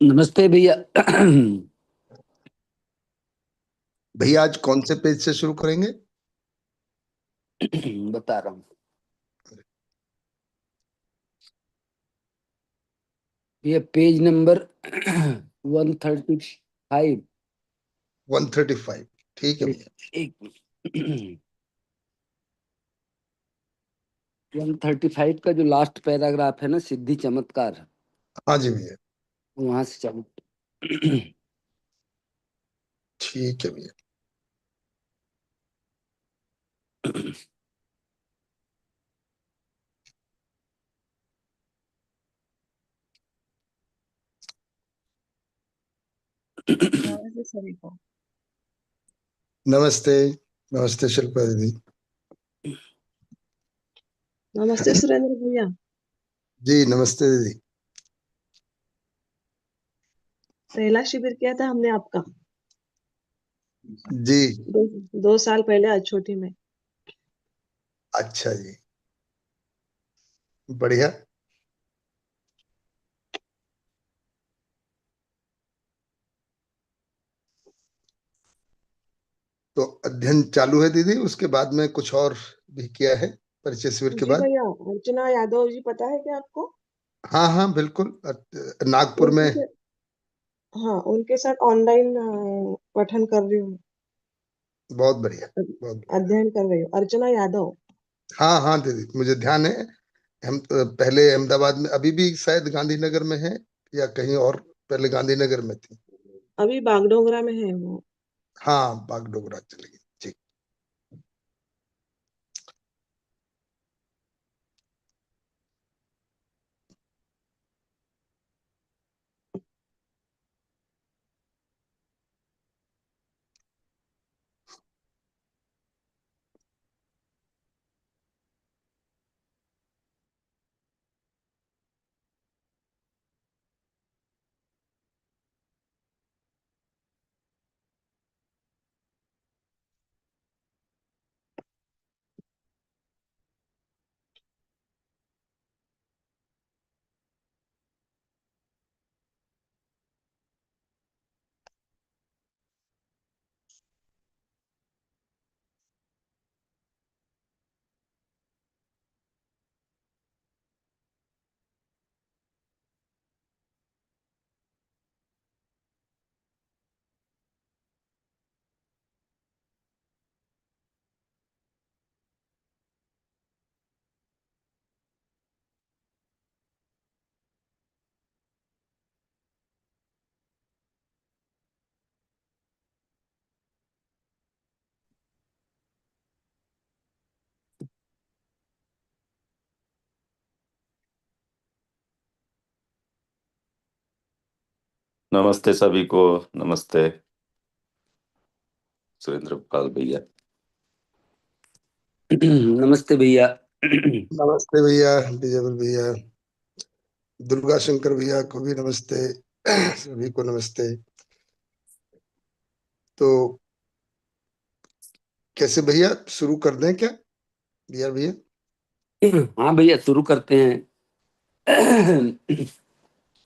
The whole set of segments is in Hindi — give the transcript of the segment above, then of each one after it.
नमस्ते भैया। भैया आज कौन से पेज से शुरू करेंगे? बता रहा हूँ। ये पेज नंबर 135। 135। ठीक है एक भैया। एक 135 का जो लास्ट पैराग्राफ है ना, सिद्धि चमत्कार, हाँ जी भैया। वहां से चालू। ठीक है भैया। नमस्ते सभी को। नमस्ते। नमस्ते शिल्पा दीदी। नमस्ते सुरेंद्र भैया। जी नमस्ते दीदी। पहला शिविर किया था हमने आपका जी। दो, 2 साल पहले अछोटी में। अच्छा जी। बढ़िया। तो अध्ययन चालू है दीदी, उसके बाद में कुछ और भी किया है परिचय शिविर के जी बाद? भैया, अर्चना यादव जी पता है क्या आपको? हाँ हाँ बिल्कुल। नागपुर में। उनके से, हाँ उनके साथ ऑनलाइन पठन कर रही हूँ। बहुत बढ़िया। बहुत बढ़िया। अध्ययन कर रही हूँ, अर्चना यादव। हाँ हाँ दीदी मुझे ध्यान है। हम पहले अहमदाबाद में, अभी भी शायद गांधीनगर में है या कहीं और। पहले गांधीनगर में थी। अभी बागडोगरा में है वो। हाँ बागडोगरा चली गई जी। नमस्ते सभी को। नमस्ते सुरेंद्र पाल भैया। नमस्ते भैया। नमस्ते भैया विजय भैया। दुर्गा शंकर भैया को भी नमस्ते। सभी को नमस्ते। तो कैसे भैया, शुरू कर दें क्या भैया? भैया हाँ भैया, शुरू करते हैं।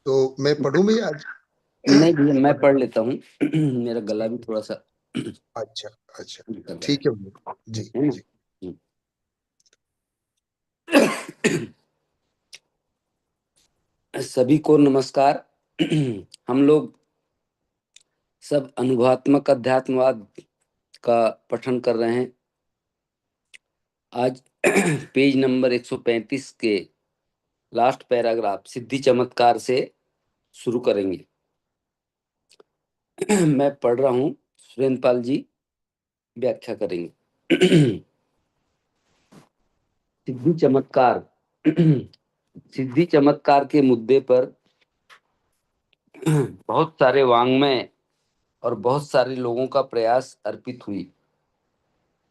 तो मैं पढ़ूं भैया आज? नहीं भैया, मैं पढ़ लेता हूँ। मेरा गला भी थोड़ा सा अच्छा अच्छा। कर रहा ठीक है भैया जी है ना। जी। सभी को नमस्कार। हम लोग सब अनुभवात्मक अध्यात्मवाद का पठन कर रहे हैं। आज पेज नंबर 135 के लास्ट पैराग्राफ सिद्धि चमत्कार से शुरू करेंगे। मैं पढ़ रहा हूँ, सुरेंद्र पाल जी व्याख्या करेंगे। सिद्धि चमत्कार। सिद्धि चमत्कार के मुद्दे पर बहुत सारे वाङ्मय और बहुत सारे लोगों का प्रयास अर्पित हुई।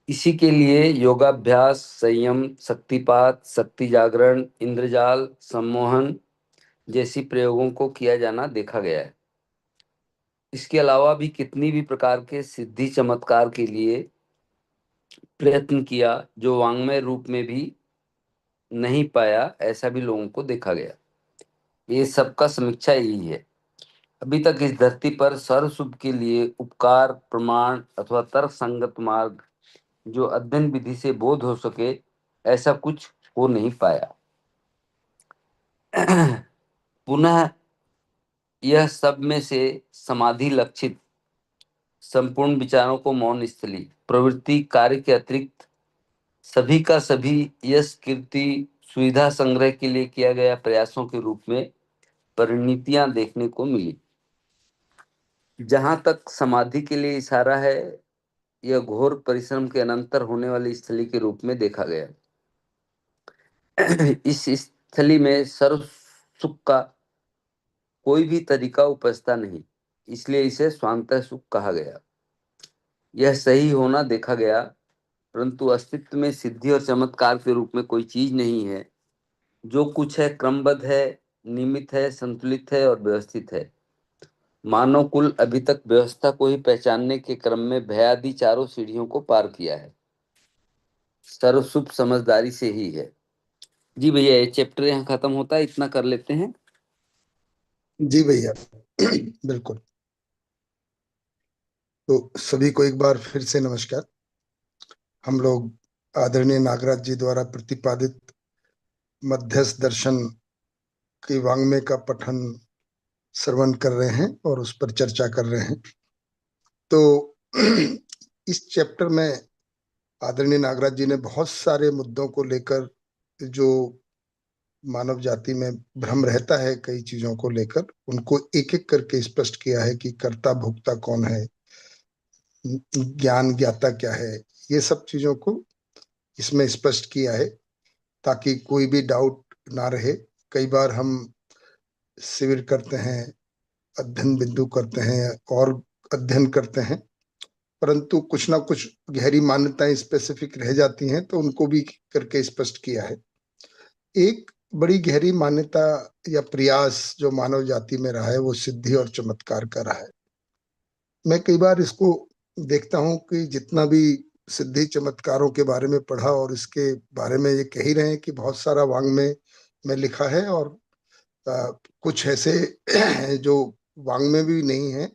इसी के लिए योगाभ्यास, संयम, शक्तिपात, शक्ति जागरण, इंद्रजाल, सम्मोहन जैसी प्रयोगों को किया जाना देखा गया है। इसके अलावा भी कितनी भी प्रकार के सिद्धि चमत्कार के लिए प्रयत्न किया, जो वाङ्मय रूप में भी नहीं पाया, ऐसा भी लोगों को देखा गया। ये सबका समीक्षा यही है। अभी तक इस धरती पर सर्वशुभ के लिए उपकार, प्रमाण अथवा तर्क संगत मार्ग जो अध्ययन विधि से बोध हो सके, ऐसा कुछ हो नहीं पाया। पुनः यह सब में से समाधि लक्षित संपूर्ण विचारों को मौन स्थली प्रवृत्ति कार्य के अतिरिक्त सभी का सभी यश कीर्ति सुविधा संग्रह के लिए किया गया प्रयासों के रूप में परिणतियां देखने को मिली। जहां तक समाधि के लिए इशारा है, यह घोर परिश्रम के अनंतर होने वाली स्थली के रूप में देखा गया। इस स्थली में सर्व सुख का कोई भी तरीका उपजता नहीं, इसलिए इसे स्वांत सुख कहा गया। यह सही होना देखा गया, परंतु अस्तित्व में सिद्धि और चमत्कार के रूप में कोई चीज नहीं है। जो कुछ है क्रमबद्ध है, नियमित है, संतुलित है और व्यवस्थित है। मानव कुल अभी तक व्यवस्था को ही पहचानने के क्रम में भयादि चारों सीढ़ियों को पार किया है। सर्वशुभ समझदारी से ही है। जी भैया, ये चैप्टर यहाँ खत्म होता है, इतना कर लेते हैं। जी भैया। बिल्कुल। तो सभी को एक बार फिर से नमस्कार। हम लोग आदरणीय नागराज जी द्वारा प्रतिपादित मध्यस्थ दर्शन की वाङ्मय का पठन श्रवण कर रहे हैं और उस पर चर्चा कर रहे हैं। तो इस चैप्टर में आदरणीय नागराज जी ने बहुत सारे मुद्दों को लेकर, जो मानव जाति में भ्रम रहता है कई चीजों को लेकर, उनको एक एक करके स्पष्ट किया है कि कर्ता भोक्ता कौन है, ज्ञान ज्ञाता क्या है, ये सब चीजों को इसमें स्पष्ट किया है ताकि कोई भी डाउट ना रहे। कई बार हम शिविर करते हैं, अध्ययन बिंदु करते हैं और अध्ययन करते हैं, परंतु कुछ ना कुछ गहरी मान्यताएं स्पेसिफिक रह जाती हैं, तो उनको भी करके स्पष्ट किया है। एक बड़ी गहरी मान्यता या प्रयास जो मानव जाति में रहा है वो सिद्धि और चमत्कार का रहा है। मैं कई बार इसको देखता हूं कि जितना भी सिद्धि चमत्कारों के बारे में पढ़ा और इसके बारे में ये कह ही रहे हैं कि बहुत सारा वाङ्मय में लिखा है और कुछ ऐसे जो वाङ्मय भी नहीं है,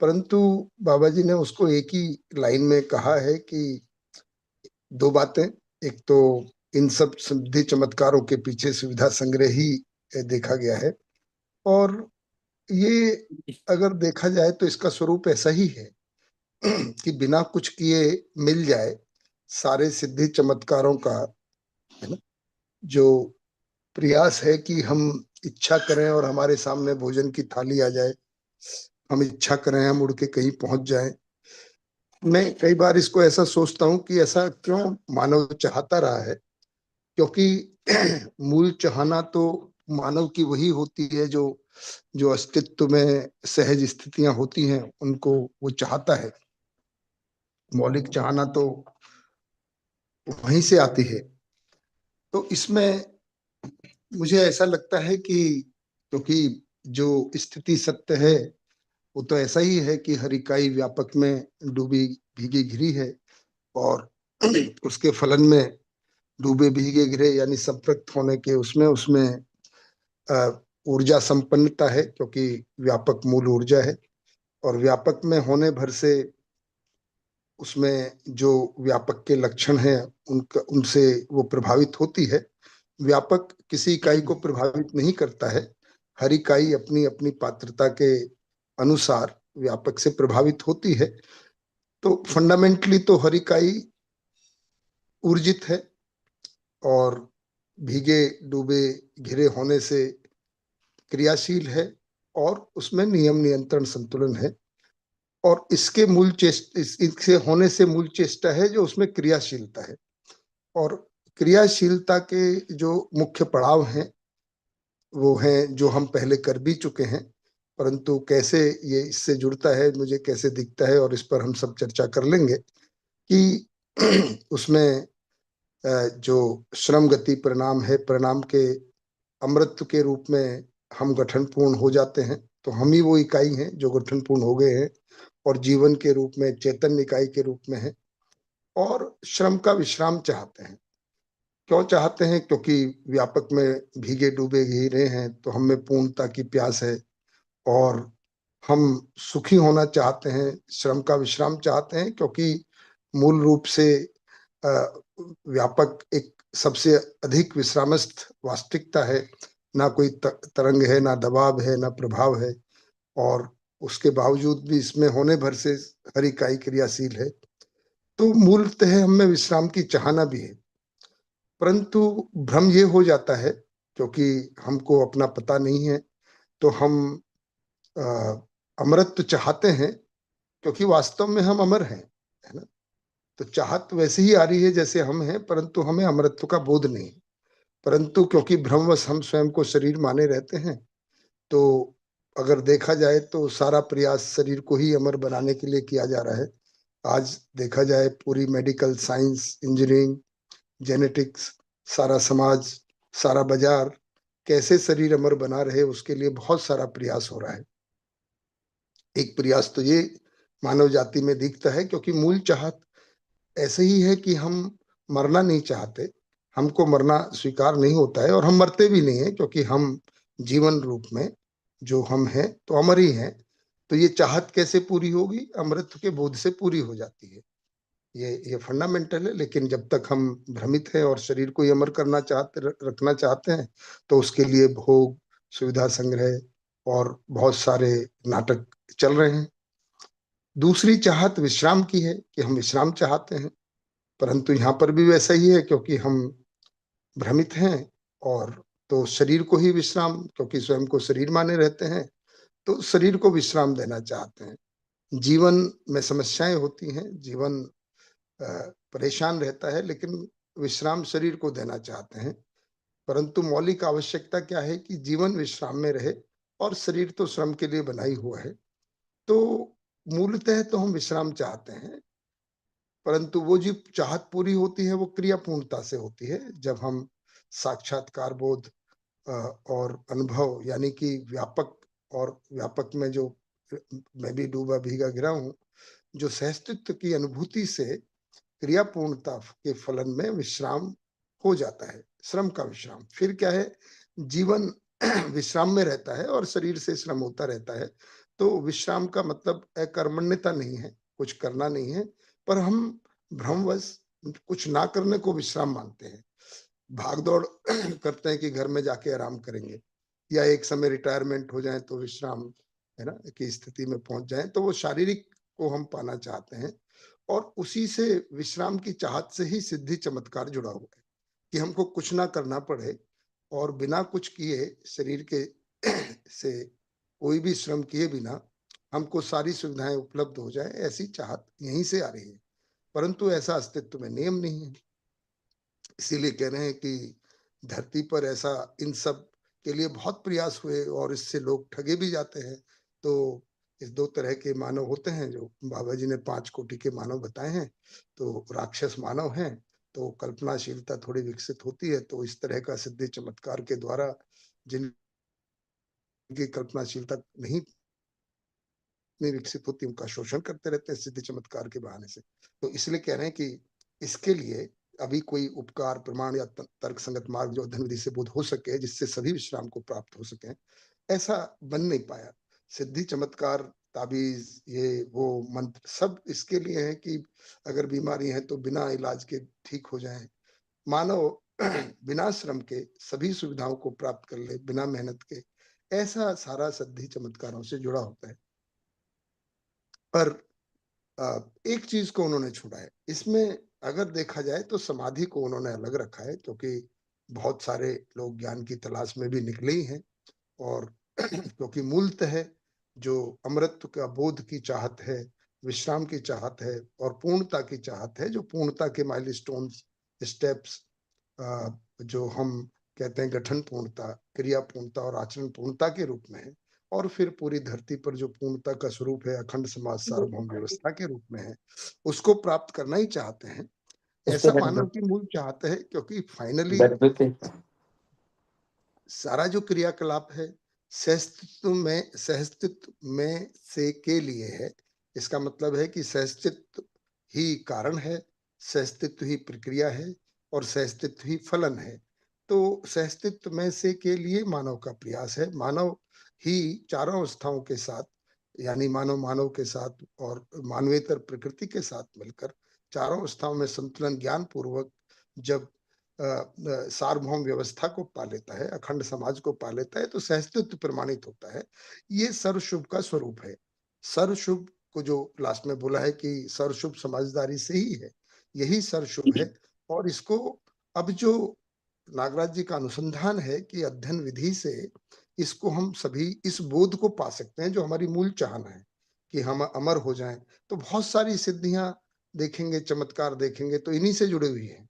परंतु बाबा जी ने उसको एक ही लाइन में कहा है कि दो बातें। एक तो इन सब सिद्धि चमत्कारों के पीछे सुविधा संग्रह ही देखा गया है, और ये अगर देखा जाए तो इसका स्वरूप ऐसा ही है कि बिना कुछ किए मिल जाए सारे सिद्धि चमत्कारों का, है ना, जो प्रयास है कि हम इच्छा करें और हमारे सामने भोजन की थाली आ जाए, हम इच्छा करें हम उड़ के कहीं पहुंच जाएं। मैं कई बार इसको ऐसा सोचता हूं कि ऐसा क्यों मानव चाहता रहा है, क्योंकि मूल चाहना तो मानव की वही होती है जो जो अस्तित्व में सहज स्थितियां होती हैं उनको वो चाहता है। मौलिक चाहना तो वहीं से आती है। तो इसमें मुझे ऐसा लगता है कि क्योंकि जो स्थिति सत्य है वो तो ऐसा ही है कि हर इकाई व्यापक में डूबी भीगी घिरी है, और उसके फलन में डूबे भीगे घिरे यानी संपृक्त होने के उसमें उसमें ऊर्जा संपन्नता है, क्योंकि व्यापक मूल ऊर्जा है, और व्यापक में होने भर से उसमें जो व्यापक के लक्षण हैं उनका उनसे वो प्रभावित होती है। व्यापक किसी इकाई को प्रभावित नहीं करता है, हर इकाई अपनी अपनी पात्रता के अनुसार व्यापक से प्रभावित होती है। तो फंडामेंटली तो हर इकाई ऊर्जित है और भीगे डूबे घिरे होने से क्रियाशील है, और उसमें नियम नियंत्रण संतुलन है, और इसके मूल चेष्टा इससे होने से मूल चेष्टा है जो उसमें क्रियाशीलता है। और क्रियाशीलता के जो मुख्य पड़ाव हैं वो हैं जो हम पहले कर भी चुके हैं, परंतु कैसे ये इससे जुड़ता है, मुझे कैसे दिखता है, और इस पर हम सब चर्चा कर लेंगे कि उसमें जो श्रम गति परिणाम है, परिणाम के अमृत के रूप में हम गठन पूर्ण हो जाते हैं, तो हम ही वो इकाई हैं जो गठन पूर्ण हो गए हैं और जीवन के रूप में चेतन इकाई के रूप में है, और श्रम का विश्राम चाहते हैं। क्यों चाहते हैं? क्योंकि व्यापक में भीगे डूबे घिरे हैं तो हमें पूर्णता की प्यास है, और हम सुखी होना चाहते हैं, श्रम का विश्राम चाहते हैं, क्योंकि मूल रूप से व्यापक एक सबसे अधिक विश्रामस्थ वास्तविकता है। ना कोई तरंग है, ना दबाव है, ना प्रभाव है, और उसके बावजूद भी इसमें होने भर से हर इकाई क्रियाशील है। तो मूलतः हम में विश्राम की चाहना भी है, परंतु भ्रम ये हो जाता है क्योंकि हमको अपना पता नहीं है, तो हम अमरत्व चाहते हैं, क्योंकि वास्तव में हम अमर हैं, है ना। तो चाहत वैसे ही आ रही है जैसे हम हैं, परंतु हमें अमरत्व का बोध नहीं। परंतु क्योंकि भ्रमवश हम स्वयं को शरीर माने रहते हैं, तो अगर देखा जाए तो सारा प्रयास शरीर को ही अमर बनाने के लिए किया जा रहा है। आज देखा जाए पूरी मेडिकल साइंस, इंजीनियरिंग, जेनेटिक्स, सारा समाज, सारा बाजार कैसे शरीर अमर बना रहे, उसके लिए बहुत सारा प्रयास हो रहा है। एक प्रयास तो ये मानव जाति में दिखता है, क्योंकि मूल चाहत ऐसे ही है कि हम मरना नहीं चाहते, हमको मरना स्वीकार नहीं होता है, और हम मरते भी नहीं है, क्योंकि हम जीवन रूप में जो हम हैं तो अमर ही हैं। तो ये चाहत कैसे पूरी होगी? अमृत के बोध से पूरी हो जाती है। ये फंडामेंटल है। लेकिन जब तक हम भ्रमित हैं और शरीर को ही अमर करना चाहते, रखना चाहते हैं, तो उसके लिए भोग, सुविधा संग्रह और बहुत सारे नाटक चल रहे हैं। दूसरी चाहत विश्राम की है कि हम विश्राम चाहते हैं, परंतु यहाँ पर भी वैसा ही है, क्योंकि हम भ्रमित हैं, और तो शरीर को ही विश्राम, क्योंकि स्वयं को शरीर माने रहते हैं, तो शरीर को विश्राम देना चाहते हैं। जीवन में समस्याएं होती हैं, जीवन परेशान रहता है, लेकिन विश्राम शरीर को देना चाहते हैं। परंतु मौलिक आवश्यकता क्या है कि जीवन विश्राम में रहे, और शरीर तो श्रम के लिए बना ही हुआ है। तो मूलतः तो हम विश्राम चाहते हैं, परंतु वो जो चाहत पूरी होती है वो क्रियापूर्णता से होती है, जब हम साक्षात्कार बोध और अनुभव, यानी कि व्यापक, और व्यापक में जो मैं भी डूबा भीगा गिरा हूँ, जो सहस्तित्व की अनुभूति से क्रियापूर्णता के फलन में विश्राम हो जाता है, श्रम का विश्राम। फिर क्या है, जीवन विश्राम में रहता है और शरीर से श्रम होता रहता है। तो विश्राम का मतलब अकर्मण्यता नहीं है, कुछ करना नहीं है, पर हम भ्रमवश कुछ ना करने को विश्राम मानते हैं। भाग दौड़ करते हैं कि घर में जाके आराम करेंगे, या एक समय रिटायरमेंट हो जाए तो विश्राम, है ना, की स्थिति में पहुंच जाए, तो वो शारीरिक को हम पाना चाहते हैं। और उसी से विश्राम की चाहत से ही सिद्धि चमत्कार जुड़ा हुआ है, कि हमको कुछ ना करना पड़े, और बिना कुछ किए शरीर के से कोई भी श्रम किए बिना हमको सारी सुविधाएं उपलब्ध हो जाए, ऐसी चाहत यहीं से आ रही है। परंतु ऐसा अस्तित्व में नियम नहीं है। इसीलिए कह रहे हैं कि धरती पर ऐसा इन सब के लिए बहुत प्रयास हुए, और इससे लोग ठगे भी जाते हैं। तो इस दो तरह के मानव होते हैं, जो बाबा जी ने 5 कोटि के मानव बताए हैं। तो राक्षस मानव हैं, तो कल्पनाशीलता थोड़ी विकसित होती है, तो इस तरह का सिद्धि चमत्कार के द्वारा जिनकी कल्पनाशीलता नहीं विकसित होती, उनका शोषण करते रहते हैं सिद्धि चमत्कार के बहाने से। तो इसलिए कह रहे हैं कि इसके लिए अभी कोई उपकार, प्रमाण या तर्क संगत मार्ग जो अध्ययन विधि से बोध हो सके, जिससे सभी विश्राम को प्राप्त हो सके, ऐसा बन नहीं पाया। सिद्धि चमत्कार, ताबीज, ये वो मंत्र सब इसके लिए है कि अगर बीमारी है तो बिना इलाज के ठीक हो जाए। मानव बिना श्रम के सभी सुविधाओं को प्राप्त कर ले, बिना मेहनत के। ऐसा सारा सिद्धि चमत्कारों से जुड़ा होता है। पर एक चीज को उन्होंने छोड़ा है इसमें। अगर देखा जाए तो समाधि को उन्होंने अलग रखा है, क्योंकि बहुत सारे लोग ज्ञान की तलाश में भी निकले ही हैं। और क्योंकि मूलतः है जो अमृतत्व का बोध की चाहत है, विश्राम की चाहत है, और पूर्णता की चाहत है, जो पूर्णता के माइलस्टोन्स, स्टेप्स, जो हम कहते हैं गठन पूर्णता, क्रिया पूर्णता और आचरण पूर्णता के रूप में है, और फिर पूरी धरती पर जो पूर्णता का स्वरूप है, अखंड समाज सार्वभौम व्यवस्था के रूप में है, उसको प्राप्त करना ही चाहते हैं। ऐसा मानव की मूल चाहत है, क्योंकि फाइनली सारा जो क्रियाकलाप है सहस्तित्व में से के लिए है। इसका मतलब है कि सहस्तित्व ही कारण है, सहस्तित्व ही प्रक्रिया है, और सहस्तित्व ही फलन है। तो सहस्तित्व में से के लिए मानव का प्रयास है। मानव ही चारों अवस्थाओं के साथ यानी मानव के साथ और मानवेतर प्रकृति के साथ मिलकर चारों अवस्थाओं में संतुलन ज्ञान पूर्वक जब सार्वभौम व्यवस्था को पा लेता है, अखंड समाज को पा लेता है, तो सहस्तित्व प्रमाणित होता है। ये सर्वशुभ का स्वरूप है। सर्वशुभ को जो लास्ट में बोला है कि सर्वशुभ समझदारी से ही है, यही सर्वशुभ है। और इसको अब जो नागराज जी का अनुसंधान है कि अध्ययन विधि से इसको हम सभी इस बोध को पा सकते हैं जो हमारी मूल चाहना है कि हम अमर हो जाएं। तो बहुत सारी सिद्धियां देखेंगे, चमत्कार देखेंगे तो इन्हीं से जुड़ी हुई है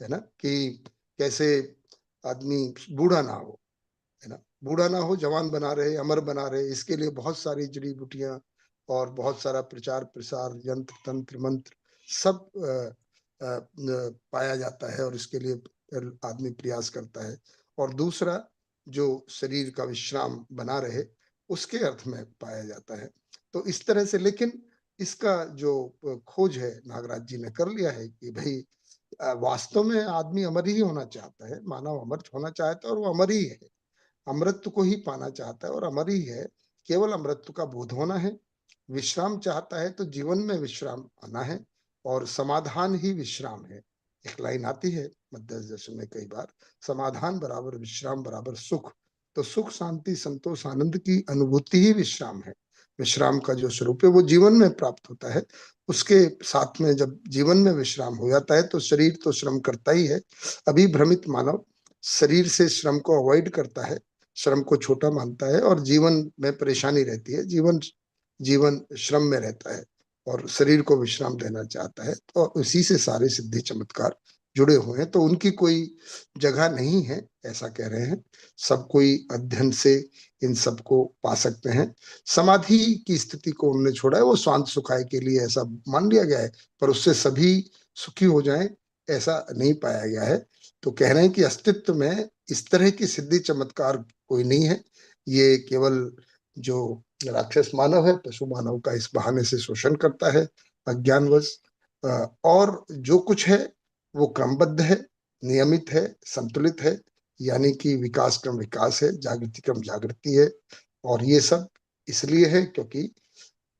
ना, कि कैसे आदमी बूढ़ा ना हो, है ना, बूढ़ा ना हो, जवान बना रहे, अमर बना रहे। इसके लिए बहुत सारी जड़ी बूटियां और बहुत सारा प्रचार प्रसार, यंत्र तंत्र मंत्र सब पाया जाता है और इसके लिए आदमी प्रयास करता है। और दूसरा जो शरीर का विश्राम बना रहे उसके अर्थ में पाया जाता है। तो इस तरह से, लेकिन इसका जो खोज है नागराज जी ने कर लिया है कि भाई वास्तव में आदमी अमर ही होना चाहता है, मानव अमर होना चाहता है और वो अमर ही है, अमृत को ही पाना चाहता है और अमर ही है। केवल अमृत का बोध होना है। विश्राम चाहता है तो जीवन में विश्राम आना है और समाधान ही विश्राम है। एक लाइन आती है मध्य दर्शन में कई बार, समाधान बराबर विश्राम बराबर सुख। तो सुख शांति संतोष आनंद की अनुभूति ही विश्राम है। विश्राम का जो स्वरूप है वो जीवन में प्राप्त होता है। उसके साथ में जब जीवन में विश्राम हो जाता है तो शरीर तो श्रम करता ही है। अभी भ्रमित मानव शरीर से श्रम को अवॉइड करता है, श्रम को छोटा मानता है और जीवन में परेशानी रहती है। जीवन जीवन श्रम में रहता है और शरीर को विश्राम देना चाहता है। तो उसी से सारे सिद्धि चमत्कार जुड़े हुए हैं। तो उनकी कोई जगह नहीं है ऐसा कह रहे हैं। सब कोई अध्ययन से इन सबको पा सकते हैं। समाधि की स्थिति को उन्होंने छोड़ा है, वो स्वांत सुखाय के लिए ऐसा मान लिया गया है, पर उससे सभी सुखी हो जाएं ऐसा नहीं पाया गया है। तो कह रहे हैं कि अस्तित्व में इस तरह की सिद्धि चमत्कार कोई नहीं है। ये केवल जो राक्षस मानव है, पशु मानव का इस बहाने से शोषण करता है अज्ञानवश। और जो कुछ है वो क्रमबद्ध है, नियमित है, संतुलित है। यानी कि विकास क्रम विकास है, जागृति क्रम जागृति है। और ये सब इसलिए है क्योंकि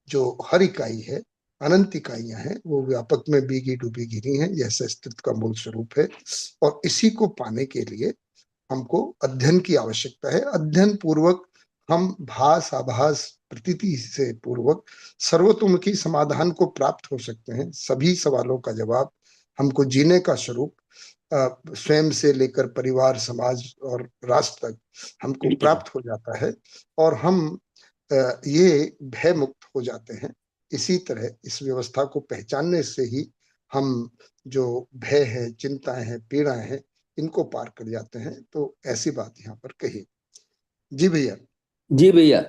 जो हर इकाई है, अनंत इकाइयां हैं, वो व्यापक में बीगी डूबी गिरी हैं। यह अस्तित्व का मूल स्वरूप है। और इसी को पाने के लिए हमको अध्ययन की आवश्यकता है। अध्ययन पूर्वक हम भास आभास प्रतीति से पूर्वक सर्वतोमुखी समाधान को प्राप्त हो सकते हैं। सभी सवालों का जवाब हमको जीने का स्वरूप स्वयं से लेकर परिवार समाज और राष्ट्र तक हमको प्राप्त हो जाता है और हम ये भय मुक्त हो जाते हैं। इसी तरह इस व्यवस्था को पहचानने से ही हम जो भय है, चिंताएं हैं, पीड़ाएं हैं, इनको पार कर जाते हैं। तो ऐसी बात यहाँ पर कही। जी भैया। जी भैया।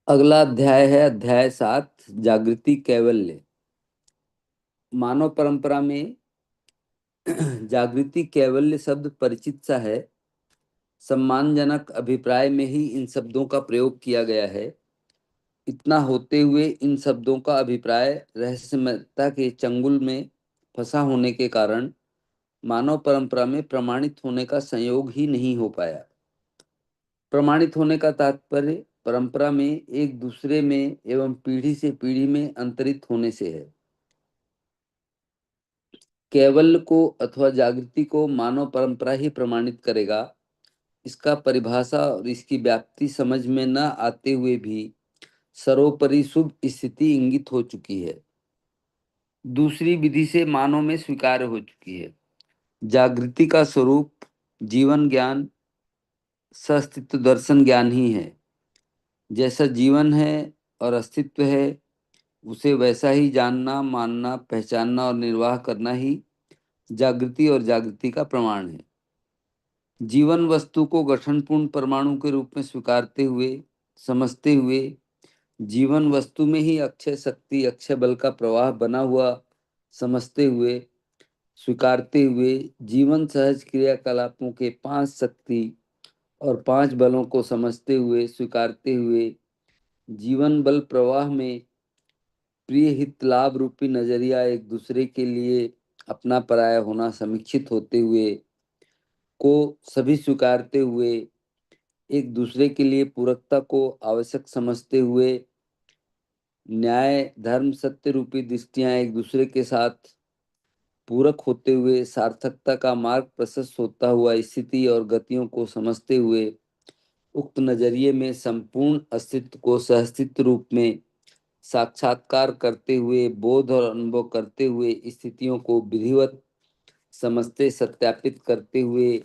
अगला अध्याय है अध्याय 7, जागृति कैवल्य। मानव परंपरा में जागृति कैवल्य शब्द परिचित सा है। सम्मानजनक अभिप्राय में ही इन शब्दों का प्रयोग किया गया है। इतना होते हुए इन शब्दों का अभिप्राय रहस्यमयता के चंगुल में फंसा होने के कारण मानव परंपरा में प्रमाणित होने का संयोग ही नहीं हो पाया। प्रमाणित होने का तात्पर्य परंपरा में एक दूसरे में एवं पीढ़ी से पीढ़ी में अंतरित होने से है। कैवल्य को अथवा जागृति को मानव परंपरा ही प्रमाणित करेगा। इसका परिभाषा और इसकी व्याप्ति समझ में न आते हुए भी सर्वोपरि शुभ स्थिति इंगित हो चुकी है, दूसरी विधि से मानव में स्वीकार्य हो चुकी है। जागृति का स्वरूप जीवन ज्ञान, सस्तित्व दर्शन ज्ञान ही है। जैसा जीवन है और अस्तित्व है, उसे वैसा ही जानना, मानना, पहचानना और निर्वाह करना ही जागृति और जागृति का प्रमाण है। जीवन वस्तु को गठनपूर्ण परमाणु के रूप में स्वीकारते हुए, समझते हुए, जीवन वस्तु में ही अक्षय शक्ति, अक्षय बल का प्रवाह बना हुआ समझते हुए, स्वीकारते हुए, जीवन सहज क्रियाकलापों के 5 शक्ति और 5 बलों को समझते हुए, स्वीकारते हुए, जीवन बल प्रवाह में प्रिय हित लाभ रूपी नजरिया एक दूसरे के लिए अपना पराया होना समीक्षित होते हुए को सभी स्वीकारते हुए, एक दूसरे के लिए पूरकता को आवश्यक समझते हुए न्याय धर्म सत्य रूपी दृष्टियां एक दूसरे के साथ पूरक होते हुए सार्थकता का मार्ग प्रशस्त होता हुआ स्थिति और गतियों को समझते हुए उक्त नजरिए में संपूर्ण अस्तित्व को सहअस्तित्व रूप में साक्षात्कार करते हुए बोध और अनुभव करते हुए स्थितियों को विधिवत समझते सत्यापित करते हुए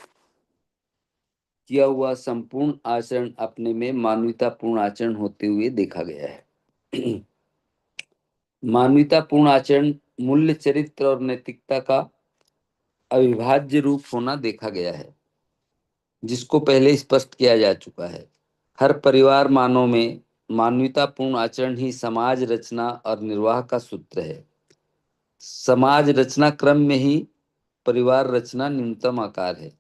किया हुआ संपूर्ण आचरण अपने में मानवतापूर्ण आचरण होते हुए देखा गया है। मानवतापूर्ण आचरण मूल्य चरित्र और नैतिकता का अविभाज्य रूप होना देखा गया है, जिसको पहले स्पष्ट किया जा चुका है। हर परिवार मानव में मानवतापूर्ण आचरण ही समाज रचना और निर्वाह का सूत्र है। समाज रचना क्रम में ही परिवार रचना न्यूनतम आकार है।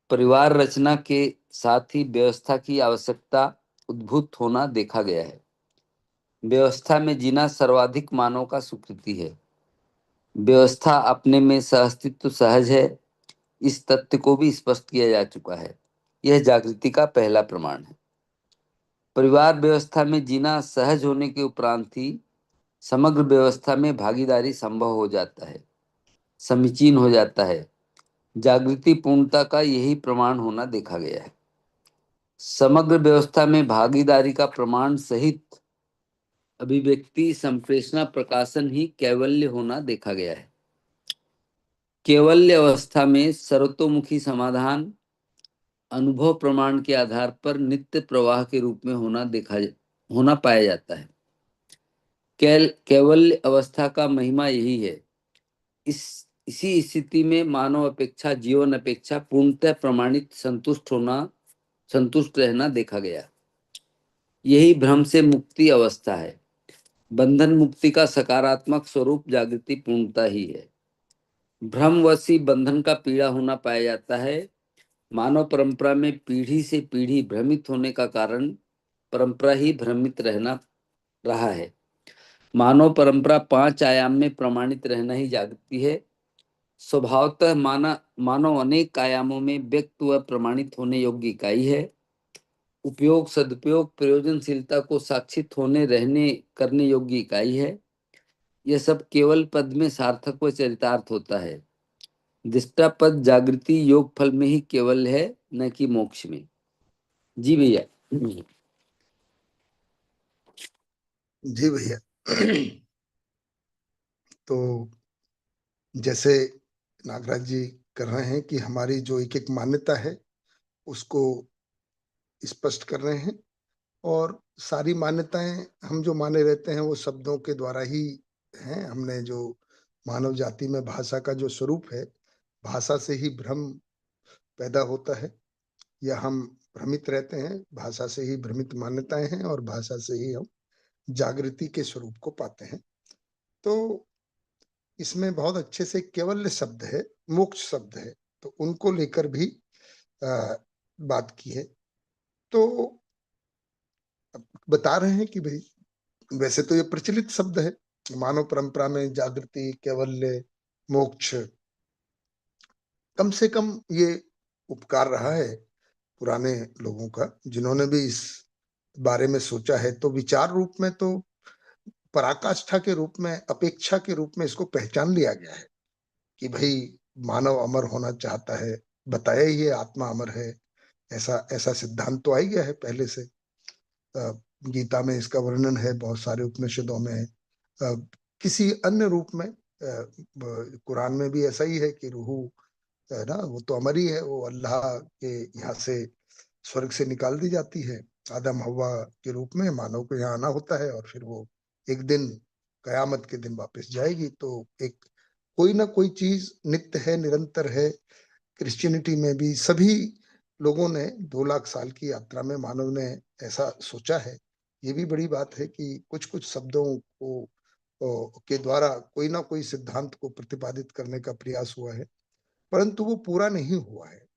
परिवार रचना के साथ ही व्यवस्था की आवश्यकता उद्भूत होना देखा गया है। व्यवस्था में जीना सर्वाधिक मानव का सुकृति है। व्यवस्था अपने में सहअस्तित्व सहज है, इस तथ्य को भी स्पष्ट किया जा चुका है। यह जागृति का पहला प्रमाण है। परिवार व्यवस्था में जीना सहज होने के उपरांत ही समग्र व्यवस्था में भागीदारी संभव हो जाता है, समीचीन हो जाता है। जागृति पूर्णता का यही प्रमाण होना देखा गया है। समग्र व्यवस्था में भागीदारी का प्रमाण सहित अभिव्यक्ति संप्रेषणा प्रकाशन ही कैवल्य होना देखा गया है। कैवल्य अवस्था में सर्वतोमुखी समाधान अनुभव प्रमाण के आधार पर नित्य प्रवाह के रूप में होना पाया जाता है। कैवल्य अवस्था का महिमा यही है। इसी स्थिति में मानव अपेक्षा जीवन अपेक्षा पूर्णतः प्रमाणित संतुष्ट रहना देखा गया। यही भ्रम से मुक्ति अवस्था है। बंधन मुक्ति का सकारात्मक स्वरूप जागृति पूर्णता ही है। भ्रमवशी बंधन का पीड़ा होना पाया जाता है। मानव परंपरा में पीढ़ी से पीढ़ी भ्रमित होने का कारण परंपरा ही भ्रमित रहा है। मानव परंपरा 5 आयाम में प्रमाणित रहना ही जागृति है। स्वभावतः मानव अनेक आयामों में व्यक्त व प्रमाणित होने योग्य इकाई है। उपयोग सदुपयोग प्रयोजनशीलता को साक्षित होने रहने करने योग्य इकाई है। यह सब केवल पद में सार्थक व चरितार्थ होता है। दृष्टा पद जागृति योग फल में ही केवल है, न कि मोक्ष में। जी भैया। जी भैया। तो जैसे नागराज जी कर रहे हैं कि हमारी जो एक एक मान्यता है उसको स्पष्ट कर रहे हैं, और सारी मान्यताएं हम जो माने रहते हैं वो शब्दों के द्वारा ही हैं। हमने जो मानव जाति में भाषा का जो स्वरूप है, भाषा से ही भ्रम पैदा होता है, या हम भ्रमित रहते हैं। भाषा से ही भ्रमित मान्यताएं हैं और भाषा से ही हम जागृति के स्वरूप को पाते हैं। तो इसमें बहुत अच्छे से केवल्य शब्द है, मोक्ष शब्द है, तो उनको लेकर भी बात की है। तो बता रहे हैं कि भाई वैसे तो ये प्रचलित शब्द है मानव परंपरा में, जागृति, कैवल्य, मोक्ष। कम से कम ये उपकार रहा है पुराने लोगों का, जिन्होंने भी इस बारे में सोचा है। तो विचार रूप में तो पराकाष्ठा के रूप में, अपेक्षा के रूप में इसको पहचान लिया गया है कि भाई मानव अमर होना चाहता है। बताया ही है आत्मा अमर है, ऐसा ऐसा सिद्धांत तो आ ही गया है पहले से। गीता में इसका वर्णन है, बहुत सारे उपनिषदों में, किसी अन्य रूप में कुरान में भी ऐसा ही है कि रूह है ना, वो तो अमर ही है। वो अल्लाह के यहाँ से स्वर्ग से निकाल दी जाती है आदम हवा के रूप में, मानव को यहाँ आना होता है, और फिर वो एक दिन कयामत के दिन वापस जाएगी। तो एक कोई ना कोई चीज नित्य है, निरंतर है। क्रिश्चियनिटी में भी सभी लोगों ने 2 लाख साल की यात्रा में मानव ने ऐसा सोचा है। ये भी बड़ी बात है कि कुछ कुछ शब्दों को के द्वारा कोई ना कोई सिद्धांत को प्रतिपादित करने का प्रयास हुआ है, परंतु वो पूरा नहीं हुआ है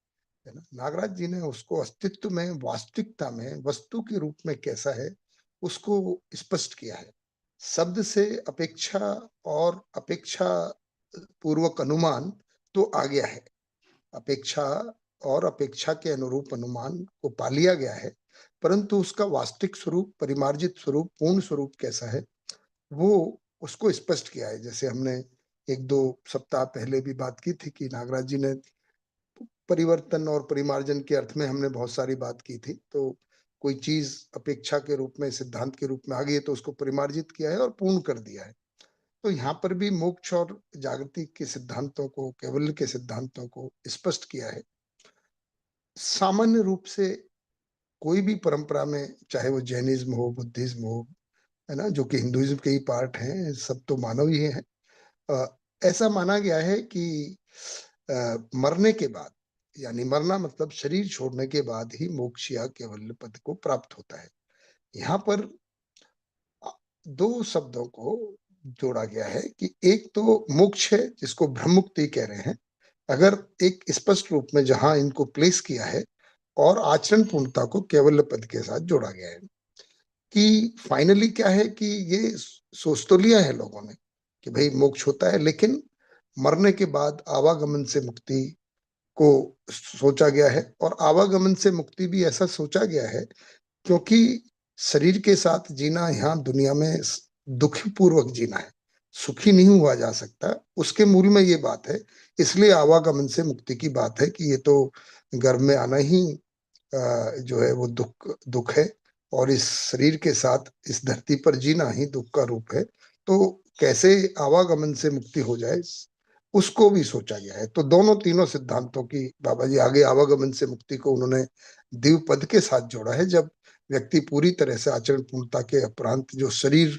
ना। नागराज जी ने उसको अस्तित्व में, वास्तविकता में, वस्तु के रूप में कैसा है उसको स्पष्ट किया है। शब्द से अपेक्षा और अपेक्षा पूर्वक अनुमान तो आ गया है। अपेक्षा और अपेक्षा के अनुरूप अनुमान को पा लिया गया है, परंतु उसका वास्तविक स्वरूप, परिमार्जित स्वरूप, पूर्ण स्वरूप कैसा है, वो उसको स्पष्ट किया है। जैसे हमने 1-2 सप्ताह पहले भी बात की थी कि नागराज जी ने परिवर्तन और परिमार्जन के अर्थ में हमने बहुत सारी बात की थी। तो कोई चीज अपेक्षा के रूप में, सिद्धांत के रूप में आ गई है तो उसको परिमार्जित किया है और पूर्ण कर दिया है। तो यहाँ पर भी मोक्ष और जागृति के सिद्धांतों को, कैवल्य के सिद्धांतों को स्पष्ट किया है। सामान्य रूप से कोई भी परंपरा में, चाहे वो जैनिज्म हो, बुद्धिज्म हो, है ना, जो कि हिंदुइज्म के ही पार्ट हैं, सब तो मानव ही हैं, ऐसा माना गया है कि मरने के बाद, यानी मरना मतलब शरीर छोड़ने के बाद ही मोक्ष या कैवल्य पद को प्राप्त होता है। यहाँ पर दो शब्दों को जोड़ा गया है कि एक तो मोक्ष है जिसको ब्रह्म मुक्ति कह रहे हैं, अगर एक स्पष्ट रूप में जहां इनको प्लेस किया है, और आचरण पूर्णता को केवल पद के साथ जोड़ा गया है। कि फाइनली क्या है कि ये सोच तो लिया है लोगों ने कि भाई मोक्ष होता है, लेकिन मरने के बाद आवागमन से मुक्ति को सोचा गया है। और आवागमन से मुक्ति भी ऐसा सोचा गया है क्योंकि शरीर के साथ जीना यहाँ दुनिया में दुखी पूर्वक जीना है, सुखी नहीं हुआ जा सकता, उसके मूल में ये बात है। इसलिए आवागमन से मुक्ति की बात है कि ये तो गर्भ में आना ही जो है वो दुख है, और इस शरीर के साथ इस धरती पर जीना ही दुख का रूप है। तो कैसे आवागमन से मुक्ति हो जाए, उसको भी सोचा गया है। तो दोनों तीनों सिद्धांतों की बाबा जी आगे आवागमन से मुक्ति को उन्होंने दिव्य पद के साथ जोड़ा है। जब व्यक्ति पूरी तरह से आचरण पूर्णता के उपरांत जो शरीर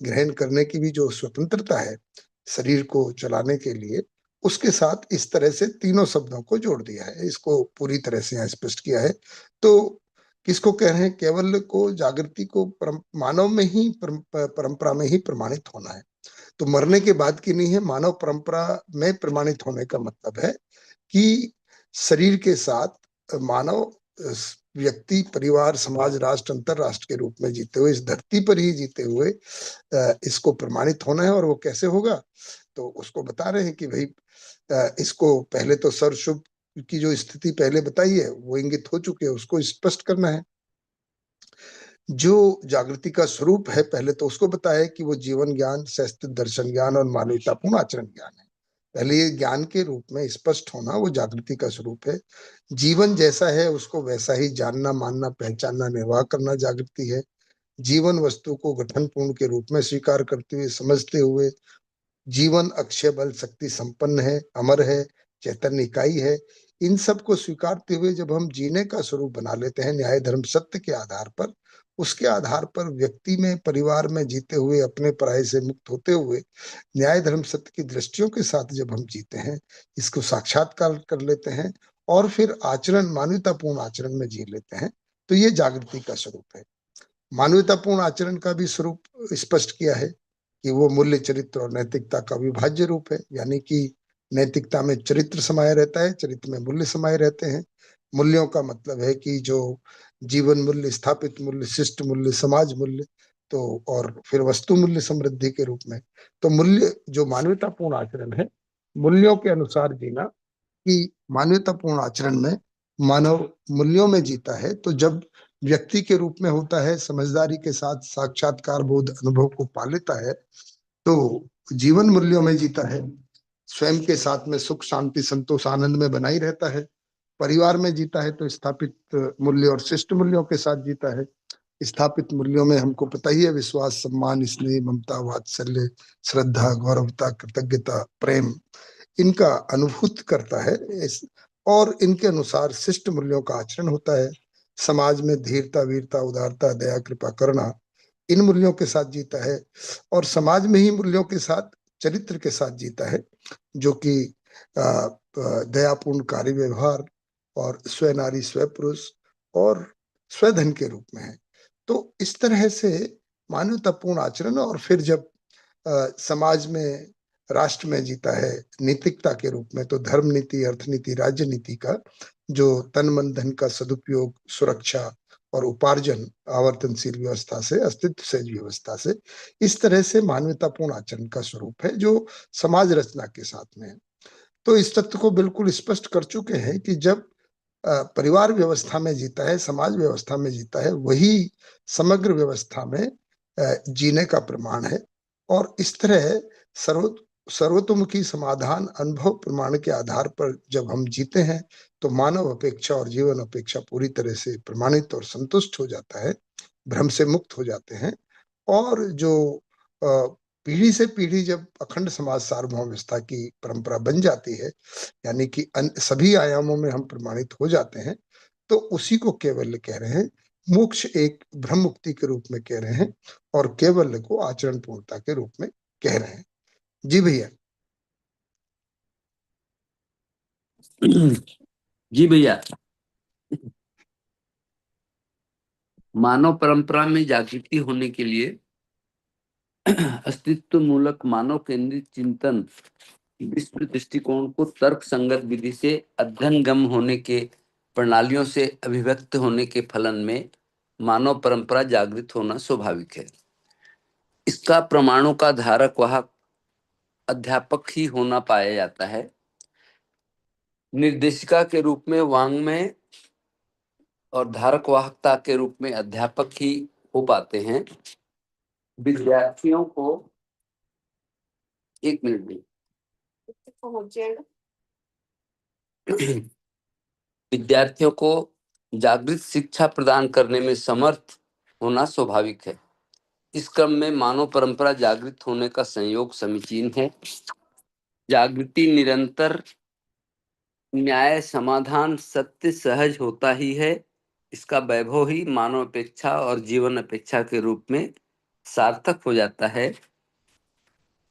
ग्रहण करने की भी जो स्वतंत्रता है शरीर को चलाने के लिए, उसके साथ इस तरह से तीनों शब्दों को जोड़ दिया है, इसको पूरी तरह से यहाँ स्पष्ट किया है। तो किसको कह रहे हैं? केवल को, जागृति को मानव में ही परंपरा में ही प्रमाणित होना है। तो मरने के बाद की नहीं है, मानव परंपरा में प्रमाणित होने का मतलब है कि शरीर के साथ मानव व्यक्ति, परिवार, समाज, राष्ट्र, अंतरराष्ट्र के रूप में जीते हुए, इस धरती पर ही जीते हुए इसको प्रमाणित होना है। और वो कैसे होगा? तो उसको बता रहे हैं कि भाई इसको पहले तो सर्वशुभ की जो स्थिति पहले बताई है वो इंगित हो चुके है, उसको स्पष्ट करना है। जो जागृति का स्वरूप है पहले तो उसको बताया कि वो जीवन ज्ञान, शास्त्र दर्शन ज्ञान और मानवतापूर्ण आचरण ज्ञान है। पहले ये ज्ञान के रूप में स्पष्ट होना वो जागृति का स्वरूप है। जीवन जैसा है उसको वैसा ही जानना, मानना, पहचानना, निर्वाह करना जागृति है। जीवन वस्तु को गठन पूर्ण के रूप में स्वीकार करते हुए, समझते हुए, जीवन अक्षय बल शक्ति संपन्न है, अमर है, चैतन्य इकाई है, इन सब को स्वीकारते हुए जब हम जीने का स्वरूप बना लेते हैं न्याय धर्म सत्य के आधार पर, उसके आधार पर व्यक्ति में, परिवार में जीते हुए, अपने पराये से मुक्त होते हुए न्याय धर्म सत्य की दृष्टियों के साथ जब हम जीते हैं, इसको साक्षात्कार कर लेते हैं और फिर आचरण, मानवतापूर्ण आचरण में जी लेते हैं, तो ये जागृति का स्वरूप है। मानवतापूर्ण आचरण का भी स्वरूप स्पष्ट किया है कि वो मूल्य, चरित्र और नैतिकता का विभाज्य रूप है। यानी कि नैतिकता में चरित्र समाये रहता है, चरित्र में मूल्य समाये रहते हैं। मूल्यों का मतलब है कि जो जीवन मूल्य, स्थापित मूल्य, शिष्ट मूल्य, समाज मूल्य, तो और फिर वस्तु मूल्य समृद्धि के रूप में। तो मूल्य, जो मानवतापूर्ण आचरण है, मूल्यों के अनुसार जीना, कि मानवतापूर्ण आचरण में मानव मूल्यों में जीता है। तो जब व्यक्ति के रूप में होता है, समझदारी के साथ साक्षात्कार बोध अनुभव को पा लेता है, तो जीवन मूल्यों में जीता है, स्वयं के साथ में सुख शांति संतोष आनंद में बनाई रहता है। परिवार में जीता है तो स्थापित मूल्य और शिष्ट मूल्यों के साथ जीता है। स्थापित मूल्यों में हमको पता ही है, विश्वास, सम्मान, स्नेह, ममता, वात्सल्य, श्रद्धा, गौरवता, कृतज्ञता, प्रेम, इनका अनुभूत करता है। और इनके अनुसार शिष्ट मूल्यों का आचरण होता है। समाज में धीरता, वीरता, उदारता, दया, कृपा, करुणा, इन मूल्यों के साथ जीता है। और समाज में ही मूल्यों के साथ, चरित्र के साथ जीता है, जो कि दयापूर्ण कार्य व्यवहार और स्व नारी स्व पुरुष और स्वधन के रूप में है। तो इस तरह से मानवतापूर्ण आचरण। और फिर जब समाज में, राष्ट्र में जीता है नैतिकता के रूप में, तो धर्म नीति, अर्थनीति, राज्य नीति का जो तन मन धन का सदुपयोग, सुरक्षा और उपार्जन आवर्तनशील व्यवस्था से, अस्तित्व से व्यवस्था से, इस तरह से मानवतापूर्ण आचरण का स्वरूप है जो समाज रचना के साथ में है। तो इस तथ्य को बिल्कुल स्पष्ट कर चुके हैं कि जब परिवार व्यवस्था में जीता है, समाज व्यवस्था में जीता है, वही समग्र व्यवस्था में जीने का प्रमाण है। और इस तरह सर्वतोमुखी समाधान अनुभव प्रमाण के आधार पर जब हम जीते हैं तो मानव अपेक्षा और जीवन अपेक्षा पूरी तरह से प्रमाणित और संतुष्ट हो जाता है, भ्रम से मुक्त हो जाते हैं। और जो पीढ़ी से पीढ़ी जब अखंड समाज सार्वभौम व्यवस्था की परंपरा बन जाती है, यानी कि सभी आयामों में हम प्रमाणित हो जाते हैं, तो उसी को कैवल्य कह रहे हैं। मोक्ष एक ब्रह्म मुक्ति के रूप में कह रहे हैं और कैवल्य को आचरण पूर्णता के रूप में कह रहे हैं। जी भैया। जी भैया, मानव परंपरा में जागृति होने के लिए अस्तित्व मूलक मानव केंद्रित चिंतन, विश्व दृष्टिकोण को तर्क संगत विधि से अध्ययनगम होने के प्रणालियों से अभिव्यक्त होने के फलन में मानव परंपरा जागृत होना स्वाभाविक है। इसका प्रमाणों का धारक वाहक अध्यापक ही होना पाया जाता है। निर्देशिका के रूप में वांग्मय और धारक वाहकता के रूप में अध्यापक ही हो पाते हैं। विद्यार्थियों को एक मिनट में विद्यार्थियों को जागृत शिक्षा प्रदान करने में समर्थ होना स्वाभाविक है। इस क्रम में मानव परंपरा जागृत होने का संयोग समीचीन है। जागृति निरंतर न्याय समाधान सत्य सहज होता ही है। इसका वैभव ही मानव अपेक्षा और जीवन अपेक्षा के रूप में सार्थक हो जाता है।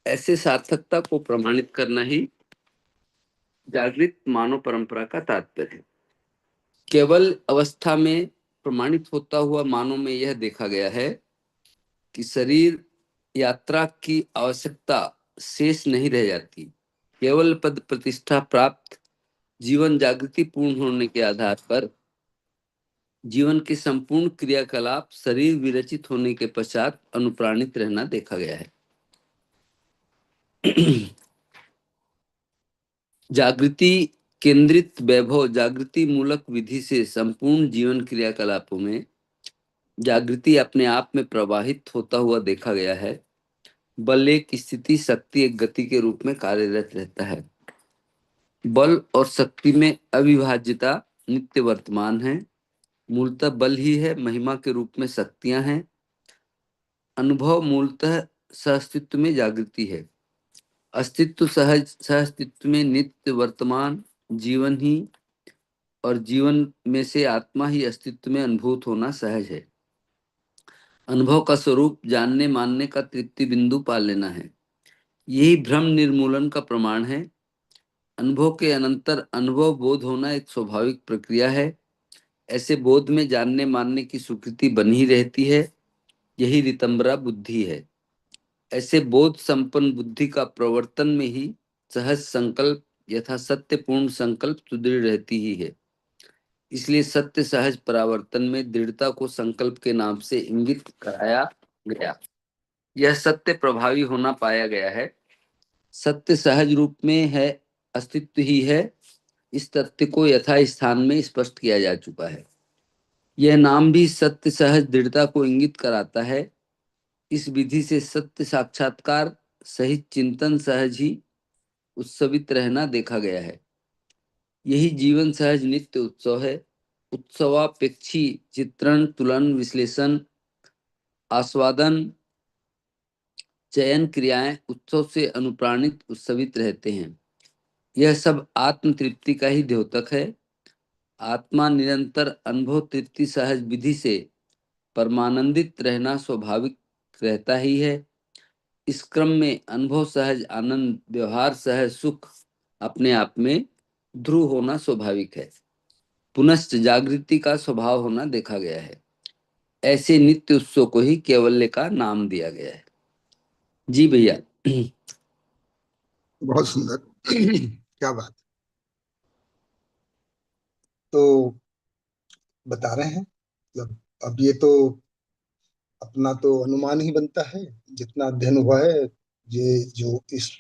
ऐसे सार्थकता को प्रमाणित करना ही जागृत मानव परंपरा का तात्पर्य है। केवल अवस्था में प्रमाणित होता हुआ मानव में यह देखा गया है कि शरीर यात्रा की आवश्यकता शेष नहीं रह जाती। केवल पद प्रतिष्ठा प्राप्त जीवन जागृति पूर्ण होने के आधार पर जीवन के संपूर्ण क्रियाकलाप शरीर विरचित होने के पश्चात अनुप्राणित रहना देखा गया है। जागृति केंद्रित वैभव जागृति मूलक विधि से संपूर्ण जीवन क्रियाकलापों में जागृति अपने आप में प्रवाहित होता हुआ देखा गया है। बल एक स्थिति, शक्ति एक गति के रूप में कार्यरत रहता है। बल और शक्ति में अविभाज्यता नित्य वर्तमान है। मूलतः बल ही है, महिमा के रूप में शक्तियां हैं। अनुभव मूलतः सहअस्तित्व में जागृति है। अस्तित्व सहअस्तित्व में नित्य वर्तमान जीवन ही, और जीवन में से आत्मा ही अस्तित्व में अनुभूत होना सहज है। अनुभव का स्वरूप जानने मानने का तृप्ति बिंदु पा लेना है। यही भ्रम निर्मूलन का प्रमाण है। अनुभव के अनंतर अनुभव बोध होना एक स्वाभाविक प्रक्रिया है। ऐसे बोध में जानने मानने की स्वीकृति बनी रहती है। यही रितंबरा बुद्धि है। ऐसे बोध संपन्न बुद्धि का प्रवर्तन में ही सहज संकल्प यथा सत्यपूर्ण संकल्प सुदृढ़ रहती ही है। इसलिए सत्य सहज परावर्तन में दृढ़ता को संकल्प के नाम से इंगित कराया गया। यह सत्य प्रभावी होना पाया गया है। सत्य सहज रूप में है, अस्तित्व ही है। इस तथ्य को यथा स्थान में स्पष्ट किया जा चुका है। यह नाम भी सत्य सहज दृढ़ता को इंगित कराता है। इस विधि से सत्य साक्षात्कार सहित चिंतन सहज ही उत्सवित रहना देखा गया है। यही जीवन सहज नित्य उत्सव है। उत्सवापेक्षी चित्रण, तुलन, विश्लेषण, आस्वादन, चयन क्रियाएं उत्सव से अनुप्राणित उत्सवित रहते हैं। यह सब आत्म तृप्ति का ही द्योतक है। आत्मा निरंतर अनुभव तृप्ति सहज विधि से परमानंदित रहना स्वाभाविक रहता ही है। इस क्रम में अनुभव सहज आनंद, व्यवहार सहज सुख अपने आप में ध्रुव होना स्वाभाविक है। पुनश्च जागृति का स्वभाव होना देखा गया है। ऐसे नित्य उत्सव को ही कैवल्य का नाम दिया गया है। जी भैया। बहुत सुंदर। क्या बात। तो बता रहे हैं, मतलब अब ये तो अपना तो अनुमान ही बनता है, जितना अध्ययन हुआ है। ये जो इस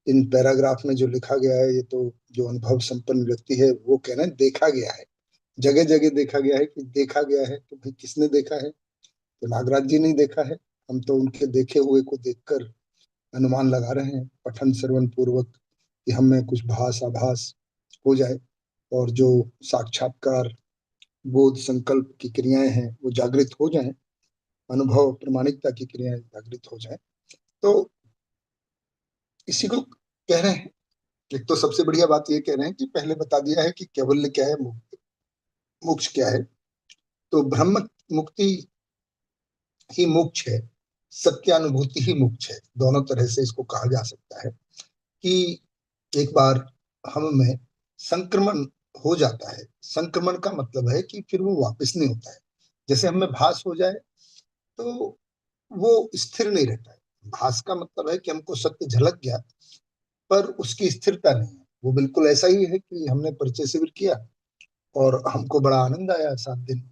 इन पैराग्राफ में जो लिखा गया है, ये तो जो अनुभव संपन्न व्यक्ति है वो कह रहे हैं देखा गया है, जगह जगह देखा गया है। कि देखा गया है तो भाई किसने देखा है? तो नागराज जी ने देखा है। हम तो उनके देखे हुए को देखकर अनुमान लगा रहे हैं पठन श्रवण पूर्वक कि हमें कुछ भास आभास हो जाए और जो साक्षात्कार बोध संकल्प की क्रियाएं हैं वो जागृत हो जाएं, अनुभव प्रमाणिकता की क्रियाएं जागृत हो जाएं। तो इसी को कह रहे हैं। एक तो सबसे बढ़िया बात ये कह रहे हैं कि पहले बता दिया है कि कैवल्य क्या है, मोक्ष क्या है। तो ब्रह्म मुक्ति ही मोक्ष है, सत्यानुभूति ही मोक्ष है। दोनों तरह से इसको कहा जा सकता है कि एक बार हम में संक्रमण हो जाता है। संक्रमण का मतलब है कि फिर वो वापस नहीं होता है। जैसे हमें भास हो जाए तो वो स्थिर नहीं रहता है। भास का मतलब है कि हमको सत्य झलक गया पर उसकी स्थिरता नहीं है। वो बिल्कुल ऐसा ही है कि हमने परिचय शिविर किया और हमको बड़ा आनंद आया 7 दिन,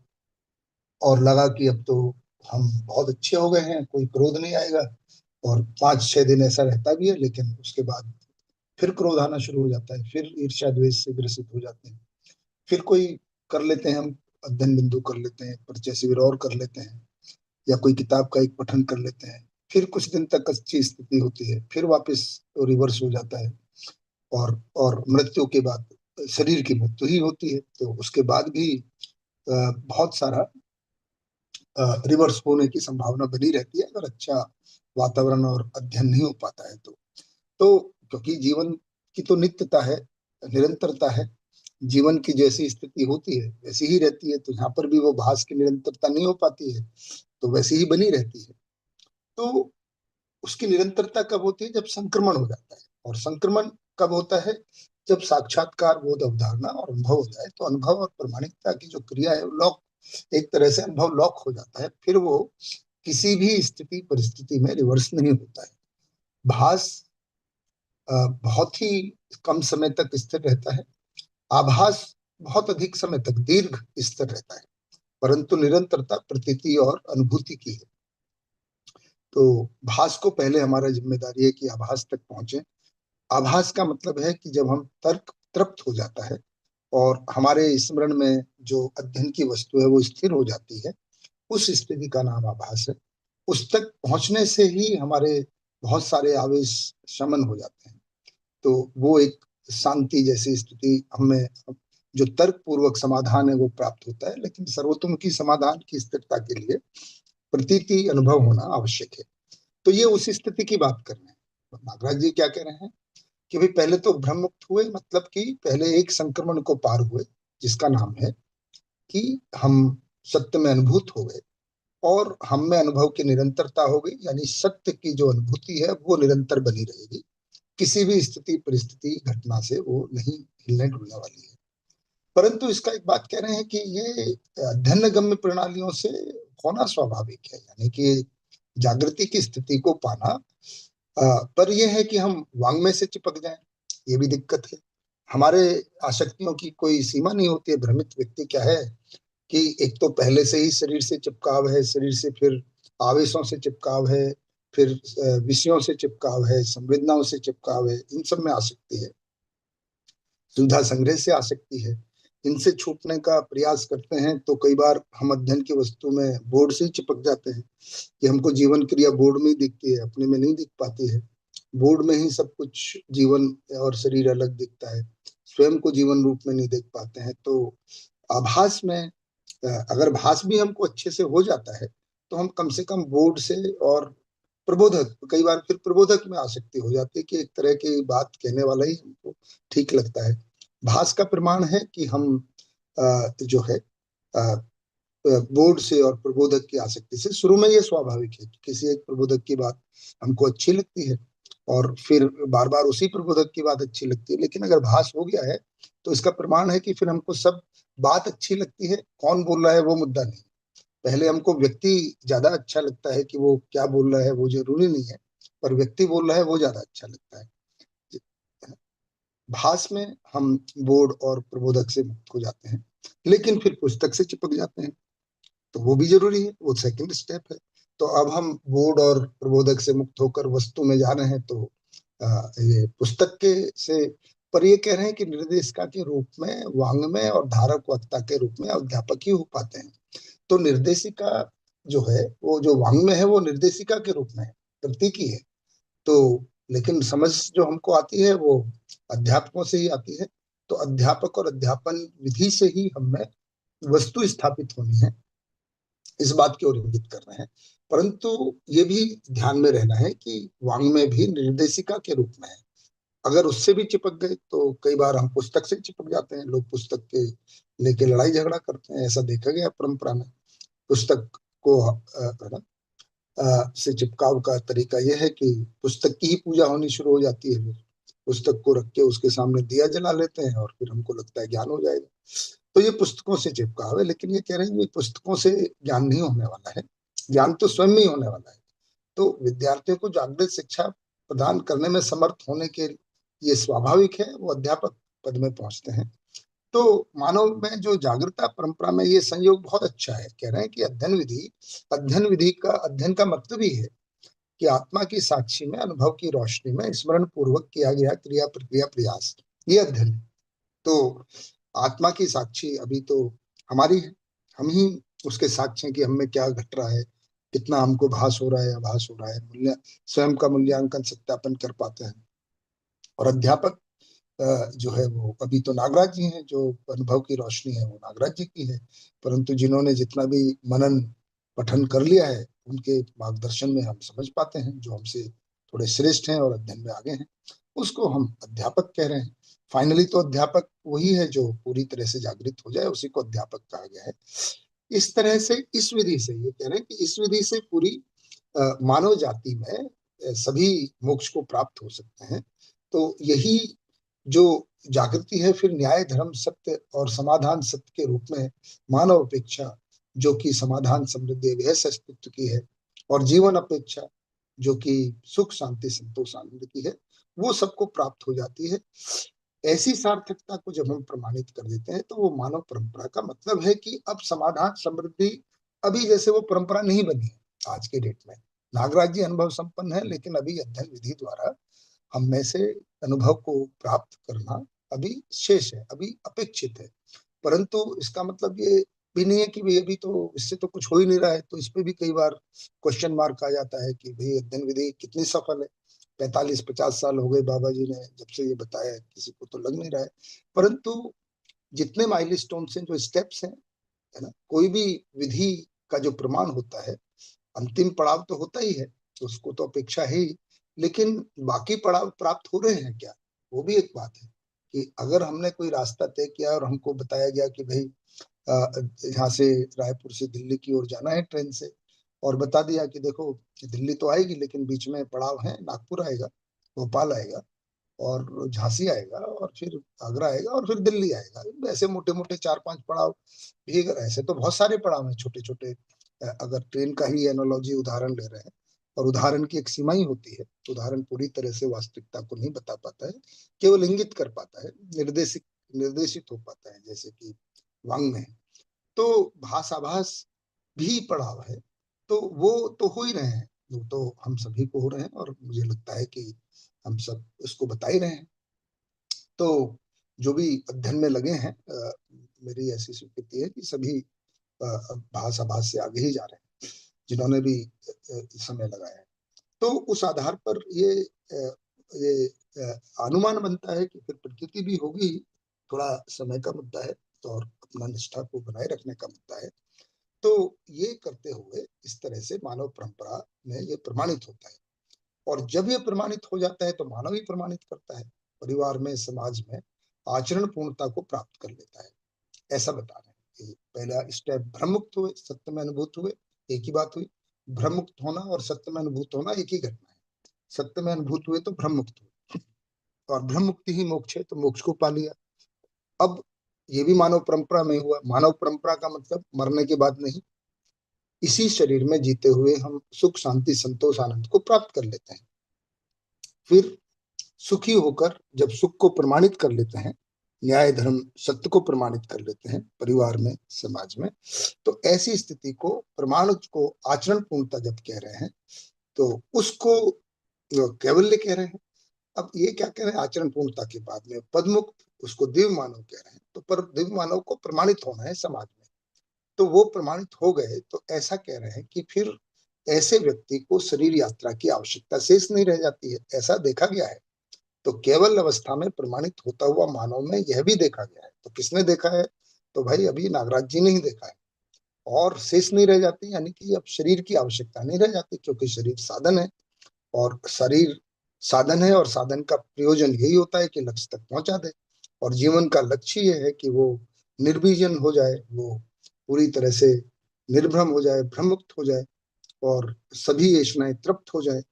और लगा कि अब तो हम बहुत अच्छे हो गए हैं, कोई क्रोध नहीं आएगा। और 5-6 दिन ऐसा रहता भी है, लेकिन उसके बाद फिर क्रोध आना शुरू हो जाता है, फिर ईर्ष्या द्वेष से ग्रसित हो जाते हैं। फिर कोई कर लेते हैं, हम अध्ययन बिंदु कर लेते हैं, परिचय शिविर और कर लेते हैं, या कोई किताब का एक पठन कर लेते हैं। फिर कुछ दिन तक अच्छी स्थिति होती है, फिर वापस रिवर्स हो जाता है। और मृत्यु के बाद शरीर की मृत्यु ही होती है। तो उसके बाद भी बहुत सारा रिवर्स होने की संभावना बनी रहती है अगर अच्छा वातावरण और अध्ययन नहीं हो पाता है तो क्योंकि जीवन की तो नित्यता है, निरंतरता है। जीवन की जैसी स्थिति होती है वैसी ही रहती है। तो यहाँ पर भी वो भास की निरंतरता नहीं हो पाती है, तो वैसी ही बनी रहती है। तो उसकी निरंतरता कब होती है? जब संक्रमण हो जाता है। और संक्रमण कब होता है? जब साक्षात्कार बोध अवधारणा और अनुभव हो जाए। तो अनुभव और प्रमाणिकता की जो क्रिया है वो लॉक, एक तरह से अनुभव लॉक हो जाता है। फिर वो किसी भी स्थिति परिस्थिति में रिवर्स नहीं होता है। भास बहुत ही कम समय तक स्थिर रहता है, आभास बहुत अधिक समय तक दीर्घ स्थिर रहता है, परंतु निरंतरता प्रतीति और अनुभूति की है। तो भास को पहले हमारा जिम्मेदारी है कि आभास तक पहुंचे। आभास का मतलब है कि जब हम तर्क तृप्त हो जाता है और हमारे स्मरण में जो अध्ययन की वस्तु है वो स्थिर हो जाती है, उस स्थिति का नाम आभास है। उस तक पहुंचने से ही हमारे बहुत सारे आवेश शमन हो जाते हैं। तो वो एक शांति जैसी स्थिति हमें, जो तर्क पूर्वक समाधान है वो प्राप्त होता है। लेकिन सर्वतोमुखी समाधान की स्थिरता के लिए प्रतीति अनुभव होना आवश्यक है। तो ये उसी स्थिति की बात कर रहे हैं। तो नागराज जी क्या कह रहे हैं कि भाई पहले तो भ्रम मुक्त हुए, मतलब कि पहले एक संक्रमण को पार हुए जिसका नाम है कि हम सत्य में अनुभूत हो गए और हम में अनुभव की निरंतरता हो गई। यानी सत्य की जो अनुभूति है वो निरंतर बनी रहेगी, किसी भी स्थिति परिस्थिति घटना से वो नहीं हिलने डुलने वाली है। परंतु इसका एक बात कह रहे हैं कि ये अध्ययनगम्य प्रणालियों से होना स्वाभाविक है, यानी कि जागृति की स्थिति को पाना। पर यह है कि हम वांग्मय से चिपक जाएं, ये भी दिक्कत है। हमारे आसक्तियों की कोई सीमा नहीं होती है। भ्रमित व्यक्ति क्या है कि एक तो पहले से ही शरीर से चिपकाव है, शरीर से फिर आवेशों से चिपकाव है, फिर विषयों से चिपकाव है, संवेदनाओं से चिपकाव है, इन सब में आसक्ति है, सुविधा संग्रह से आसक्ति है। इनसे छूटने का प्रयास करते हैं तो कई बार हम अध्ययन की वस्तु में बोर्ड से ही चिपक जाते हैं कि हमको जीवन क्रिया बोर्ड में ही दिखती है, अपने में नहीं दिख पाती है। बोर्ड में ही सब कुछ जीवन और शरीर अलग दिखता है, स्वयं को जीवन रूप में नहीं देख पाते हैं। तो आभास में अगर भास भी हमको अच्छे से हो जाता है तो हम कम से कम बोर्ड से और प्रबोधक, कई बार फिर प्रबोधक में आसक्ति हो जाती है कि एक तरह की बात कहने वाला ही हमको ठीक लगता है। भास का प्रमाण है कि हम जो है बोर्ड से और प्रबोधक की आसक्ति से, शुरू में ये स्वाभाविक है कि किसी एक प्रबोधक की बात हमको अच्छी लगती है और फिर बार बार उसी प्रबोधक की बात अच्छी लगती है। लेकिन अगर भास हो गया है तो इसका प्रमाण है कि फिर हमको सब बात अच्छी लगती है, कौन बोल रहा है वो मुद्दा नहीं। पहले हमको व्यक्ति ज्यादा अच्छा लगता है कि वो क्या बोल रहा है वो जरूरी नहीं है, पर व्यक्ति बोल रहा है वो ज्यादा अच्छा लगता है। भास में हम बोर्ड और प्रबोधक से मुक्त हो जाते हैं, लेकिन फिर पुस्तक से चिपक जाते हैं, तो वो भी जरूरी है, वो सेकंड स्टेप है। तो अब हम बोर्ड और प्रबोधक से मुक्त होकर वस्तु में जा रहे हैं। तो ये पुस्तक के से पर ये कह रहे हैं कि निर्देशिका के रूप में वाङ्मय और धारक वक्ता के रूप में अध्यापक ही हो पाते हैं। तो निर्देशिका जो है, वो जो वाङ्मय है, वो निर्देशिका के रूप में है, प्रतीकी है। तो लेकिन समझ जो हमको आती है वो अध्यापकों से ही आती है। तो अध्यापक और अध्यापन विधि से ही हमें वस्तु स्थापित होनी है, इस बात की ओर इंगित कर रहे हैं। परंतु ये भी ध्यान में रहना है कि वाङ्मय भी निर्देशिका के रूप में है। अगर उससे भी चिपक गए तो कई बार हम पुस्तक से चिपक जाते हैं। लोग पुस्तक के लेके लड़ाई झगड़ा करते हैं, ऐसा देखा गया परंपरा में। पुस्तक को है ना से चिपकाव का तरीका यह है कि पुस्तक की ही पूजा होनी शुरू हो जाती है। पुस्तक को रख के उसके सामने दिया जला लेते हैं और फिर हमको लगता है ज्ञान हो जाएगा। तो ये पुस्तकों से चिपकाव है, लेकिन ये कह रहे हैं कि पुस्तकों से ज्ञान नहीं होने वाला है, ज्ञान तो स्वयं ही होने वाला है। तो विद्यार्थियों को जागृत शिक्षा प्रदान करने में समर्थ होने के ये स्वाभाविक है, वो अध्यापक पद में पहुंचते हैं। तो मानव में जो जागृता परंपरा में ये संयोग बहुत अच्छा है। कह रहे हैं कि अध्ययन का मतलब ही है कि आत्मा की साक्षी में, अनुभव की रोशनी में स्मरण पूर्वक किया गया क्रिया प्रक्रिया प्रयास, ये अध्ययन है। तो आत्मा की साक्षी अभी तो हमारी है, हम ही उसके साक्षी हैं कि हमें क्या घट रहा है, कितना हमको भास हो रहा है, आभास हो रहा है। स्वयं का मूल्यांकन सत्यापन कर पाते हैं। और अध्यापक जो है वो अभी तो नागराज जी हैं, जो अनुभव की रोशनी है वो नागराज जी की है। परंतु जिन्होंने जितना भी मनन पठन कर लिया है, उनके मार्गदर्शन में हम समझ पाते हैं, जो हमसे थोड़े श्रेष्ठ हैं और अध्ययन में आगे हैं, उसको हम अध्यापक कह रहे हैं। फाइनली तो अध्यापक वही है जो पूरी तरह से जागृत हो जाए, उसी को अध्यापक कहा गया है। इस तरह से इस विधि से ये कह रहे हैं कि इस विधि से पूरी मानव जाति में सभी मोक्ष को प्राप्त हो सकते हैं। तो यही जो जागृति है, फिर न्याय धर्म सत्य और समाधान सत्य के रूप में मानव अपेक्षा जो कि समाधान समृद्धि व्यस अस्तित्व की है, और जीवन अपेक्षा जो कि सुख शांति संतोष आनंद की है, वो सबको प्राप्त हो जाती है। ऐसी सार्थकता को जब हम प्रमाणित कर देते हैं तो वो मानव परंपरा का मतलब है कि अब समाधान समृद्धि अभी जैसे वो परंपरा नहीं बनी है आज के डेट में। नागराज जी अनुभव संपन्न है, लेकिन अभी अध्ययन विधि द्वारा हम में से अनुभव को प्राप्त करना अभी शेष है, अभी अपेक्षित है। परंतु इसका मतलब ये भी नहीं है कि भाई अभी तो इससे तो कुछ हो ही नहीं रहा है। तो इस पे भी कई बार क्वेश्चन मार्क आ जाता है कि भाई अध्ययन विधि कितनी सफल है। 45-50 साल हो गए बाबा जी ने जब से ये बताया, किसी को तो लग नहीं रहा है। परंतु जितने माइलस्टोन हैं, जो स्टेप्स हैं, है ना, कोई भी विधि का जो प्रमाण होता है, अंतिम पड़ाव तो होता ही है, तो उसको तो अपेक्षा है ही। लेकिन बाकी पड़ाव प्राप्त हो रहे हैं क्या, वो भी एक बात है। कि अगर हमने कोई रास्ता तय किया और हमको बताया गया कि भाई यहाँ से रायपुर से दिल्ली की ओर जाना है ट्रेन से, और बता दिया कि देखो दिल्ली तो आएगी लेकिन बीच में पड़ाव है, नागपुर आएगा, भोपाल आएगा, और झांसी आएगा, और फिर आगरा आएगा, और फिर दिल्ली आएगा। ऐसे मोटे मोटे 4-5 पड़ाव भी, ऐसे तो बहुत सारे पड़ाव हैं छोटे छोटे। अगर ट्रेन का ही एनालॉजी उदाहरण ले रहे हैं, और उदाहरण की एक सीमा ही होती है, उदाहरण पूरी तरह से वास्तविकता को नहीं बता पाता है, केवल इंगित कर पाता है, निर्देशित हो पाता है, जैसे कि वांग्मय है। तो भाषाभास भी पड़ाव है। तो वो तो हो ही रहे हैं, वो तो हम सभी को हो रहे हैं, और मुझे लगता है कि हम सब इसको बता ही रहे हैं। तो जो भी अध्ययन में लगे हैं, मेरी ऐसी स्वीकृति है कि सभी भाषाभास से आगे ही जा रहे हैं, जिन्होंने भी समय लगाया है। तो उस आधार पर ये अनुमान बनता है कि फिर प्रकृति भी होगी, थोड़ा समय का मुद्दा है, तो और अपना निष्ठा को बनाए रखने का मुद्दा है। तो ये करते हुए इस तरह से मानव परंपरा में ये प्रमाणित होता है। और जब ये प्रमाणित हो जाता है तो मानव ही प्रमाणित करता है, परिवार में, समाज में आचरण पूर्णता को प्राप्त कर लेता है, ऐसा बता रहे हैं। कि पहला स्टेप भ्रम मुक्त हुए, सत्य में अनुभूत हुए, एक ही बात हुई। भ्रम मुक्त होना और सत्य में अनुभूत होना एक ही घटना है। सत्य में अनुभूत हुए तो भ्रम मुक्त हुए, और भ्रम मुक्ति ही मोक्ष है, तो मोक्ष को पा लिया। अब ये भी मानव परंपरा में हुआ। मानव परंपरा का मतलब मरने के बाद नहीं, इसी शरीर में जीते हुए हम सुख शांति संतोष आनंद को प्राप्त कर लेते हैं। फिर सुखी होकर जब सुख को प्रमाणित कर लेते हैं, न्याय धर्म सत्य को प्रमाणित कर लेते हैं परिवार में, समाज में, तो ऐसी स्थिति को, प्रमाण को आचरण पूर्णता जब कह रहे हैं, तो उसको कैवल्य कह रहे हैं। अब ये क्या कह रहे हैं, आचरण पूर्णता के बाद में पदमुक्त उसको दिव्य मानव कह रहे हैं। तो पर दिव्य मानव को प्रमाणित होना है समाज में, तो वो प्रमाणित हो गए तो ऐसा कह रहे हैं कि फिर ऐसे व्यक्ति को शरीर यात्रा की आवश्यकता शेष नहीं रह जाती है। ऐसा देखा गया है। तो केवल अवस्था में प्रमाणित होता हुआ मानव में यह भी देखा गया है। तो किसने देखा है? तो भाई अभी नागराज जी ने ही देखा है। और शेष नहीं रह जाती, यानी कि अब शरीर की आवश्यकता नहीं रह जाती, क्योंकि शरीर साधन है। और शरीर साधन है और साधन का प्रयोजन यही होता है कि लक्ष्य तक पहुंचा दे। और जीवन का लक्ष्य ये है कि वो निर्विजन हो जाए, वो पूरी तरह से निर्भ्रम हो जाए, भ्रममुक्त हो जाए और सभी ऐष्णाएं तृप्त हो जाए।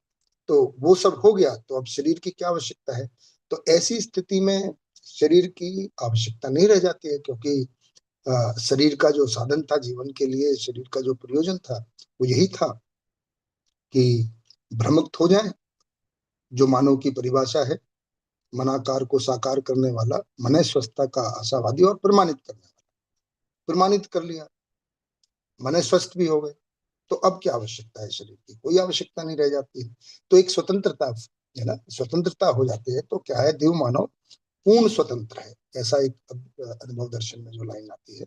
तो वो सब हो गया तो अब शरीर की क्या आवश्यकता है? तो ऐसी स्थिति में शरीर की आवश्यकता नहीं रह जाती है, क्योंकि शरीर का जो साधन था जीवन के लिए, शरीर का जो प्रयोजन था वो यही था कि भ्रममुक्त हो जाए, जो मानव की परिभाषा है, मनाकार को साकार करने वाला, मन स्वस्थता का आशावादी और प्रमाणित करने वाला। प्रमाणित कर लिया, मन स्वस्थ भी हो गए, तो अब क्या आवश्यकता है शरीर की? कोई आवश्यकता नहीं रह जाती है। तो एक स्वतंत्रता है ना, स्वतंत्रता हो जाती है। तो क्या है, देव मानव पूर्ण स्वतंत्र है, ऐसा एक अनुभव दर्शन में जो लाइन आती है,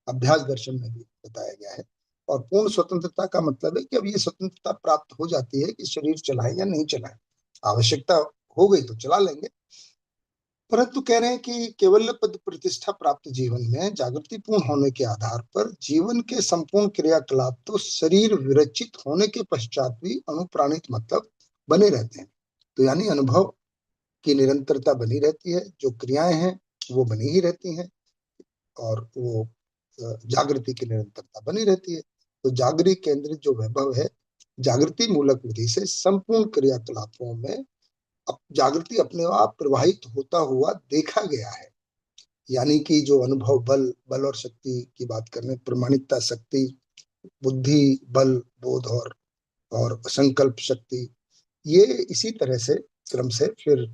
अभ्यास दर्शन में भी बताया गया है। और पूर्ण स्वतंत्रता का मतलब है कि अब ये स्वतंत्रता प्राप्त हो जाती है कि शरीर चलाए या नहीं चलाए। आवश्यकता हो गई तो चला लेंगे। परंतु कह रहे हैं कि केवल पद प्रतिष्ठा प्राप्त जीवन में जागृति पूर्ण होने के आधार पर जीवन के संपूर्ण क्रियाकलाप तो शरीर विरचित होने के पश्चात भी अनुप्राणित मतलब बने रहते हैं। तो यानी अनुभव की निरंतरता बनी रहती है, जो क्रियाएं हैं वो बनी ही रहती हैं, और वो जागृति की निरंतरता बनी रहती है। तो जागृति केंद्रित जो वैभव है, जागृति मूलक विधि से संपूर्ण क्रियाकलापों में जागृति अपने आप प्रवाहित होता हुआ देखा गया है। यानी कि जो अनुभव बल, बल और शक्ति की बात करें, प्रमाणिकता शक्ति, बुद्धि बल, बोध और संकल्प शक्ति, ये इसी तरह से क्रम से फिर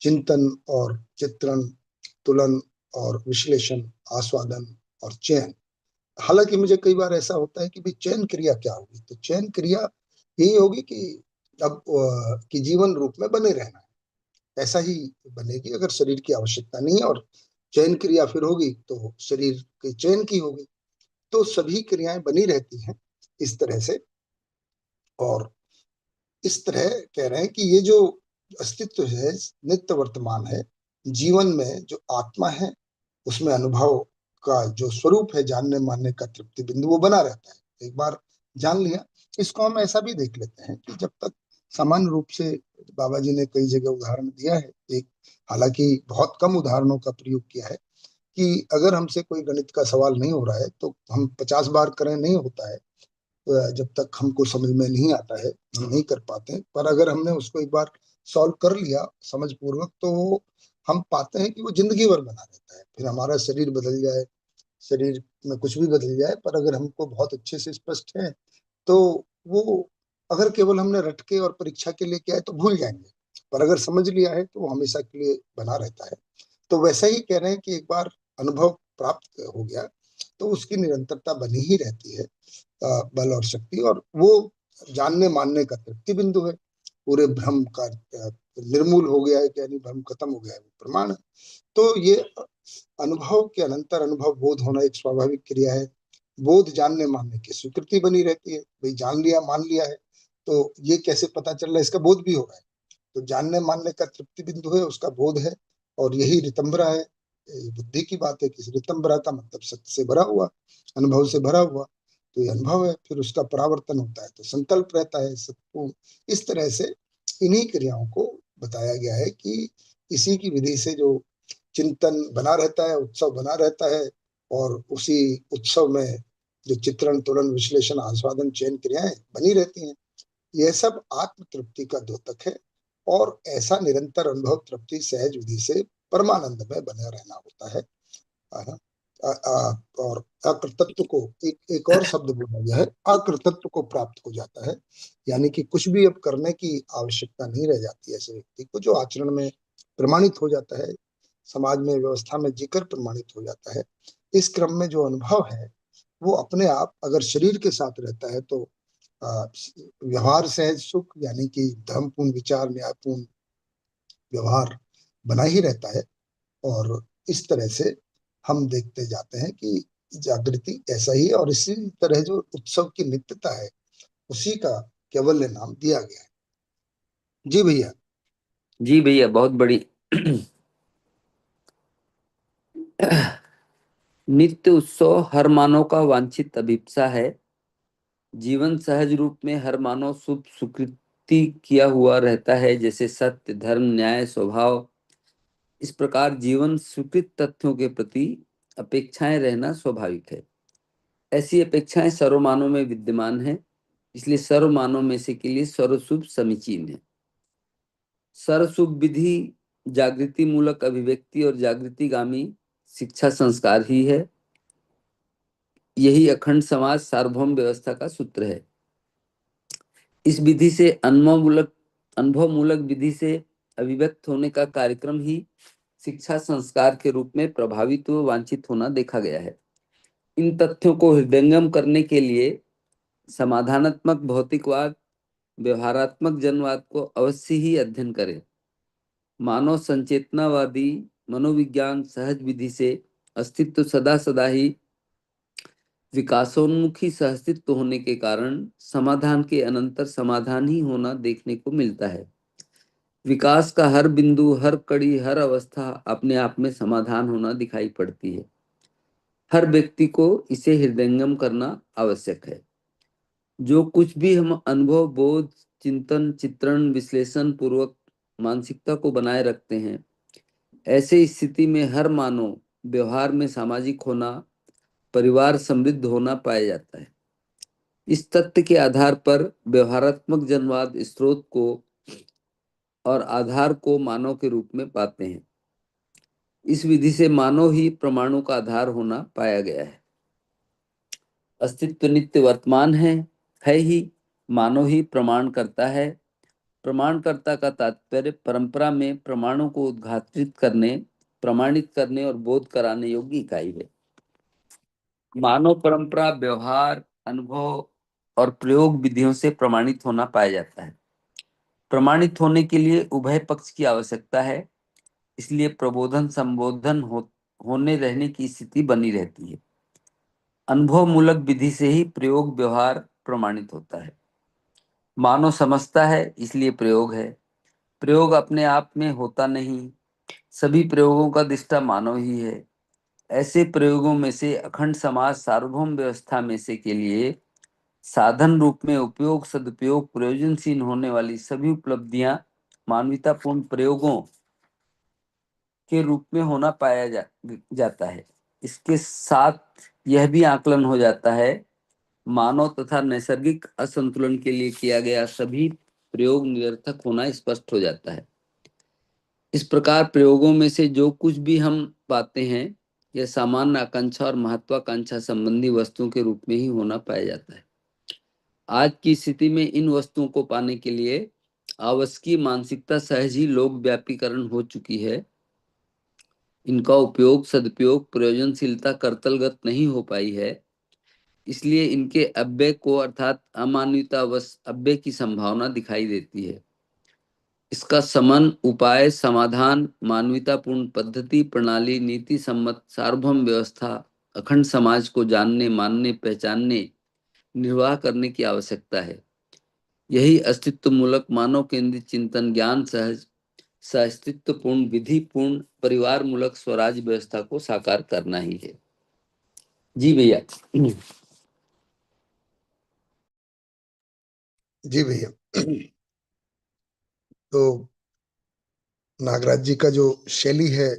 चिंतन और चित्रण, तुलन और विश्लेषण, आस्वादन और चयन। हालांकि मुझे कई बार ऐसा होता है कि भाई चयन क्रिया क्या होगी? तो चयन क्रिया यही होगी कि अब कि जीवन रूप में बने रहना है, ऐसा ही बनेगी अगर शरीर की आवश्यकता नहीं है। और चयन क्रिया फिर होगी तो शरीर के चयन की होगी। तो सभी क्रियाएं बनी रहती हैं इस तरह से। और इस तरह कह रहे हैं कि ये जो अस्तित्व है, नित्य वर्तमान है, जीवन में जो आत्मा है उसमें अनुभव का जो स्वरूप है, जानने मानने का तृप्ति बिंदु, वो बना रहता है। एक बार जान लिया, इसको हम ऐसा भी देख लेते हैं कि जब तक सामान्य रूप से बाबा जी ने कई जगह उदाहरण दिया है, एक हालांकि बहुत कम उदाहरणों का प्रयोग किया है, कि अगर हमसे कोई गणित का सवाल नहीं हो रहा है तो हम 50 बार करें नहीं होता है, जब तक हमको समझ में नहीं आता है हम नहीं कर पाते हैं। पर अगर हमने उसको एक बार सॉल्व कर लिया समझ पूर्वक, तो हम पाते हैं कि वो जिंदगी भर बना रहता है। फिर हमारा शरीर बदल जाए, शरीर में कुछ भी बदल जाए, पर अगर हमको बहुत अच्छे से स्पष्ट है तो वो, अगर केवल हमने रट के और परीक्षा के लिए किया है तो भूल जाएंगे, पर अगर समझ लिया है तो वो हमेशा के लिए बना रहता है। तो वैसा ही कह रहे हैं कि एक बार अनुभव प्राप्त हो गया तो उसकी निरंतरता बनी ही रहती है, बल और शक्ति। और वो जानने मानने का तृप्ति बिंदु है। पूरे भ्रम का निर्मूल हो गया है, यानी भ्रम खत्म हो गया है, वो प्रमाण है। तो ये अनुभव के अनंतर अनुभव बोध होना एक स्वाभाविक क्रिया है। बोध जानने मानने की स्वीकृति बनी रहती है। भाई जान लिया, मान लिया है, तो ये कैसे पता चल रहा है? इसका बोध भी हो रहा है। तो जानने मानने का तृप्ति बिंदु है, उसका बोध है। और यही रितंबरा है, बुद्धि की बात है कि रितंबरा का मतलब सत्य से भरा हुआ, अनुभव से भरा हुआ। तो ये अनुभव है, फिर उसका परावर्तन होता है तो संकल्प रहता है, सत्य। इस तरह से इन्हीं क्रियाओं को बताया गया है कि इसी की विधि से जो चिंतन बना रहता है, उत्सव बना रहता है, और उसी उत्सव में जो चित्रण, तुलन, विश्लेषण, आस्वादन, चयन क्रियाएं बनी रहती हैं। यह सब आत्म तृप्ति का द्योतक है। और ऐसा निरंतर अनुभव तृप्ति सहज विधि से परमानंद में बना रहना होता है। और अकृतत्व को एक और शब्द बोला गया है, अकृतत्व को प्राप्त हो जाता है। यानी कि कुछ भी अब करने की आवश्यकता नहीं रह जाती है ऐसे व्यक्ति को, जो आचरण में प्रमाणित हो जाता है, समाज में, व्यवस्था में जीकर प्रमाणित हो जाता है। इस क्रम में जो अनुभव है वो अपने आप अगर शरीर के साथ रहता है तो व्यवहार सहज सुख, यानी कि धर्मपूर्ण विचार, न्यायपूर्ण व्यवहार बना ही रहता है। और इस तरह से हम देखते जाते हैं कि जागृति ऐसा ही है, और इसी तरह जो उत्सव की नित्यता है उसी का केवल नाम दिया गया है। जी भैया। जी भैया, बहुत बड़ी। नित्य उत्सव हर मानव का वांछित अभिप्सा है। जीवन सहज रूप में हर मानव शुभ सुकृति किया हुआ रहता है, जैसे सत्य, धर्म, न्याय, स्वभाव। इस प्रकार जीवन स्वीकृत तथ्यों के प्रति अपेक्षाएं रहना स्वाभाविक है। ऐसी अपेक्षाएं सर्वमानव में विद्यमान है, इसलिए सर्वमानव में से के लिए सर्वशुभ समीचीन है। सर्वशुभ विधि जागृति मूलक अभिव्यक्ति और जागृतिगामी शिक्षा संस्कार ही है। यही अखंड समाज सार्वभौम व्यवस्था का सूत्र है। इस विधि से अनुभव मूलक विधि से अभिव्यक्त होने का कार्यक्रम ही शिक्षा संस्कार के रूप में प्रभावित व वांछित होना देखा गया है। इन तथ्यों को हृदयंगम करने के लिए समाधानात्मक भौतिकवाद, व्यवहारात्मक जनवाद को अवश्य ही अध्ययन करें। मानव संचेतनावादी मनोविज्ञान सहज विधि से अस्तित्व सदा सदा ही विकासोन्मुखी सहअस्तित्व होने के कारण समाधान के अनंतर समाधान ही होना देखने को मिलता है। विकास का हर बिंदु, हर कड़ी, हर अवस्था अपने आप में समाधान होना दिखाई पड़ती है। हर व्यक्ति को इसे हृदयंगम करना आवश्यक है। जो कुछ भी हम अनुभव, बोध, चिंतन, चित्रण, विश्लेषण पूर्वक मानसिकता को बनाए रखते हैं, ऐसे स्थिति में हर मानव व्यवहार में सामाजिक होना, परिवार समृद्ध होना पाया जाता है। इस तथ्य के आधार पर व्यवहारात्मक जनवाद स्रोत को और आधार को मानव के रूप में पाते हैं। इस विधि से मानव ही प्रमाणों का आधार होना पाया गया है। अस्तित्व नित्य वर्तमान है ही, मानव ही प्रमाण करता है। प्रमाणकर्ता का तात्पर्य परंपरा में प्रमाणों को उद्घाटित करने, प्रमाणित करने और बोध कराने योग्य इकाई है। मानव परंपरा व्यवहार, अनुभव और प्रयोग विधियों से प्रमाणित होना पाया जाता है। प्रमाणित होने के लिए उभय पक्ष की आवश्यकता है, इसलिए प्रबोधन संबोधन होने रहने की स्थिति बनी रहती है। अनुभव मूलक विधि से ही प्रयोग व्यवहार प्रमाणित होता है। मानव समझता है, इसलिए प्रयोग है। प्रयोग अपने आप में होता नहीं, सभी प्रयोगों का दृष्टा मानव ही है। ऐसे प्रयोगों में से अखंड समाज सार्वभौम व्यवस्था में से के लिए साधन रूप में उपयोग, सदुपयोग, प्रयोजनशील होने वाली सभी उपलब्धियां मानवतापूर्ण प्रयोगों के रूप में होना पाया जाता है। इसके साथ यह भी आकलन हो जाता है, मानव तथा नैसर्गिक असंतुलन के लिए किया गया सभी प्रयोग निरर्थक होना स्पष्ट हो जाता है। इस प्रकार प्रयोगों में से जो कुछ भी हम पाते हैं, यह सामान्य आकांक्षा और महत्वाकांक्षा संबंधी वस्तुओं के रूप में ही होना पाया जाता है। आज की स्थिति में इन वस्तुओं को पाने के लिए आवश्यकीय मानसिकता सहज ही लोक व्यापीकरण हो चुकी है। इनका उपयोग, सदुपयोग, प्रयोजनशीलता कर्तलगत नहीं हो पाई है, इसलिए इनके अव्यय को अर्थात अमान्यतावश अव्यय की संभावना दिखाई देती है। इसका समन, उपाय, समाधान, मानवतापूर्ण पद्धति, प्रणाली, नीति सम्मत सार्वभौम व्यवस्था, अखंड समाज को जानने, मानने, पहचानने, निर्वाह करने की आवश्यकता है। यही अस्तित्व मूलक मानव केंद्रित चिंतन, ज्ञान सहज अस्तित्वपूर्ण विधि पूर्ण परिवार मूलक स्वराज व्यवस्था को साकार करना ही है। जी भैया। जी भैया। तो नागराज जी का जो शैली है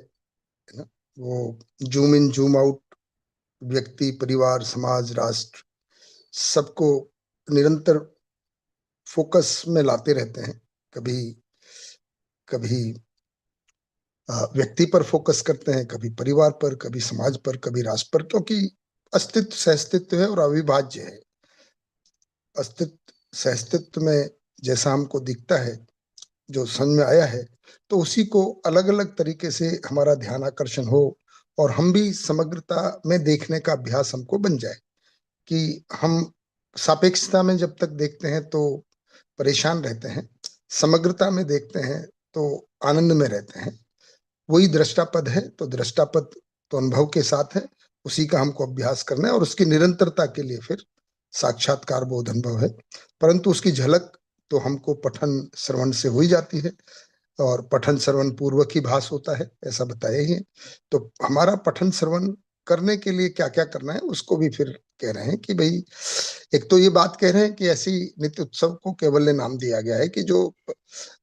ना, वो जूम इन जूम आउट व्यक्ति, परिवार, समाज, राष्ट्र सबको निरंतर फोकस में लाते रहते हैं। कभी कभी व्यक्ति पर फोकस करते हैं, कभी परिवार पर, कभी समाज पर, कभी राष्ट्र पर, क्योंकि अस्तित्व सहअस्तित्व है और अविभाज्य है। अस्तित्व सहअस्तित्व में जैसा हमको दिखता है, जो समझ में आया है, तो उसी को अलग अलग तरीके से हमारा ध्यान आकर्षण हो और हम भी समग्रता में देखने का अभ्यास हमको बन जाए। कि हम सापेक्षता में जब तक देखते हैं तो परेशान रहते हैं, समग्रता में देखते हैं तो आनंद में रहते हैं, वही दृष्टापद है। तो दृष्टापद तो अनुभव के साथ है, उसी का हमको अभ्यास करना है और उसकी निरंतरता के लिए फिर साक्षात्कार बोध अनुभव है। परंतु उसकी झलक तो हमको पठन श्रवण से हो ही जाती है, और पठन श्रवण पूर्वक ही भास होता है, ऐसा बताया ही है। तो हमारा पठन श्रवण करने के लिए क्या क्या करना है उसको भी फिर कह रहे हैं कि भाई, एक तो ये बात कह रहे हैं कि ऐसी नित्य उत्सव को केवल नाम दिया गया है कि जो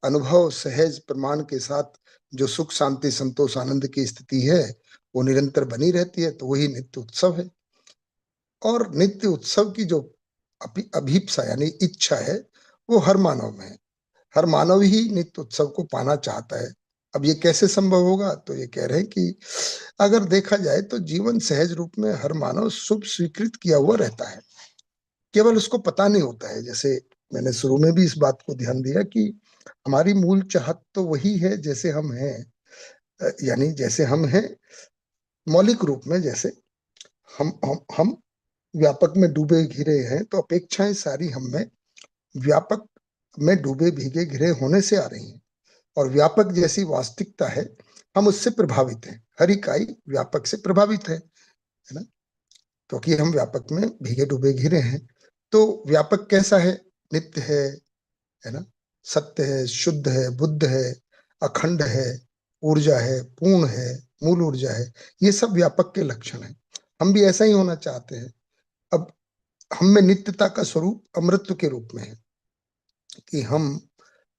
अनुभव सहज प्रमाण के साथ जो सुख शांति संतोष आनंद की स्थिति है वो निरंतर बनी रहती है, तो वही नित्य उत्सव है। और नित्य उत्सव की जो अभीप्सा यानी इच्छा है वो हर मानव में है। हर मानव ही नित्य उत्सव को पाना चाहता है। अब ये कैसे संभव होगा, तो ये कह रहे हैं कि अगर देखा जाए तो जीवन सहज रूप में हर मानव शुभ स्वीकृत किया हुआ रहता है, केवल उसको पता नहीं होता है। जैसे मैंने शुरू में भी इस बात को ध्यान दिया कि हमारी मूल चाहत तो वही है जैसे हम हैं, यानी जैसे हम हैं मौलिक रूप में, जैसे हम व्यापक में डूबे घिरे हैं, तो अपेक्षाएं सारी हम में व्यापक में डूबे भीगे घिरे होने से आ रही हैं। और व्यापक जैसी वास्तविकता है, हम उससे प्रभावित हैं। हर इकाई व्यापक से प्रभावित है ना, क्योंकि हम व्यापक में भीगे डूबे घिरे हैं। तो व्यापक कैसा है? नित्य है ना, सत्य है, शुद्ध है, बुद्ध है, अखंड है, ऊर्जा है, पूर्ण है, मूल ऊर्जा है। ये सब व्यापक के लक्षण हैं। हम भी ऐसा ही होना चाहते हैं। अब हम में नित्यता का स्वरूप अमृत के रूप में है कि हम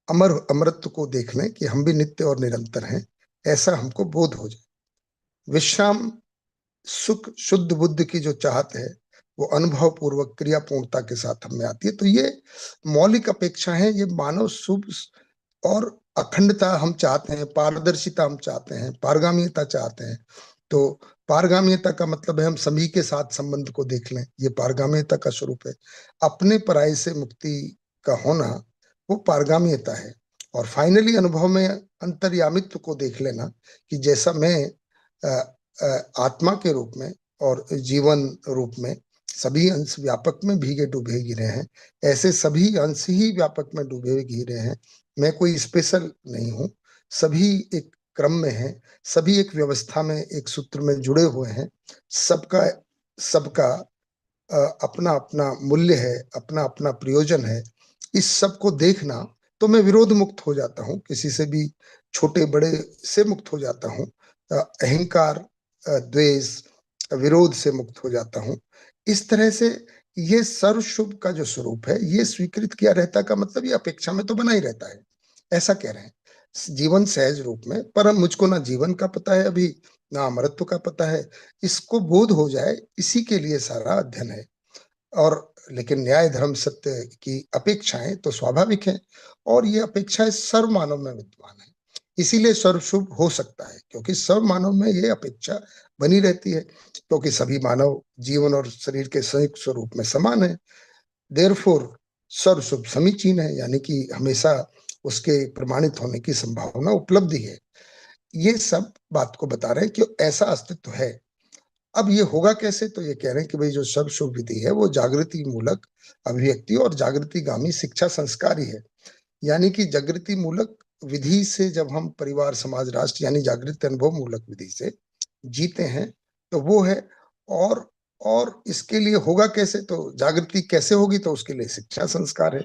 अमर अमृत को देख लें कि हम भी नित्य और निरंतर हैं, ऐसा हमको बोध हो जाए। विश्राम सुख शुद्ध बुद्ध की जो चाहत है वो अनुभव पूर्वक क्रिया पूर्णता के साथ हमें आती है। तो ये मौलिक अपेक्षा है, ये मानव शुभ और अखंडता हम चाहते हैं, पारदर्शिता हम चाहते हैं, पारगामियता चाहते हैं। तो पारगामियता का मतलब है हम सभी के साथ संबंध को देख लें, ये पारगामियता का स्वरूप है। अपने पराये से मुक्ति का होना वो पारगामियता है। और फाइनली अनुभव में अंतर्यामित्व को देख लेना कि जैसा मैं आत्मा के रूप में और जीवन रूप में सभी अंश व्यापक में भीगे डूबे गिरे हैं, ऐसे सभी अंश ही व्यापक में डूबे घिरे हैं। मैं कोई स्पेशल नहीं हूँ, सभी एक क्रम में हैं, सभी एक व्यवस्था में एक सूत्र में जुड़े हुए हैं। सबका सबका अपना अपना मूल्य है, अपना अपना प्रयोजन है। इस सब को देखना तो मैं विरोध मुक्त हो जाता हूँ, किसी से भी छोटे बड़े से मुक्त हो जाता हूँ, अहंकार द्वेष विरोध से मुक्त हो जाता हूँ। इस तरह से ये सर्व शुभ का जो स्वरूप है ये स्वीकृत किया रहता का मतलब ये अपेक्षा में तो बना ही रहता है, ऐसा कह रहे हैं। जीवन सहज रूप में, पर मुझको ना जीवन का पता है अभी, ना अमरत्व का पता है। इसको बोध हो जाए, इसी के लिए सारा अध्ययन है। और लेकिन न्याय धर्म सत्य की अपेक्षाएं तो स्वाभाविक है, और ये अपेक्षाएं सर्व मानव में विद्यमान है। इसीलिए सर्व शुभ हो सकता है, क्योंकि सर्व मानव में ये अपेक्षा बनी रहती है, क्योंकि सभी मानव जीवन और शरीर के संयुक्त स्वरूप में समान है। देयरफॉर सर्व शुभ समीचीन है, यानी कि हमेशा उसके प्रमाणित होने की संभावना उपलब्धि है। ये सब बात को बता रहे हैं कि ऐसा अस्तित्व है। अब ये होगा कैसे, तो ये कह रहे हैं कि भाई जो सर्व शुभ विधि है वो जागृति मूलक अभिव्यक्ति और जागृति गामी शिक्षा संस्कार ही है। यानी कि जागृति मूलक विधि से जब हम परिवार समाज राष्ट्र यानी जागृति अनुभव मूलक विधि से जीते हैं तो वो है। और इसके लिए होगा कैसे, तो जागृति कैसे होगी, तो उसके लिए शिक्षा संस्कार है।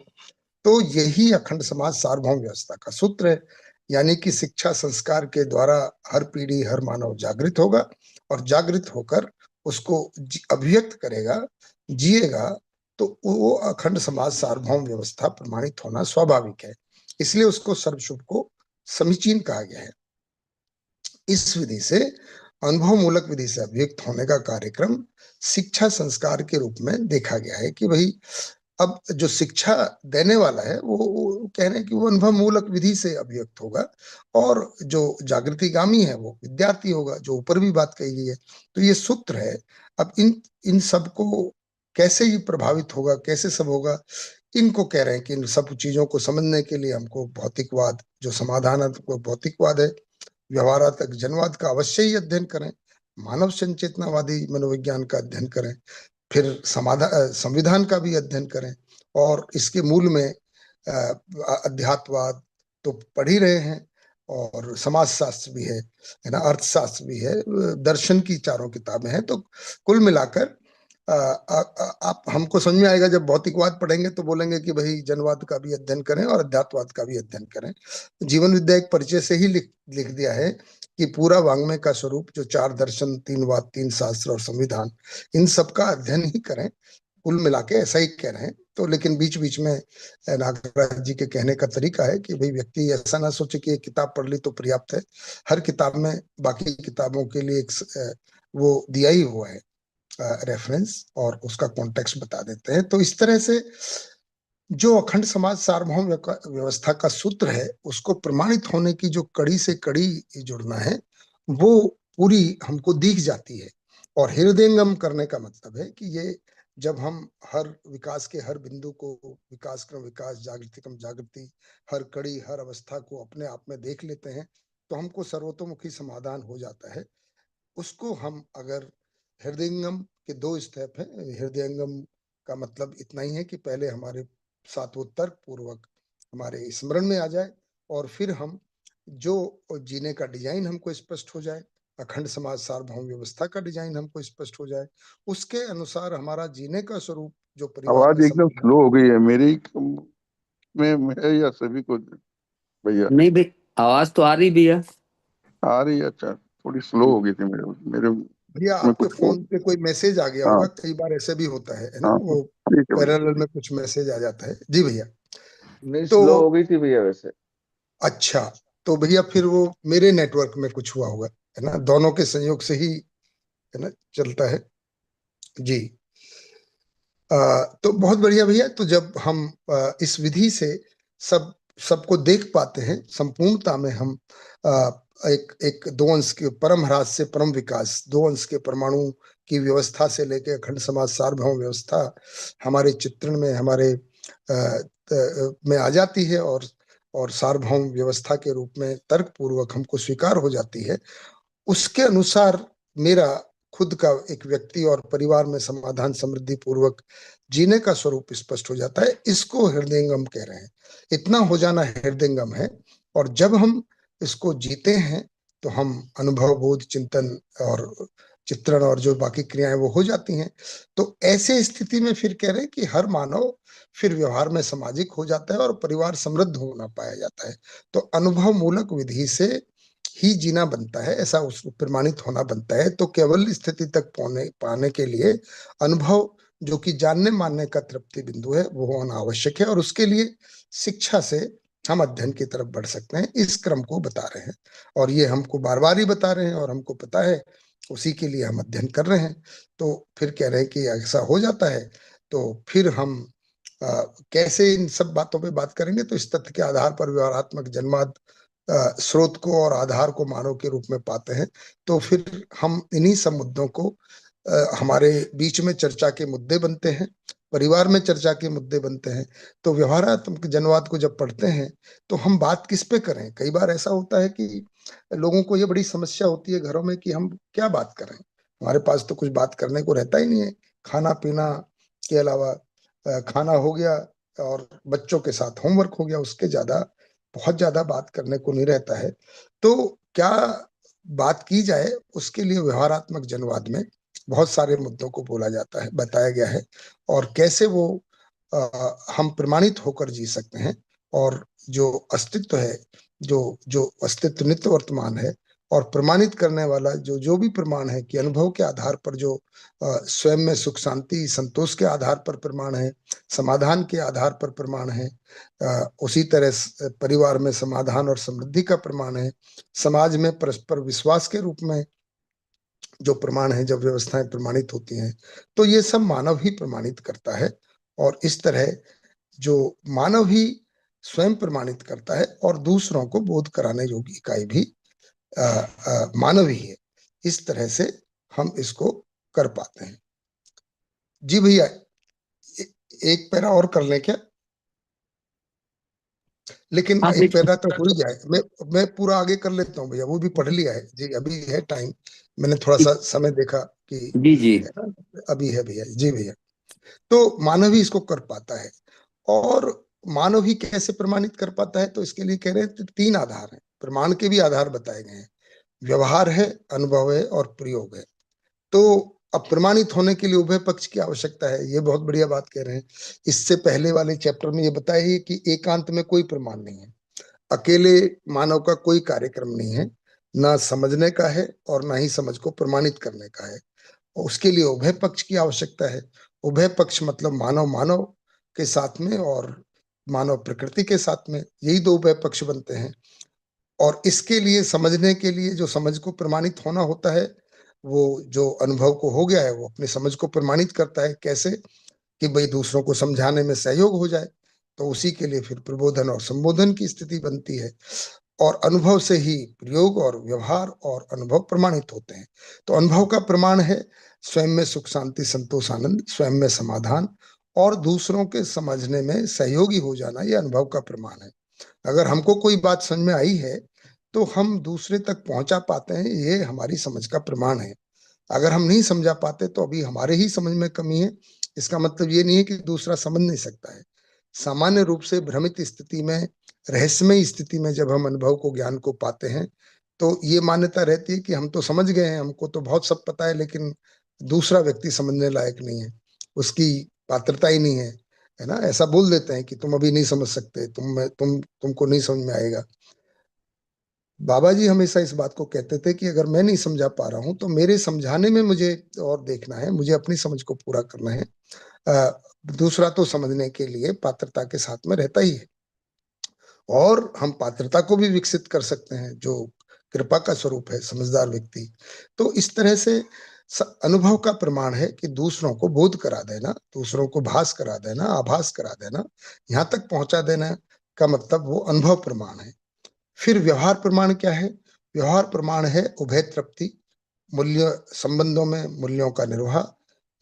तो यही अखंड समाज सार्वभौम व्यवस्था का सूत्र है। यानी कि शिक्षा संस्कार के द्वारा हर पीढ़ी हर मानव जागृत होगा, और जागृत होकर उसको अभिव्यक्त करेगा, जिएगा, तो वो अखंड समाज सार्वभौम व्यवस्था प्रमाणित होना स्वाभाविक है। इसलिए उसको सर्वशुभ को समीचीन कहा गया है। इस विधि से अनुभव मूलक विधि से अभिव्यक्त होने का कार्यक्रम शिक्षा संस्कार के रूप में देखा गया है कि भाई अब जो शिक्षा देने वाला है वो कह रहे हैं कि वो अनुभव मूलक विधि से अभिव्यक्त होगा, और जो जागृतिगामी है वो विद्यार्थी होगा, जो ऊपर भी बात कही गई है। तो ये सूत्र है। अब इन इन सब को कैसे ये प्रभावित होगा, कैसे सब होगा, इनको कह रहे हैं कि इन सब चीजों को समझने के लिए हमको भौतिकवाद जो समाधान है वो भौतिकवाद है, व्यवहारात्मक जनवाद का अवश्य ही अध्ययन करें, मानव संचेतनावादी मनोविज्ञान का अध्ययन करें, फिर संविधान का भी अध्ययन करें, और इसके मूल में अध्यात्मवाद तो पढ़ ही रहे हैं, और समाजशास्त्र भी है ना, अर्थशास्त्र भी है, दर्शन की चारों किताबें हैं। तो कुल मिलाकर आप हमको समझ में आएगा जब भौतिकवाद पढ़ेंगे तो बोलेंगे कि भाई जनवाद का भी अध्ययन करें और अध्यात्मवाद का भी अध्ययन करें। जीवन विद्या एक परिचय से ही लिख दिया है कि पूरा वाङ्मय का स्वरूप जो 4 दर्शन, 3 वाद, 3 शास्त्र और संविधान, इन सब का अध्ययन ही करें। कुल मिला के ऐसा ही कह रहे हैं। तो लेकिन बीच बीच में नागराज जी के कहने का तरीका है कि भाई व्यक्ति ऐसा ना सोचे कि एक किताब पढ़ ली तो पर्याप्त है। हर किताब में बाकी किताबों के लिए एक वो दिया ही हुआ है रेफरेंस, और उसका कॉन्टेक्स्ट बता देते हैं। तो इस तरह से जो अखंड समाज सार्वभौम व्यवस्था का सूत्र है, उसको प्रमाणित होने की जो कड़ी से कड़ी जुड़ना है, वो पूरी हमको दिख जाती है। और हृदयंगम करने का मतलब है कि ये जब हम हर विकास के हर बिंदु को, विकास क्रम विकास, जागृति क्रम जागृति, हर कड़ी हर अवस्था को अपने आप में देख लेते हैं, तो हमको सर्वतोमुखी समाधान हो जाता है। उसको हम अगर हृदयंगम के 2 स्टेप है। हृदयंगम का मतलब इतना ही है कि पहले हमारे साथ वो तर्क पूर्वक हमारे स्मरण में आ जाए, और फिर हम जो जीने का डिजाइन हमको स्पष्ट हो जाए, अखंड समाज सार्वभौम व्यवस्था का डिजाइन हमको स्पष्ट हो जाए, उसके अनुसार हमारा जीने का स्वरूप जो परिवार में आवाज एकदम संबंध। स्लो हो गई है मेरी में है या सभी को भैया? नहीं भाई, आवाज तो आ रही भैया। आ रही है? अच्छा, थोड़ी स्लो हो गई थी मेरे मेरे भैया उसमें आपके कुछ हो। फोन पे कोई मैसेज आ गया हाँ होगा, कई बार ऐसे भी होता है ना, हाँ, वो ठीक है भैया, पैरेलल ठीक। में कुछ मैसेज आ जाता है। जी भैया। नहीं, तो स्लो हो गई थी भैया वैसे। अच्छा, तो भैया फिर वो मेरे नेटवर्क में कुछ हुआ होगा, है ना, दोनों के संयोग से ही, है ना, चलता है। जी। तो बहुत बढ़िया भैया। तो जब हम इस विधि से सबको देख पाते हैं संपूर्णता में, हम एक एक 2 अंश के परम ह्रास से परम विकास, 2 अंश के परमाणु की व्यवस्था से लेके अखंड समाज सार्वभौम व्यवस्था हमारे चित्रण में, हमारे में आ जाती है, और सार्वभौम व्यवस्था के रूप में तर्क पूर्वक हमको स्वीकार हो जाती है। उसके अनुसार मेरा खुद का एक व्यक्ति और परिवार में समाधान समृद्धि पूर्वक जीने का स्वरूप स्पष्ट हो जाता है। इसको हृदयंगम कह रहे हैं। इतना हो जाना हृदयंगम है। और जब हम इसको जीते हैं तो हम अनुभव, बोध, चिंतन और चित्रण और जो बाकी क्रियाएं वो हो जाती हैं। तो ऐसे स्थिति में फिर कह रहे हैं कि हर मानव फिर व्यवहार में सामाजिक हो जाता है और परिवार समृद्ध होना पाया जाता है। तो अनुभव मूलक विधि से ही जीना बनता है, ऐसा उस प्रमाणित होना बनता है। तो केवल स्थिति तक पाने के लिए अनुभव, जो कि जानने मानने का तृप्ति बिंदु है, वो होना आवश्यक है। और उसके लिए शिक्षा से हम अध्ययन की तरफ बढ़ सकते हैं। इस क्रम को बता रहे हैं, और ये हमको बार बार ही बता रहे हैं, और हमको पता है, उसी के लिए हम अध्ययन कर रहे हैं। तो फिर कह रहे हैं कि ऐसा हो जाता है, तो फिर हम कैसे इन सब बातों पे बात करेंगे। तो इस तथ्य के आधार पर व्यवहारात्मक जन्माद स्रोत को और आधार को मानव के रूप में पाते हैं। तो फिर हम इन्हीं सब मुद्दों को हमारे बीच में चर्चा के मुद्दे बनते हैं, परिवार में चर्चा के मुद्दे बनते हैं। तो व्यवहारात्मक जनवाद को जब पढ़ते हैं तो हम बात किस पे करें। कई बार ऐसा होता है कि लोगों को ये बड़ी समस्या होती है घरों में कि हम क्या बात करें, हमारे पास तो कुछ बात करने को रहता ही नहीं है। खाना पीना के अलावा खाना हो गया और बच्चों के साथ होमवर्क हो गया, उसके ज्यादा बहुत ज्यादा बात करने को नहीं रहता है। तो क्या बात की जाए, उसके लिए व्यवहारात्मक जनवाद में बहुत सारे मुद्दों को बोला जाता है, बताया गया है, और कैसे वो हम प्रमाणित होकर जी सकते हैं। और जो अस्तित्व है, जो जो अस्तित्व नित्य वर्तमान है, और प्रमाणित करने वाला जो जो भी प्रमाण है कि अनुभव के आधार पर जो स्वयं में सुख शांति संतोष के आधार पर प्रमाण है, समाधान के आधार पर प्रमाण है, उसी तरह परिवार में समाधान और समृद्धि का प्रमाण है, समाज में परस्पर विश्वास के रूप में जो प्रमाण है, जब व्यवस्थाएं प्रमाणित होती हैं, तो ये सब मानव ही प्रमाणित करता है। और इस तरह जो मानव ही स्वयं प्रमाणित करता है, और दूसरों को बोध कराने योग्य इकाई भी मानव ही है। इस तरह से हम इसको कर पाते हैं। जी भैया, एक पैरा और कर लें क्या? लेकिन हाँ एक देखिए। पैरा तो हो ही जाए। मैं पूरा आगे कर लेता हूँ भैया, वो भी पढ़ लिया है जी, अभी है टाइम। मैंने थोड़ा सा समय देखा कि जी जी। अभी है भैया। जी भैया। तो मानव ही इसको कर पाता है। और मानव ही कैसे प्रमाणित कर पाता है, तो इसके लिए कह रहे हैं 3 आधार हैं प्रमाण के भी आधार बताए गए हैं। व्यवहार है, अनुभव है और प्रयोग है। तो अब प्रमाणित होने के लिए उभय पक्ष की आवश्यकता है, ये बहुत बढ़िया बात कह रहे हैं। इससे पहले वाले चैप्टर में ये बताया है कि एकांत में कोई प्रमाण नहीं है, अकेले मानव का कोई कार्यक्रम नहीं है, ना समझने का है और ना ही समझ को प्रमाणित करने का है। उसके लिए उभय पक्ष की आवश्यकता है। उभय पक्ष मतलब मानव मानव के साथ में और मानव प्रकृति के साथ में, यही दो उभय पक्ष बनते हैं। और इसके लिए समझने के लिए जो समझ को प्रमाणित होना होता है, वो जो अनुभव को हो गया है वो अपनी समझ को प्रमाणित करता है। कैसे? कि भाई दूसरों को समझाने में सहयोग हो जाए, तो उसी के लिए फिर प्रबोधन और संबोधन की स्थिति बनती है। और अनुभव से ही प्रयोग और व्यवहार और अनुभव प्रमाणित होते हैं। तो अनुभव का प्रमाण है स्वयं में सुख शांति संतोष आनंद, स्वयं में समाधान और दूसरों के समझने में सहयोगी हो जाना, ये अनुभव का प्रमाण है। अगर हमको कोई बात समझ में आई है तो हम दूसरे तक पहुंचा पाते हैं, ये हमारी समझ का प्रमाण है। अगर हम नहीं समझा पाते तो अभी हमारे ही समझ में कमी है। इसका मतलब ये नहीं है कि दूसरा समझ नहीं सकता है। सामान्य रूप से भ्रमित स्थिति में, रहस्यमय स्थिति में जब हम अनुभव को, ज्ञान को पाते हैं, तो ये मान्यता रहती है कि हम तो समझ गए हैं, हमको तो बहुत सब पता है, लेकिन दूसरा व्यक्ति समझने लायक नहीं है, उसकी पात्रता ही नहीं है ना। ऐसा बोल देते हैं कि तुम अभी नहीं समझ सकते, तुमको नहीं समझ में आएगा। बाबा जी हमेशा इस बात को कहते थे कि अगर मैं नहीं समझा पा रहा हूं तो मेरे समझाने में मुझे और देखना है, मुझे अपनी समझ को पूरा करना है। दूसरा तो समझने के लिए पात्रता के साथ में रहता ही है, और हम पात्रता को भी विकसित कर सकते हैं, जो कृपा का स्वरूप है समझदार व्यक्ति। तो इस तरह से अनुभव का प्रमाण है कि दूसरों को बोध करा देना, दूसरों को भास करा देना, आभास करा देना, यहाँ तक पहुंचा देना का मतलब वो अनुभव प्रमाण है। फिर व्यवहार प्रमाण क्या है? व्यवहार प्रमाण है उभय तृप्ति, मूल्य संबंधों में मूल्यों का निर्वाह,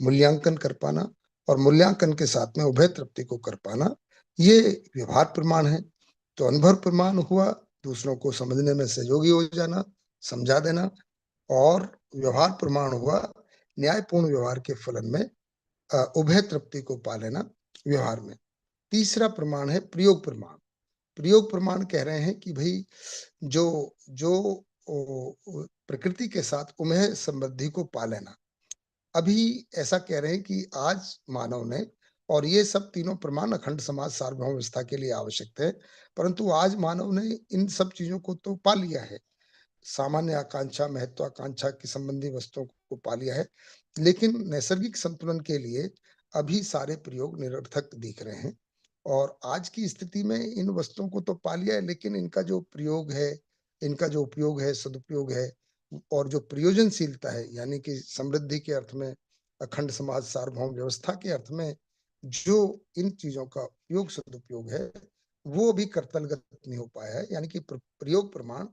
मूल्यांकन कर पाना और मूल्यांकन के साथ में उभय तृप्ति को कर पाना, ये व्यवहार प्रमाण है। तो अनुभव प्रमाण हुआ दूसरों को समझने में सहयोगी हो जाना, समझा देना। और व्यवहार प्रमाण हुआ न्यायपूर्ण व्यवहार के फलन में उभय तृप्ति को पा लेना व्यवहार में। तीसरा प्रमाण है प्रयोग प्रमाण। प्रयोग प्रमाण कह रहे हैं कि भाई जो जो प्रकृति के साथ उमय समृद्धि को पा लेना। अभी ऐसा कह रहे हैं कि आज मानव ने, और ये सब तीनों प्रमाण अखंड समाज सार्वभौम व्यवस्था के लिए आवश्यक है, परंतु आज मानव ने इन सब चीजों को तो पा लिया है। सामान्य आकांक्षा, महत्वाकांक्षा की संबंधी वस्तुओं को पा लिया है, लेकिन नैसर्गिक संतुलन के लिए अभी सारे प्रयोग निरर्थक दिख रहे हैं। और आज की स्थिति में इन वस्तुओं को तो पा लिया है, लेकिन इनका जो प्रयोग है, इनका जो उपयोग है, सदुपयोग है, और जो प्रयोजनशीलता है, यानी कि समृद्धि के अर्थ में, अखंड समाज सार्वभौम व्यवस्था के अर्थ में जो इन चीजों का उपयोग सदुपयोग है, वो अभी कर्तलगत नहीं हो पाया है। यानी कि प्रयोग प्रमाण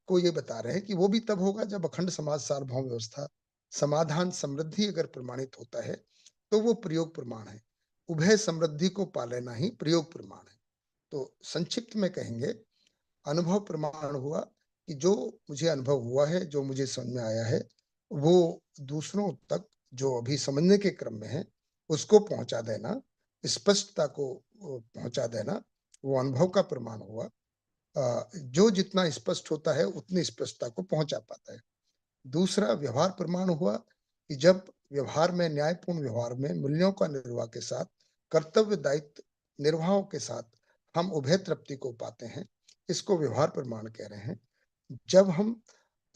को ये बता रहे हैं कि वो भी तब होगा जब अखंड समाज सार्वभौम व्यवस्था, समाधान, समृद्धि अगर प्रमाणित होता है तो वो प्रयोग प्रमाण है। उभय समृद्धि को पा लेना ही प्रयोग प्रमाण है। तो संक्षिप्त में कहेंगे, अनुभव प्रमाण हुआ कि जो मुझे अनुभव हुआ है, जो मुझे समझ में आया है, वो दूसरों तक जो अभी समझने के क्रम में है उसको पहुंचा देना, स्पष्टता को पहुंचा देना, वो अनुभव का प्रमाण हुआ। जो जितना स्पष्ट होता है उतनी स्पष्टता को पहुंचा पाता है। दूसरा व्यवहार प्रमाण हुआ कि जब व्यवहार में, न्यायपूर्ण व्यवहार में मूल्यों का निर्वाह के साथ, कर्तव्य दायित्व निर्वाहों के साथ हम उभय तृप्ति को पाते हैं, इसको व्यवहार प्रमाण कह रहे हैं। जब हम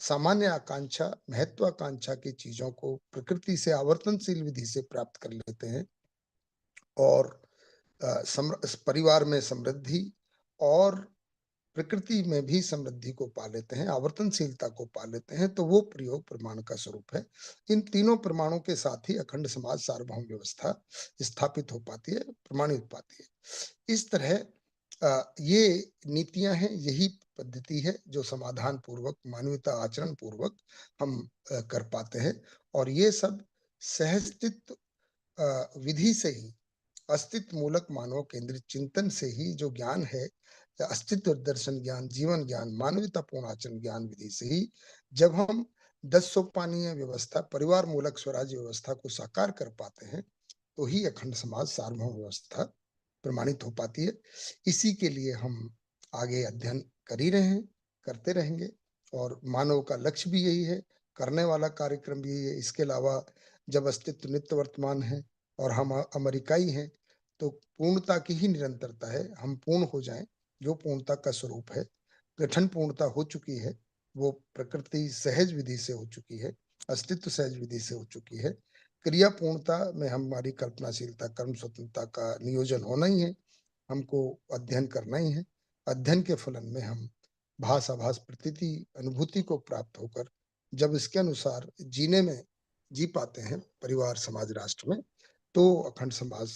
सामान्य आकांक्षा, महत्वाकांक्षा की चीजों को प्रकृति से आवर्तनशील विधि से प्राप्त कर लेते हैं और परिवार में समृद्धि और प्रकृति में भी समृद्धि को पा लेते हैं, आवर्तनशीलता को पा लेते हैं, तो वो प्रयोग प्रमाण का स्वरूप है। इन तीनों प्रमाणों के साथ ही अखंड समाज सार्वभौम व्यवस्था स्थापित हो पाती है, प्रमाणित हो पाती है। इस तरह ये नीतियां हैं, यही पद्धति है जो समाधान पूर्वक, मानवीयता आचरण पूर्वक हम कर पाते हैं। और ये सब सहस्तित्व विधि से ही, अस्तित्व मूलक मानव केंद्रित चिंतन से ही जो ज्ञान है, अस्तित्व दर्शन ज्ञान, जीवन ज्ञान, मानवतापूर्ण आचरण ज्ञान विधि से ही जब हम 10 सोपानीय व्यवस्था, परिवार मूलक स्वराज्य व्यवस्था को साकार कर पाते हैं, तो ही अखंड समाज सार्वभौम व्यवस्था प्रमाणित हो पाती है। इसी के लिए हम आगे अध्ययन कर ही रहे हैं करते रहेंगे और मानव का लक्ष्य भी यही है, करने वाला कार्यक्रम भी यही है। इसके अलावा जब अस्तित्व नित्य वर्तमान है और हम अमर इकाई हैं, तो पूर्णता की ही निरंतरता है। हम पूर्ण हो जाएं, जो पूर्णता का स्वरूप है। गठन पूर्णता हो चुकी है, वो प्रकृति सहज विधि से हो चुकी है, अस्तित्व सहज विधि से हो चुकी है। क्रिया पूर्णता में हमारी कल्पनाशीलता, कर्म स्वतंत्रता का नियोजन होना ही है। हमको अध्ययन करना ही है। अध्ययन के फलन में हम भास आभास प्रतीति अनुभूति को प्राप्त होकर जब इसके अनुसार जीने में जी पाते हैं परिवार समाज राष्ट्र में, तो अखंड समाज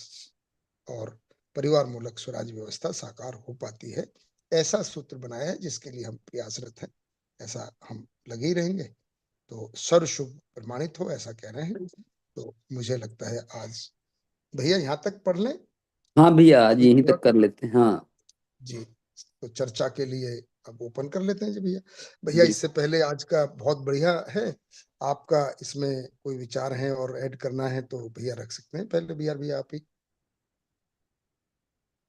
और परिवार मूलक स्वराज व्यवस्था साकार हो पाती है। ऐसा सूत्र बनाया है जिसके लिए हम प्रयासरत हैं। ऐसा हम लगे ही रहेंगे। तो सर्व शुभ प्रमाणित हो, ऐसा कह रहे हैं। तो मुझे लगता है आज भैया यहाँ तक पढ़ लें। हाँ भैया, आज अभी यहीं थोड़ा तक कर लेते हैं। हाँ जी, तो चर्चा के लिए अब ओपन कर लेते हैं जी भैया। भैया जी। इससे पहले आज का बहुत बढ़िया है, आपका इसमें कोई विचार है और ऐड करना है तो भैया रख सकते हैं। पहले भैया आप ही।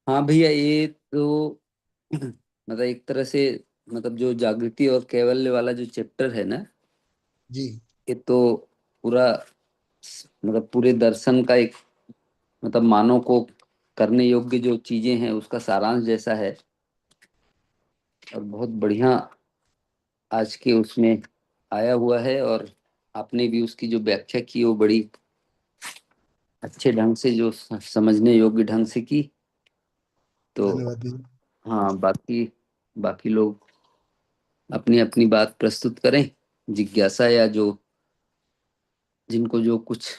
हाँ भैया, ये तो मतलब एक तरह से, मतलब जो जागृति और कैवल्य वाला जो चैप्टर है ना, जी ये तो पूरा, मतलब पूरे दर्शन का एक, मतलब मानव को करने योग्य जो चीजें हैं उसका सारांश जैसा है। और बहुत बढ़िया आज के उसमें आया हुआ है। और आपने भी उसकी जो व्याख्या की वो बड़ी अच्छे ढंग से, जो समझने योग्य ढंग से की। तो धन्यवाद भैया। हाँ, बाकी बाकी लोग अपनी अपनी बात प्रस्तुत करें, जिज्ञासा या जो जिनको जो कुछ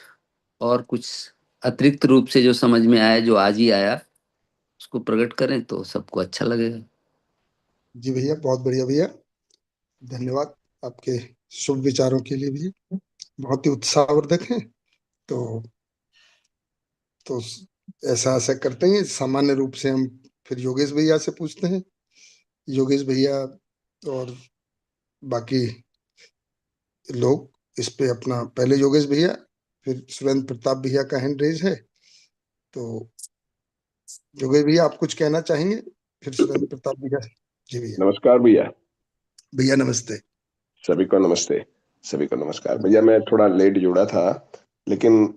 और कुछ अतिरिक्त रूप से जो समझ में आया, जो आज ही आया, उसको प्रकट करें तो सबको अच्छा लगेगा। जी भैया, बहुत बढ़िया भैया। धन्यवाद आपके शुभ विचारों के लिए भी, बहुत ही उत्साहवर्धक हैं। तो तो ऐसा ऐसा करते हैं, सामान्य रूप से हम फिर योगेश भैया से पूछते हैं। योगेश भैया और बाकी लोग इस पे अपना, पहले योगेश भैया, फिर सुरेंद्र प्रताप भैया का हैंड रेज है। तो योगेश भैया आप कुछ कहना चाहेंगे, फिर सुरेंद्र प्रताप भैया। जी भैया। नमस्कार भैया। भैया नमस्ते। सभी को नमस्ते। सभी को नमस्कार भैया। मैं थोड़ा लेट जुड़ा था, लेकिन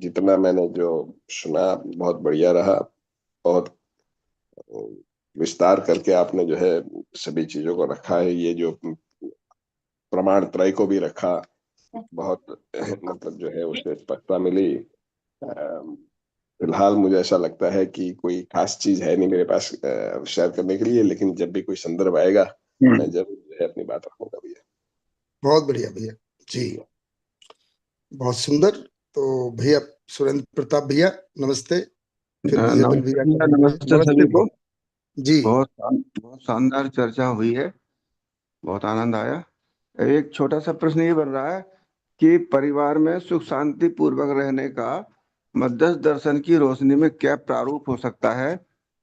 जितना मैंने जो सुना बहुत बढ़िया रहा। बहुत विस्तार करके आपने जो है सभी चीजों को रखा है। ये जो प्रमाण त्रय को भी रखा, बहुत मतलब जो है उससे स्पष्टता मिली। फिलहाल मुझे ऐसा लगता है कि कोई खास चीज है नहीं मेरे पास शेयर करने के लिए, लेकिन जब भी कोई संदर्भ आएगा मैं जरूर जो है अपनी बात रखूंगा भैया। बहुत बढ़िया भैया जी, जी बहुत सुंदर। तो भैया सुरेंद्र प्रताप भैया नमस्ते, फिर विजयबल नमस्ते भैया भैया, करेंगे। नमस्ते नमस्ते सभी को। भैया जी। बहुत शानदार चर्चा हुई है, बहुत आनंद आया। एक छोटा सा प्रश्न ये बन रहा है कि परिवार में सुख शांति पूर्वक रहने का मध्यस्थ दर्शन की रोशनी में क्या प्रारूप हो सकता है,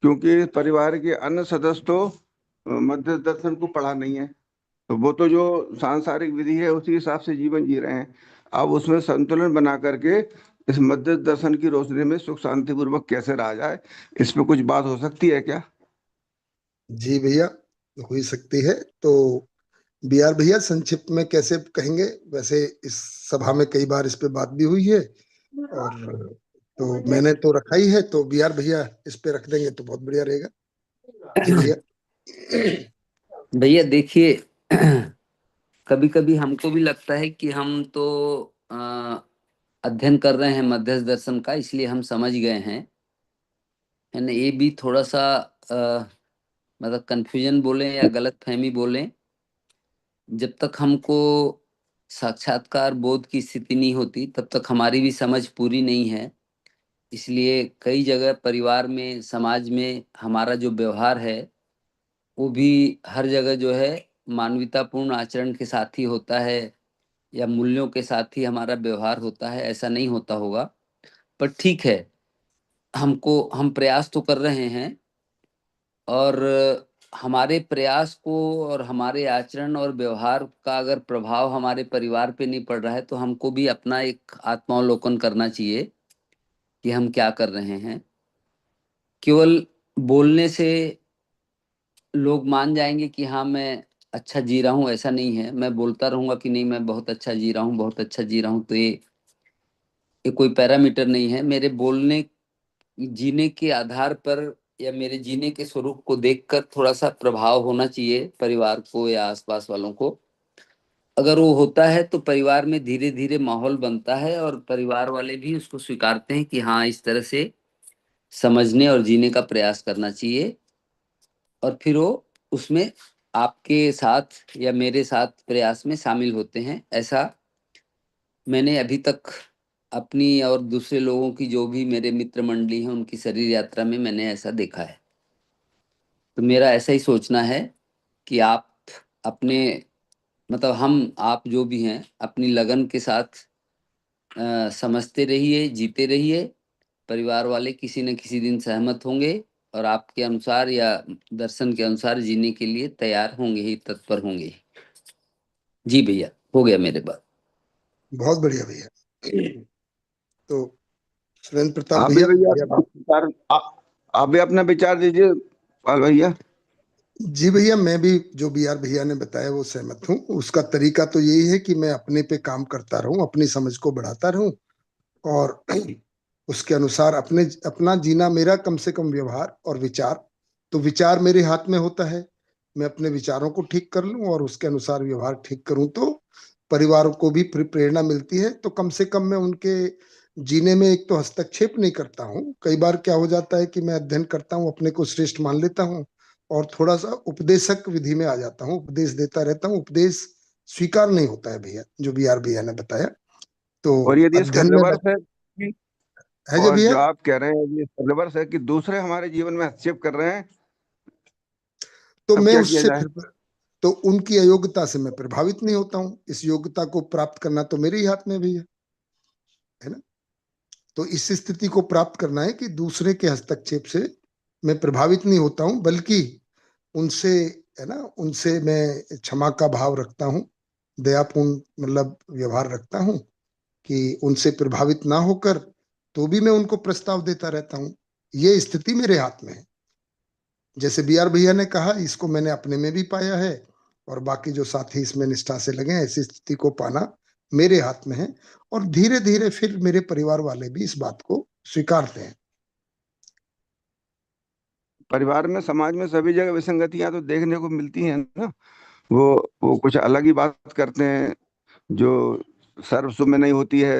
क्योंकि परिवार के अन्य सदस्य तो मध्यस्थ दर्शन को पढ़ा नहीं है, तो वो तो जो सांसारिक विधि है उसी हिसाब से जीवन जी रहे हैं। अब उसमें संतुलन बना करके इस मध्यस्थ दर्शन की रोशनी में सुख शांति पूर्वक कैसे रहा जाए, इस पे कुछ बात हो सकती है क्या? जी भैया, हो ही सकती है। तो बी आर भैया संक्षिप्त में कैसे कहेंगे? वैसे इस सभा में कई बार इस पे बात भी हुई है, और तो मैंने तो रखा ही है, तो बी आर भैया इस पे रख देंगे तो बहुत बढ़िया रहेगा। जी भैया। भैया देखिए, कभी कभी हमको भी लगता है कि हम तो अध्ययन कर रहे हैं मध्यस्थ दर्शन का, इसलिए हम समझ गए हैं, है ना। ये भी थोड़ा सा मतलब कंफ्यूजन बोलें या गलत फहमी बोलें। जब तक हमको साक्षात्कार बोध की स्थिति नहीं होती तब तक हमारी भी समझ पूरी नहीं है। इसलिए कई जगह परिवार में, समाज में हमारा जो व्यवहार है वो भी हर जगह जो है मानवतापूर्ण आचरण के साथ ही होता है, या मूल्यों के साथ ही हमारा व्यवहार होता है, ऐसा नहीं होता होगा। पर ठीक है, हम प्रयास तो कर रहे हैं। और हमारे प्रयास को और हमारे आचरण और व्यवहार का अगर प्रभाव हमारे परिवार पे नहीं पड़ रहा है तो हमको भी अपना एक आत्मावलोकन करना चाहिए कि हम क्या कर रहे हैं। केवल बोलने से लोग मान जाएंगे कि हाँ मैं अच्छा जी रहा हूँ, ऐसा नहीं है। मैं बोलता रहूंगा कि नहीं मैं बहुत अच्छा जी रहा हूँ, बहुत अच्छा जी रहा हूँ, तो ये कोई पैरामीटर नहीं है। मेरे बोलने जीने के आधार पर या मेरे जीने के स्वरूप को देखकर थोड़ा सा प्रभाव होना चाहिए परिवार को या आसपास वालों को। अगर वो होता है तो परिवार में धीरे धीरे माहौल बनता है और परिवार वाले भी उसको स्वीकारते हैं कि हाँ इस तरह से समझने और जीने का प्रयास करना चाहिए। और फिर वो उसमें आपके साथ या मेरे साथ प्रयास में शामिल होते हैं। ऐसा मैंने अभी तक अपनी और दूसरे लोगों की, जो भी मेरे मित्र मंडली हैं, उनकी शरीर यात्रा में मैंने ऐसा देखा है। तो मेरा ऐसा ही सोचना है कि आप अपने, मतलब हम आप जो भी हैं अपनी लगन के साथ समझते रहिए, जीते रहिए। परिवार वाले किसी न किसी दिन सहमत होंगे और आपके अनुसार या दर्शन के अनुसार जीने के लिए तैयार होंगे ही, तत्पर होंगे ही। जी भैया, हो गया मेरे बात। बहुत बढ़िया भैया। तो सुरेंद्र प्रताप आप भी भैया, भैया भैया अपना विचार आप भी अपना विचार दीजिए पाल भैया। जी भैया, मैं भी जो बी आर भैया ने बताया वो सहमत हूँ। उसका तरीका तो यही है कि मैं अपने पे काम करता रहूं, अपनी समझ को बढ़ाता रहूं और उसके अनुसार अपना जीना, मेरा कम से कम व्यवहार और विचार, तो विचार मेरे हाथ में होता है। मैं अपने विचारों को ठीक कर लूं और उसके अनुसार व्यवहार ठीक करूं तो परिवार को भी प्रेरणा मिलती है। तो कम से कम मैं उनके जीने में एक तो हस्तक्षेप नहीं करता हूँ। कई बार क्या हो जाता है कि मैं अध्ययन करता हूँ, अपने को श्रेष्ठ मान लेता हूँ और थोड़ा सा उपदेशक विधि में आ जाता हूँ, उपदेश देता रहता हूँ। उपदेश स्वीकार नहीं होता है भैया, जो बी आर भैया ने बताया। तो और यदि इसका अध्ययन में रिवर्स है है जो और भैया, जो आप कह रहे हैं यदि इसका रिवर्स है कि दूसरे हमारे जीवन में हस्तक्षेप कर रहे हैं, तो तब मैं क्या किया उससे जाए? फिर, तो उनकी अयोग्यता से मैं प्रभावित नहीं होता हूँ। इस योग्यता को प्राप्त करना तो मेरे ही हाथ में भी है ना। तो इस स्थिति को प्राप्त करना है कि दूसरे के हस्तक्षेप से मैं प्रभावित नहीं होता हूँ, बल्कि उनसे, है ना, उनसे मैं क्षमा का भाव रखता हूँ, दयापूर्ण मतलब व्यवहार रखता हूँ कि उनसे प्रभावित ना होकर तो भी मैं उनको प्रस्ताव देता रहता हूँ। ये स्थिति मेरे हाथ में है। जैसे बी आर भैया ने कहा, इसको मैंने अपने में भी पाया है और बाकी जो साथी इसमें निष्ठा से लगे हैं, ऐसी स्थिति को पाना मेरे हाथ में है। और धीरे धीरे फिर मेरे परिवार वाले भी इस बात को स्वीकारते हैं। परिवार में, समाज में सभी जगह विसंगतियां तो देखने को मिलती हैं ना। वो वो कुछ अलग ही बात करते हैं जो सर्वसुभ में नहीं होती है।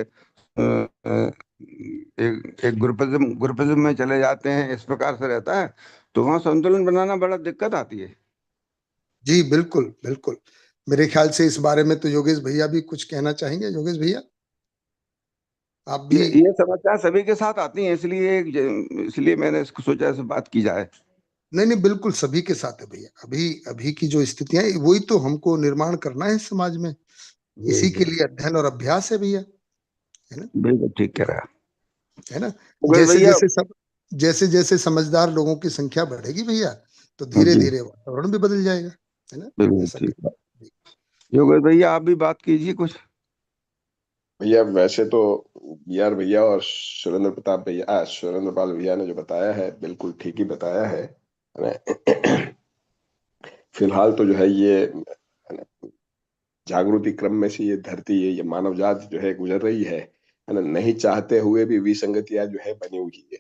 एक एक ग्रुपिज्म में चले जाते हैं, इस प्रकार से रहता है। तो वहाँ संतुलन बनाना बड़ा दिक्कत आती है। जी बिल्कुल बिल्कुल। मेरे ख्याल से इस बारे में तो योगेश भैया भी कुछ कहना चाहेंगे। योगेश भैया, आप भी। ये समस्या सभी के साथ आती है, इसलिए मैंने इसको सोचा इस बात की जाए। नहीं नहीं, बिल्कुल सभी के साथ है भैया। अभी अभी की जो स्थितियां हैं, वही तो हमको निर्माण करना है समाज में। जी इसी के जी, लिए अध्ययन और अभ्यास है भैया, है ना। बिल्कुल ठीक कह रहा है ना। है जैसे भैया। जैसे सब जैसे जैसे समझदार लोगों की संख्या बढ़ेगी भैया, तो धीरे जी, धीरे वातावरण भी बदल जाएगा, है ना। बिल्कुल ऐसा ठीक है। करें। योगेश भैया आप भी बात कीजिए कुछ। भैया वैसे तो बी आर भैया और सुरेंद्र प्रताप भैया, सुरेंद्र पाल भैया ने जो बताया है बिल्कुल ठीक ही बताया है ना। फिलहाल तो जो है ये, है ना, जागृति क्रम में से ये धरती, ये मानव जाति जो है गुजर रही है ना। नहीं चाहते हुए भी विसंगतियां जो है बनी हुई है।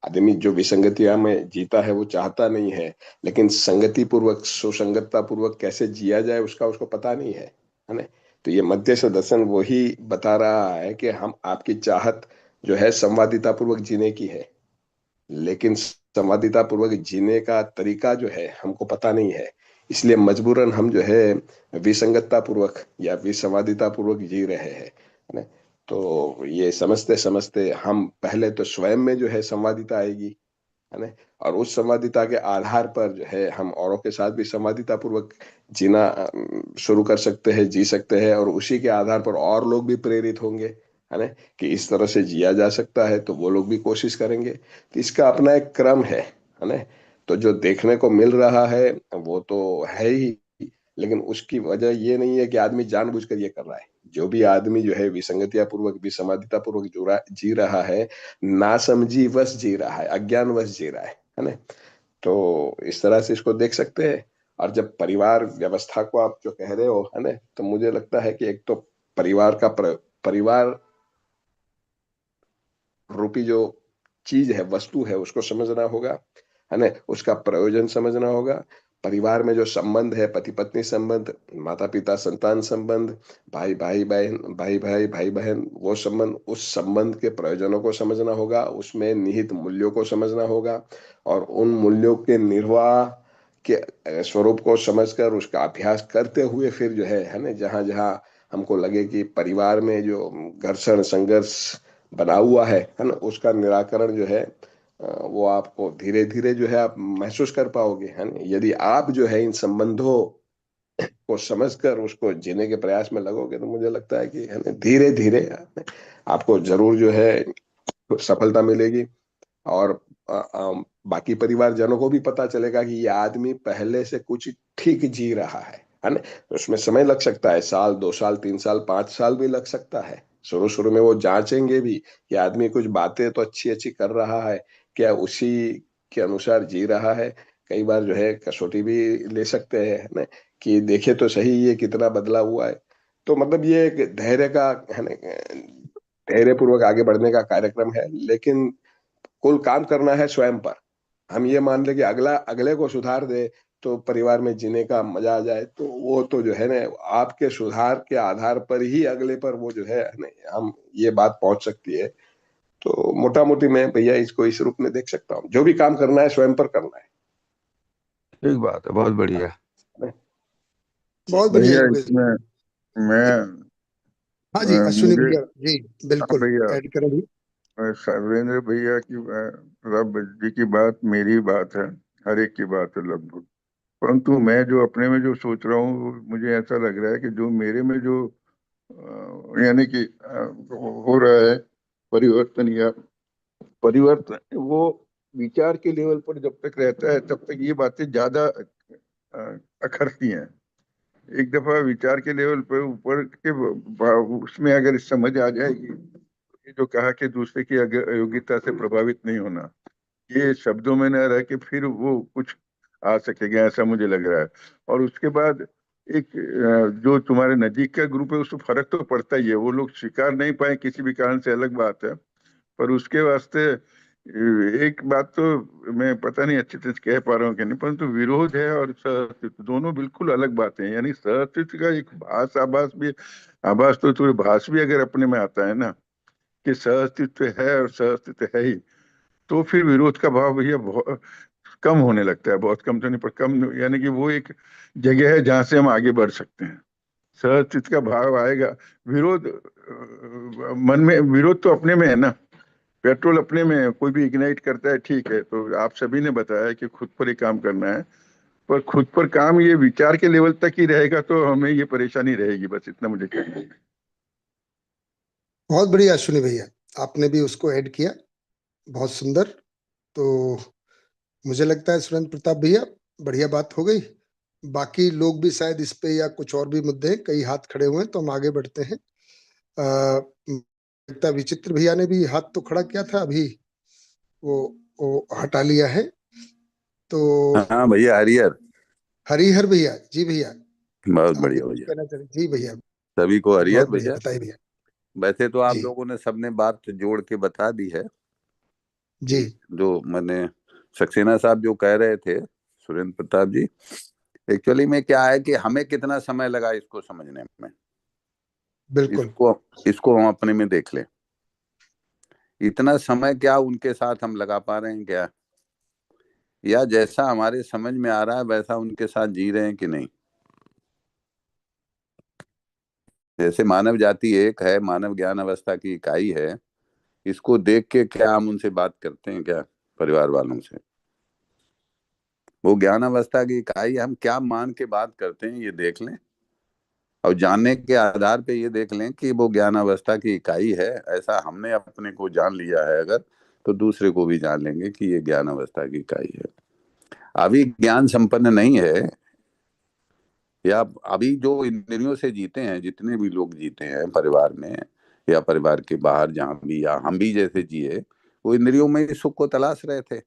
आदमी जो विसंगतियां में जीता है वो चाहता नहीं है, लेकिन संगति पूर्वक, सुसंगतता पूर्वक कैसे जिया जाए उसका उसको पता नहीं है ना। तो ये मध्य से दर्शन वही बता रहा है कि हम आपकी चाहत जो है संवादिता पूर्वक जीने की है, लेकिन संवादिता पूर्वक जीने का तरीका जो है हमको पता नहीं है। इसलिए मजबूरन हम जो है विसंगतता पूर्वक या विसंवादिता पूर्वक जी रहे हैं, है ना। तो ये समझते समझते हम पहले तो स्वयं में जो है संवादिता आएगी, है ना। और उस संवादिता के आधार पर जो है हम औरों के साथ भी संवादिता पूर्वक जीना शुरू कर सकते हैं, जी सकते हैं। और उसी के आधार पर और लोग भी प्रेरित होंगे, है ना, कि इस तरह से जिया जा सकता है, तो वो लोग भी कोशिश करेंगे। तो इसका अपना एक क्रम है ना। तो जो देखने को मिल रहा है वो तो है ही, लेकिन उसकी वजह ये नहीं है कि आदमी जानबूझकर ये कर रहा है। जो भी आदमी जो है विसंगतिया पूर्वक, विसंवादिता पूर्वक जी रहा है, नासमझी वश जी रहा है, अज्ञान वश जी रहा है ना। तो इस तरह से इसको देख सकते हैं। और जब परिवार व्यवस्था को आप जो कह रहे हो, है ना, तो मुझे लगता है कि एक तो परिवार रूपी जो चीज है, वस्तु है, उसको समझना होगा, है ना, उसका प्रयोजन समझना होगा। परिवार में जो संबंध है, पति पत्नी संबंध, माता पिता संतान संबंध, भाई भाई बहन, भाई भाई बहन, वो संबंध, उस संबंध के प्रयोजनों को समझना होगा, उसमें निहित मूल्यों को समझना होगा, और उन मूल्यों के निर्वाह के स्वरूप को समझकर उसका अभ्यास करते हुए फिर जो है ना, जहां जहां हमको लगे कि परिवार में जो घर्षण संघर्ष बना हुआ है ना, उसका निराकरण जो है वो आपको धीरे धीरे जो है आप महसूस कर पाओगे, है ना। यदि आप जो है इन संबंधों को समझकर उसको जीने के प्रयास में लगोगे, तो मुझे लगता है कि, है ना, धीरे धीरे आपको जरूर जो है सफलता मिलेगी। और बाकी परिवारजनों को भी पता चलेगा कि ये आदमी पहले से कुछ ठीक जी रहा है ना। तो उसमें समय लग सकता है, साल 2 साल 3 साल 5 साल भी लग सकता है। शुरू शुरू में वो जांचेंगे भी कि आदमी कुछ बातें तो अच्छी अच्छी कर रहा है, क्या उसी के अनुसार जी रहा है। कई बार जो है कसौटी भी ले सकते हैं, है ना, कि देखे तो सही ये कितना बदला हुआ है। तो मतलब ये एक धैर्य का, है ना, धैर्य पूर्वक आगे बढ़ने का कार्यक्रम है। लेकिन कुल काम करना है स्वयं पर। हम ये मान ले कि अगला अगले को सुधार दे तो परिवार में जीने का मजा आ जाए, तो वो तो जो है ना, आपके सुधार के आधार पर ही अगले पर वो जो है ना, हम ये बात पहुंच सकती है। तो मोटा मोटी मैं भैया इसको इस रूप में देख सकता हूँ, जो भी काम करना है स्वयं पर करना है। ठीक बात है, बहुत बढ़िया। बहुत बढ़िया भैया योगेश। इसमें मैं हाँ जी, अश्विनी मुझे, भैया जी, हाँ बिल्कुल भैया, ऐड करें भी। सर्वेंद्र भैया की रब जी की बात मेरी बात है, हर एक की बात है लगभग। परंतु मैं जो अपने में जो सोच रहा हूँ, मुझे ऐसा लग रहा है कि जो मेरे में जो यानी कि हो रहा है परिवर्तन, या परिवर्तन वो विचार के लेवल पर जब तक रहता है तब तक ये बातें ज्यादा अखरती हैं। एक दफा विचार के लेवल पर ऊपर के उसमें अगर समझ आ जाएगी, ये जो कहा कि दूसरे की अयोग्यता से प्रभावित नहीं होना, ये शब्दों में न रह के फिर वो कुछ आ सकेगा, ऐसा मुझे लग रहा है। और उसके बाद एक जो तुम्हारे नजदीक का ग्रुप है, उसको फर्क तो पड़ता ही है। वो लोग स्वीकार नहीं पाए किसी भी कारण से, अलग बात है। पर उसके वास्ते एक बात तो मैं पता नहीं अच्छी तरह से कह पा रहा हूँ कि नहीं, परंतु विरोध है और सहअस्तित्व दोनों बिल्कुल अलग बातें हैं। यानी सहअस्तित्व का एक आभास भी, आभास तो थोड़ी भास भी अगर अपने में आता है ना, कि सहअस्तित्व है और सहअस्तित्व है ही, तो फिर विरोध का भाव भैया बहुत कम होने लगता है। बहुत कम तो नहीं पर कम, यानी कि वो एक जगह है जहां से हम आगे बढ़ सकते हैं। सहअस्तित्व का भाव आएगा। विरोध मन में विरोध तो अपने में है ना, पेट्रोल अपने में है। कोई भी इग्नाइट करता है, ठीक है। तो आप सभी ने बताया कि खुद पर ही काम करना है, पर खुद पर काम ये विचार के लेवल तक ही रहेगा तो हमें ये परेशानी रहेगी। बस इतना मुझे कहना है। बहुत बढ़िया अश्विनी भैया, आपने भी उसको ऐड किया, बहुत सुंदर। तो मुझे लगता है सुरेंद्र प्रताप भैया, बढ़िया बात हो गई। बाकी लोग भी शायद इस पे या कुछ और भी मुद्दे हैं, कई हाथ खड़े हुए हैं, तो हम आगे बढ़ते हैं। लगता है विचित्र भैया ने भी हाथ तो खड़ा किया था अभी, वो हटा लिया है। तो हाँ भैया, हरिहर। हरिहर भैया जी, भैया बहुत आप भी बढ़िया कुछ भैया। कहना चाहें? जी भैया, सभी को हरिहर बहुत बढ़िया, भैया। बताइए भैया। वैसे तो आप जी लोगों ने सबने बात जोड़ के बता दी है जी कि जो मैंने सक्सेना साहब जो कह रहे थे, सुरेंद्र प्रताप जी, एक्चुअली में क्या है कि हमें कितना समय लगा इसको समझने में, बिल्कुल। इसको इसको हम अपने में देख लें। इतना समय क्या उनके साथ हम लगा पा रहे हैं क्या, या जैसा हमारे समझ में आ रहा है वैसा उनके साथ जी रहे हैं कि नहीं। जैसे मानव जाति एक है, मानव ज्ञान अवस्था की इकाई है, इसको देख के क्या हम उनसे बात करते हैं क्या, परिवार वालों से। वो ज्ञान अवस्था की इकाई हम क्या मान के बात करते हैं, ये देख लें। और जानने के आधार पे ये देख लें कि वो ज्ञान अवस्था की इकाई है, ऐसा हमने अपने को जान लिया है अगर, तो दूसरे को भी जान लेंगे कि ये ज्ञान अवस्था की इकाई है। अभी ज्ञान संपन्न नहीं है, या अभी जो इंद्रियों से जीते हैं, जितने भी लोग जीते हैं परिवार में या परिवार के बाहर जहां भी, या हम भी जैसे जिए, वो इंद्रियों में सुख को तलाश रहे थे।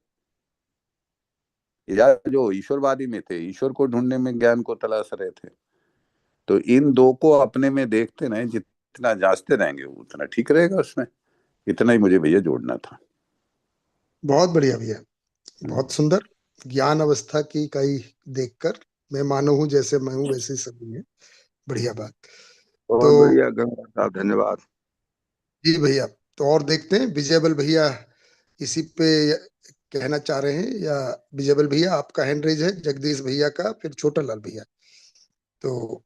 या जो ईश्वरवादी में थे, ईश्वर को ढूंढने में ज्ञान को तलाश रहे थे। तो इन दो को अपने में देखते रहे, जितना जांचते रहेंगे उतना ठीक रहेगा उसमें। इतना ही मुझे भैया जोड़ना था। बहुत बढ़िया भैया, बहुत सुंदर। ज्ञान अवस्था की इकाई देखकर मैं मानो हूं जैसे मैं हूं वैसे ही सभी है। बढ़िया बात। बहुत तो बढ़िया गंगा साहब, धन्यवाद। जी भैया, तो और देखते हैं विजयबल भैया इसी पे कहना चाह रहे हैं या? विजयबल भैया आपका हैंड रेज है, जगदीश भैया का, फिर छोटा लाल भैया। तो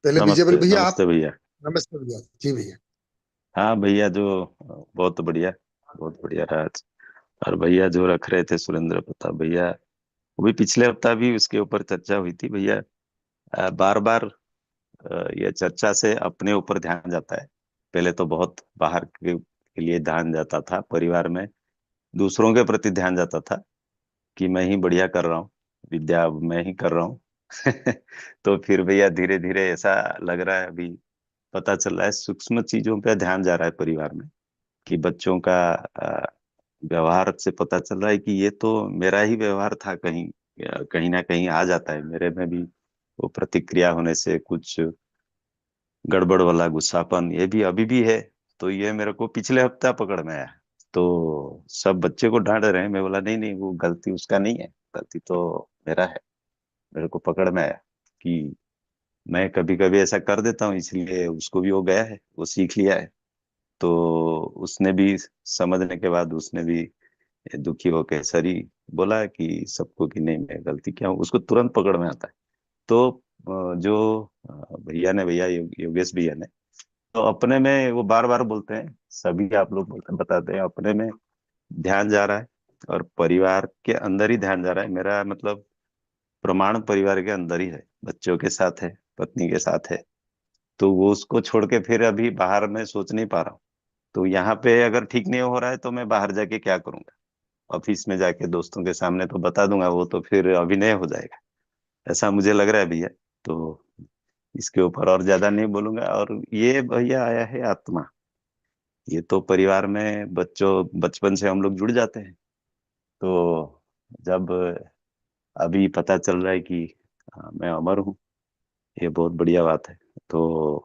पहले विजयबल नमस्ते भैया आप। नमस्ते भैया। नमस्ते भैया। जी भैया। हाँ भैया, जो बहुत बढ़िया रहा आज। और भैया जो रख रहे थे सुरेंद्र प्रताप भैया, वो भी पिछले हफ्ता भी उसके ऊपर चर्चा हुई थी भैया। बार बार ये चर्चा से अपने ऊपर ध्यान जाता है। पहले तो बहुत बाहर के लिए ध्यान जाता था, परिवार में दूसरों के प्रति ध्यान जाता था कि मैं ही बढ़िया कर रहा हूँ, विद्या अब मैं ही कर रहा हूँ। तो फिर भैया धीरे धीरे ऐसा लग रहा है, अभी पता चल रहा है सूक्ष्म चीजों पे ध्यान जा रहा है परिवार में, कि बच्चों का व्यवहार से पता चल रहा है कि ये तो मेरा ही व्यवहार था, कहीं कहीं ना कहीं आ जाता है मेरे में भी। वो प्रतिक्रिया होने से कुछ गड़बड़ वाला गुस्सापन ये भी अभी भी है। तो ये मेरे को पिछले हफ्ता पकड़ में आया। तो सब बच्चे को डांट रहे हैं, मैं बोला नहीं नहीं, वो गलती उसका नहीं है, गलती तो मेरा है। मेरे को पकड़ में आया कि मैं कभी कभी ऐसा कर देता हूँ, इसलिए उसको भी हो गया है, वो सीख लिया है। तो उसने भी समझने के बाद उसने भी दुखी होकर सरी बोला कि सबको, कि नहीं मैं गलती किया हूँ, उसको तुरंत पकड़ में आता है। तो जो भैया योगेश भैया ने, तो अपने में वो बार बार बोलते हैं, सभी आप लोग बोलते बताते हैं, अपने में ध्यान जा रहा है और परिवार के अंदर ही ध्यान जा रहा है। मेरा मतलब प्रमाण परिवार के अंदर ही है, बच्चों के साथ है, पत्नी के साथ है। तो वो उसको छोड़ के फिर अभी बाहर में सोच नहीं पा रहा हूँ। तो यहाँ पे अगर ठीक नहीं हो रहा है तो मैं बाहर जाके क्या करूंगा? ऑफिस में जाके दोस्तों के सामने तो बता दूंगा, वो तो फिर अभिनय हो जाएगा, ऐसा मुझे लग रहा है भैया। तो इसके ऊपर और ज्यादा नहीं बोलूंगा। और ये भैया आया है आत्मा, ये तो परिवार में बच्चों बचपन से हम लोग जुड़ जाते हैं। तो जब अभी पता चल रहा है कि मैं अमर हूँ, ये बहुत बढ़िया बात है। तो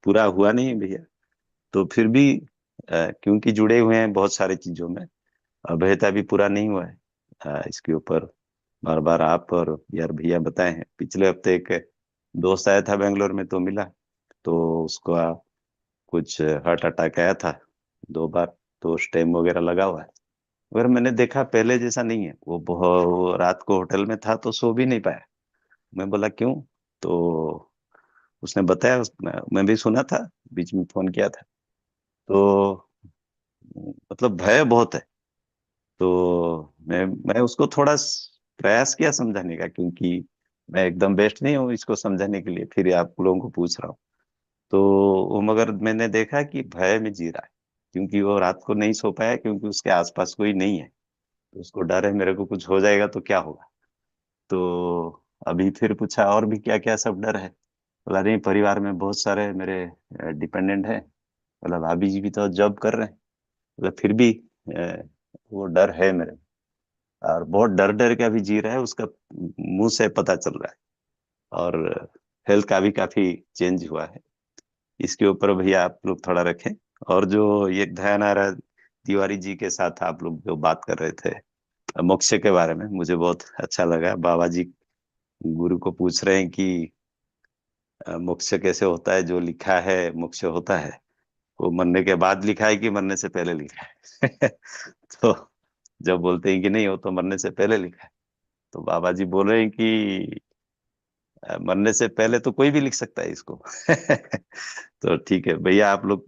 पूरा हुआ नहीं है भैया, तो फिर भी क्योंकि जुड़े हुए हैं बहुत सारी चीजों में, अभेयता भी पूरा नहीं हुआ है। इसके ऊपर बार बार आप और यार भैया बताए हैं। पिछले हफ्ते एक दोस्त आया था बेंगलोर में, तो मिला, तो उसको कुछ हार्ट अटैक आया था 2 बार, तो स्टेम वगैरह लगा हुआ है। मगर मैंने देखा पहले जैसा नहीं है, वो रात को होटल में था तो सो भी नहीं पाया। मैं बोला क्यों? तो उसने बताया, मैं भी सुना था, बीच में फोन किया था। तो मतलब भय बहुत है। तो मैं उसको थोड़ा प्रयास किया समझाने का, क्योंकि मैं एकदम बेस्ट नहीं हूँ इसको समझाने के लिए, फिर आप लोगों को पूछ रहा हूँ। तो वो, मगर मैंने देखा कि भय में जी रहा है, क्योंकि वो रात को नहीं सो पाया, क्योंकि उसके आसपास कोई नहीं है। तो उसको डर है मेरे को कुछ हो जाएगा तो क्या होगा। तो अभी फिर पूछा और भी क्या क्या सब डर है। बोला नहीं, परिवार में बहुत सारे मेरे डिपेंडेंट हैं। बोला भाभी जी भी तो जॉब कर रहे हैं। बोला फिर भी अ, वो डर है मेरे, और बहुत डर डर के अभी जी रहा है, उसका मुंह से पता चल रहा है। और हेल्थ का भी काफी चेंज हुआ है। इसके ऊपर भैया आप लोग थोड़ा रखें। और जो ये ध्यान आ रहा है, तिवारी जी के साथ आप लोग जो बात कर रहे थे मोक्ष के बारे में, मुझे बहुत अच्छा लगा। बाबा जी गुरु को पूछ रहे हैं कि मोक्ष कैसे होता है, जो लिखा है मोक्ष होता है, वो मरने के बाद लिखा है कि मरने से पहले लिखा है? तो जब बोलते हैं कि नहीं, वो तो मरने से पहले लिखा है, तो बाबा जी बोल रहे हैं कि मरने से पहले तो कोई भी लिख सकता है इसको। तो ठीक है भैया, आप लोग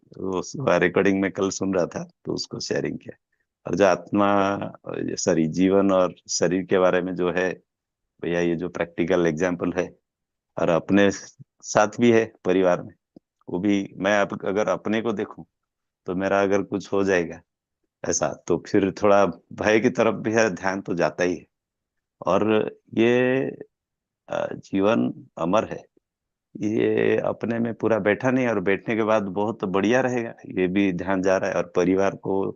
रिकॉर्डिंग में कल सुन रहा था तो उसको शेयरिंग किया। और जो आत्मा, सॉरी, जीवन और शरीर के बारे में जो है भैया, ये जो प्रैक्टिकल एग्जाम्पल है, और अपने साथ भी है परिवार में, वो भी मैं अगर अपने को देखूं तो मेरा अगर कुछ हो जाएगा ऐसा, तो फिर थोड़ा भय की तरफ भी है, ध्यान तो जाता ही है। और ये जीवन अमर है, ये अपने में पूरा बैठा नहीं, और बैठने के बाद बहुत बढ़िया रहेगा, ये भी ध्यान जा रहा है। और परिवार को,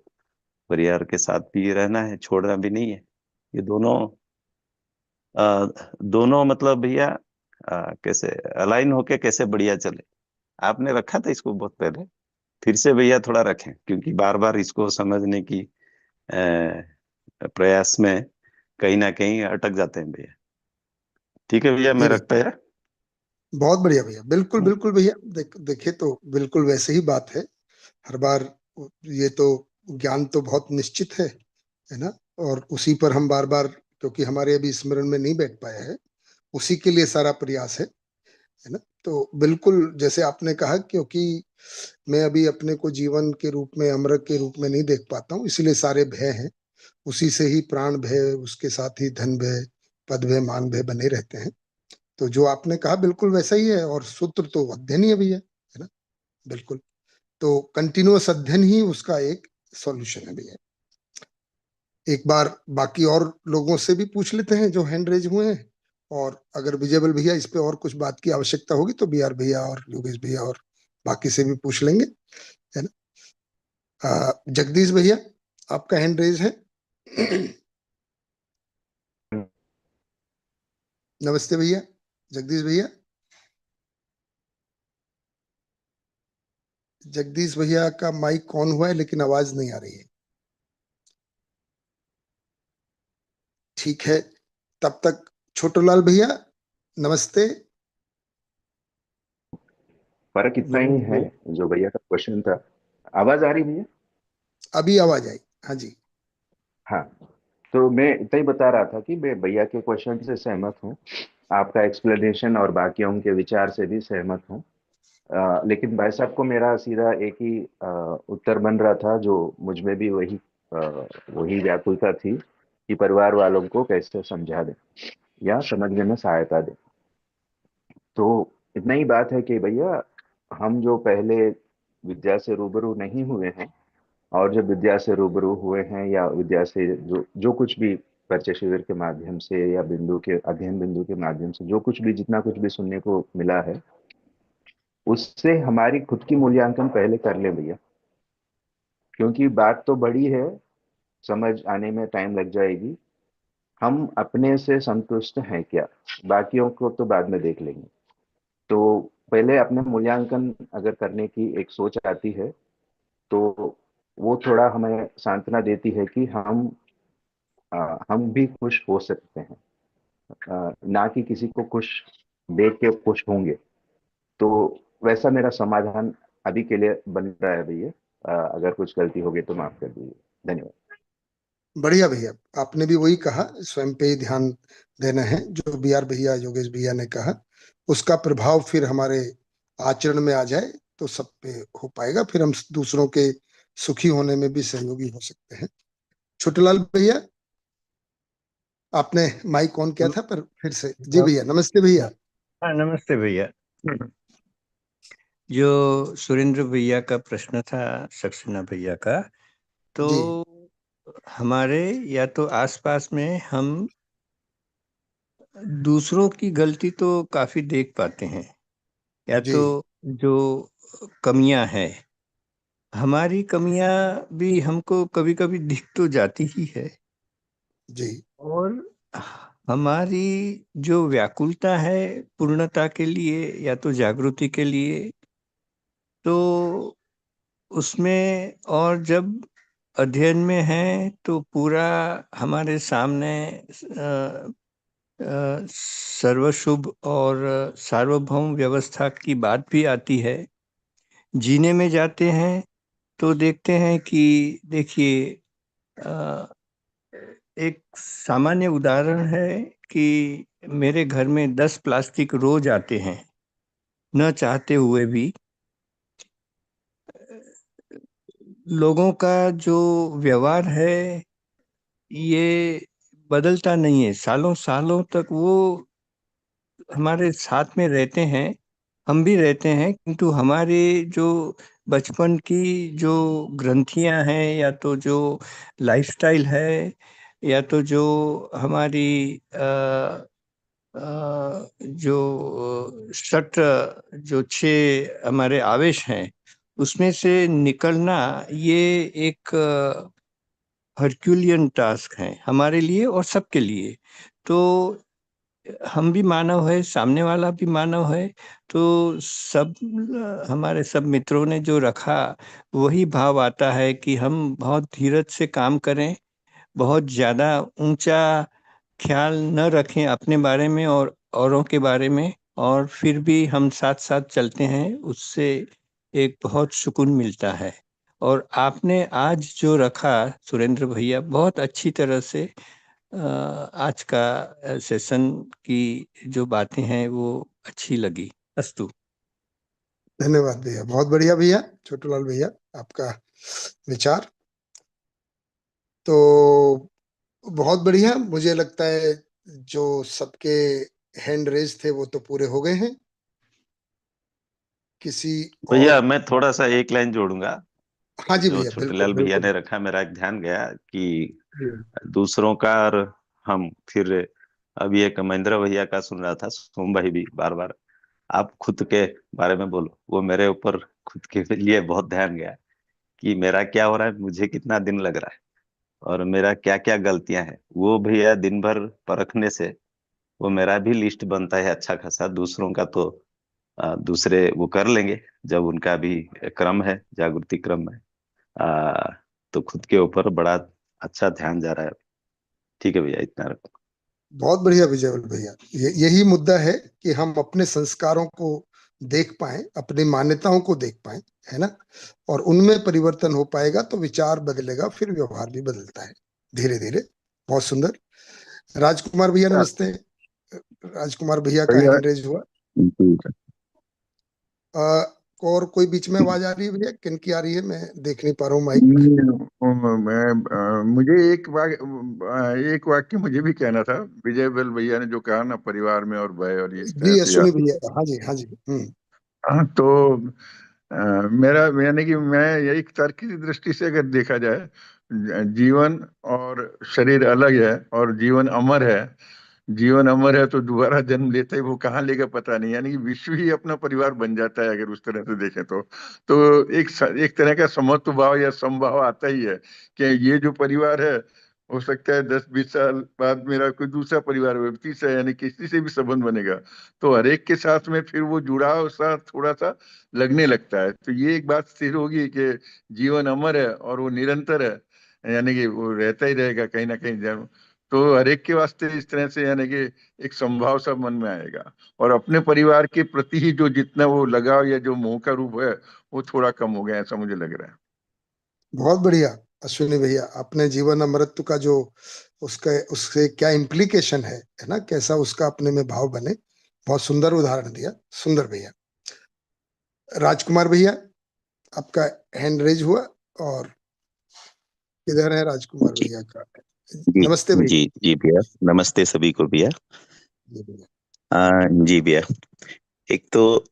परिवार के साथ भी रहना है, छोड़ना भी नहीं है। ये दोनों दोनों मतलब भैया कैसे अलाइन होके कैसे बढ़िया चले। आपने रखा था इसको बहुत पहले, फिर से भैया थोड़ा रखें, क्योंकि बार बार इसको समझने की प्रयास में कहीं ना कहीं अटक जाते हैं भैया। ठीक है भैया, जी मैं भैया, रख पाया। बहुत बढ़िया भैया, बिल्कुल बिल्कुल भैया। देखे तो बिल्कुल वैसे ही बात है हर बार। ये तो ज्ञान तो बहुत निश्चित है ना। और उसी पर हम बार बार, क्योंकि हमारे अभी स्मरण में नहीं बैठ पाया है, उसी के लिए सारा प्रयास है ना। तो बिल्कुल जैसे आपने कहा, क्योंकि मैं अभी अपने को जीवन के रूप में, अमृत के रूप में नहीं देख पाता हूँ, इसलिए सारे भय हैं। उसी से ही प्राण भय, उसके साथ ही धन भय, पद भय, मान भय बने रहते हैं। तो जो आपने कहा बिल्कुल वैसा ही है, और सूत्र तो अध्ययन ही है भैया, है ना। बिल्कुल। तो कंटिन्यूअस अध्ययन ही उसका एक सॉल्यूशन है भैया। एक बार बाकी और लोगों से भी पूछ लेते हैं जो हैंड रेज हुए हैं, और अगर विजयबल भैया इस पे और कुछ बात की आवश्यकता होगी तो बी आर भैया और योगेश भैया और बाकी से भी पूछ लेंगे, है ना। जगदीश भैया, आपका हैंड रेज है। नमस्ते भैया, जगदीश भैया। जगदीश भैया का माइक ऑन हुआ है लेकिन आवाज नहीं आ रही है। ठीक है, तब तक छोटूलाल भैया, नमस्ते। फर्क इतना ही है, जो भैया का क्वेश्चन था। आवाज आ रही भैया? अभी आवाज आई, हाँ जी। हाँ, तो मैं इतना ही बता रहा था कि मैं भैया के क्वेश्चन से सहमत हूँ, आपका एक्सप्लेनेशन और बाकियों के विचार से भी सहमत हूँ। लेकिन भाई साहब को मेरा सीधा एक ही उत्तर बन रहा था, जो मुझ में भी वही व्याकुलता थी कि परिवार वालों को कैसे समझा दें या समझने में सहायता दें। तो इतना ही बात है कि भैया, हम जो पहले विद्या से रूबरू नहीं हुए हैं, और जब विद्या से रूबरू हुए हैं या विद्या से जो जो कुछ भी परिचय शिविर के माध्यम से या बिंदु के अध्ययन बिंदु के माध्यम से जो कुछ भी जितना कुछ भी सुनने को मिला है, उससे हमारी खुद की मूल्यांकन पहले कर ले भैया। क्योंकि बात तो बड़ी है, समझ आने में टाइम लग जाएगी। हम अपने से संतुष्ट हैं क्या, बाकियों को तो बाद में देख लेंगे। तो पहले अपने मूल्यांकन अगर करने की एक सोच आती है, तो वो थोड़ा हमें सांत्वना देती है कि हम भी खुश हो सकते हैं। ना कि किसी को खुश देख के खुश होंगे। तो वैसा मेरा समाधान अभी के लिए बन रहा है भैया। अगर कुछ गलती होगी तो माफ कर दीजिए। धन्यवाद। बढ़िया भैया, आपने भी वही कहा, स्वयं पे ही ध्यान देना है। जो बी आर भैया, योगेश भैया ने कहा, उसका प्रभाव फिर हमारे आचरण में आ जाए तो सब पे हो पाएगा, फिर हम दूसरों के सुखी होने में भी सहयोगी हो सकते हैं। छोटेलाल भैया, आपने माइक ऑन किया था पर फिर से। जी भैया, नमस्ते भैया। हाँ, नमस्ते भैया। जो सुरेंद्र भैया का प्रश्न था, सक्सेना भैया का, तो जी हमारे या तो आसपास में हम दूसरों की गलती तो काफी देख पाते हैं, या जी तो जो कमियां हैं, हमारी कमियां भी हमको कभी कभी दिख तो जाती ही है। जी और हमारी जो व्याकुलता है पूर्णता के लिए या तो जागृति के लिए, तो उसमें और जब अध्ययन में है तो पूरा हमारे सामने सर्वशुभ और सार्वभौम व्यवस्था की बात भी आती है। जीने में जाते हैं तो देखते हैं कि देखिए, अ, एक सामान्य उदाहरण है कि मेरे घर में 10 प्लास्टिक रोज आते हैं, न चाहते हुए भी। लोगों का जो व्यवहार है ये बदलता नहीं है, सालों सालों तक वो हमारे साथ में रहते हैं, हम भी रहते हैं, किंतु हमारे जो बचपन की जो ग्रंथियां हैं, या तो जो लाइफस्टाइल है, या तो जो हमारी जो सट जो छह हमारे आवेश हैं, उसमें से निकलना ये एक हरक्यूलियन टास्क है हमारे लिए और सबके लिए। तो हम भी मानव है, सामने वाला भी मानव है, तो सब हमारे सब मित्रों ने जो रखा वही भाव आता है कि हम बहुत धीरज से काम करें, बहुत ज़्यादा ऊंचा ख्याल न रखें अपने बारे में और औरों के बारे में, और फिर भी हम साथ साथ चलते हैं, उससे एक बहुत सुकून मिलता है। और आपने आज जो रखा सुरेंद्र भैया, बहुत अच्छी तरह से आज का सेशन की जो बातें हैं वो अच्छी लगी। अस्तु। धन्यवाद भैया, बहुत बढ़िया भैया, छोटूलाल भैया आपका विचार तो बहुत बढ़िया। मुझे लगता है जो सबके हैंड रेज थे वो तो पूरे हो गए हैं। किसी भैया और? मैं थोड़ा सा एक लाइन जोड़ूंगा। हाँ जी जो भैया, बिल्कुल छोटेलाल भैया बिल्कुल। ने रखा, मेरा एक ध्यान गया कि जी दूसरों का, और हम फिर अभी एक महेंद्र भैया का सुन रहा था, सोम भाई भी बार बार आप खुद के बारे में बोलो, वो मेरे ऊपर खुद के लिए बहुत ध्यान गया कि मेरा क्या हो रहा है, मुझे कितना दिन लग रहा है, और मेरा क्या क्या गलतियां हैं। वो भैया दिन भर परखने से वो मेरा भी लिस्ट बनता है अच्छा खासा। दूसरों का तो दूसरे वो कर लेंगे जब उनका भी क्रम है, जागृति क्रम है। आ, तो खुद के ऊपर बड़ा अच्छा ध्यान जा रहा है। ठीक है भैया, इतना रखो। बहुत बढ़िया विजय भैया, यही मुद्दा है कि हम अपने संस्कारों को देख पाए, अपनी मान्यताओं को देख पाए, है ना। और उनमें परिवर्तन हो पाएगा तो विचार बदलेगा, फिर व्यवहार भी बदलता है धीरे धीरे। बहुत सुंदर। राजकुमार भैया नमस्ते। राजकुमार भैया का भैया हैंड रेज हुआ। जी। और कोई बीच में आवाज आ रही है भैया? किन की आ रही है? मैं देख नहीं पा रहा हूँ माइक। मुझे एक वाक्य मुझे भी कहना था। विजय बल भैया ने जो कहा ना, परिवार में और भय और इस तरह जी से सुनी याद। भैया, हाँ जी हाँ जी। हाँ, तो मेरा यानी कि मैं यही तर्क की दृष्टि से अगर देखा जाए, जीवन और शरीर अलग है और जीवन अमर है। जीवन अमर है तो दोबारा जन्म लेते ही वो कहाँ लेगा पता नहीं, यानी कि विश्व ही अपना परिवार बन जाता है अगर उस तरह से देखें तो एक तरह का समत्व भाव या समभाव आता ही है कि ये जो परिवार है, हो सकता है 10-20 साल बाद मेरा कोई दूसरा परिवार हो, तीसरा, यानी किसी से भी संबंध बनेगा। तो हर एक के साथ में फिर वो जुड़ाव सा थोड़ा सा लगने लगता है। तो ये एक बात स्थिर होगी कि जीवन अमर है और वो निरंतर है, यानी कि वो रहता ही रहेगा कहीं ना कहीं जन्म। तो हर एक के वास्ते इस तरह से यानी कि एक संभाव सा मन में आएगा, और अपने परिवार के प्रति ही जो जितना वो लगाव या जो मोह का रूप है वो थोड़ा कम हो गया, ऐसा मुझे लग रहा है। बहुत बढ़िया अश्विनी भैया, अपने जीवन अमृत का जो उसका उससे क्या इम्प्लीकेशन है ना, कैसा उसका अपने में भाव बने, बहुत सुंदर उदाहरण दिया। सुंदर भैया। राजकुमार भैया आपका हैंड रेज हुआ, और किधर है राजकुमार जी भैया का? जी। नमस्ते भैया। जी जी भैया, नमस्ते सभी को भैया। जी भैया। जी भैया, एक तो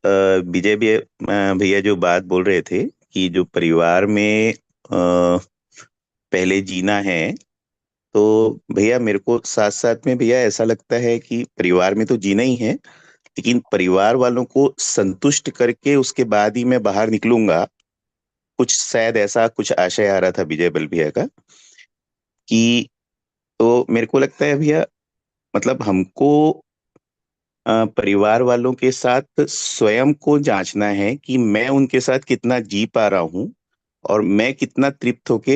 विजय भैया, भैया जो बात बोल रहे थे कि जो परिवार में पहले जीना है, तो भैया मेरे को साथ साथ में भैया ऐसा लगता है कि परिवार में तो जीना ही है, लेकिन परिवार वालों को संतुष्ट करके उसके बाद ही मैं बाहर निकलूंगा। कुछ शायद ऐसा कुछ आशय आ रहा था विजय बल भैया का कि, तो मेरे को लगता है भैया, मतलब हमको परिवार वालों के साथ स्वयं को जांचना है कि मैं उनके साथ कितना जी पा रहा हूँ, और मैं कितना तृप्त होके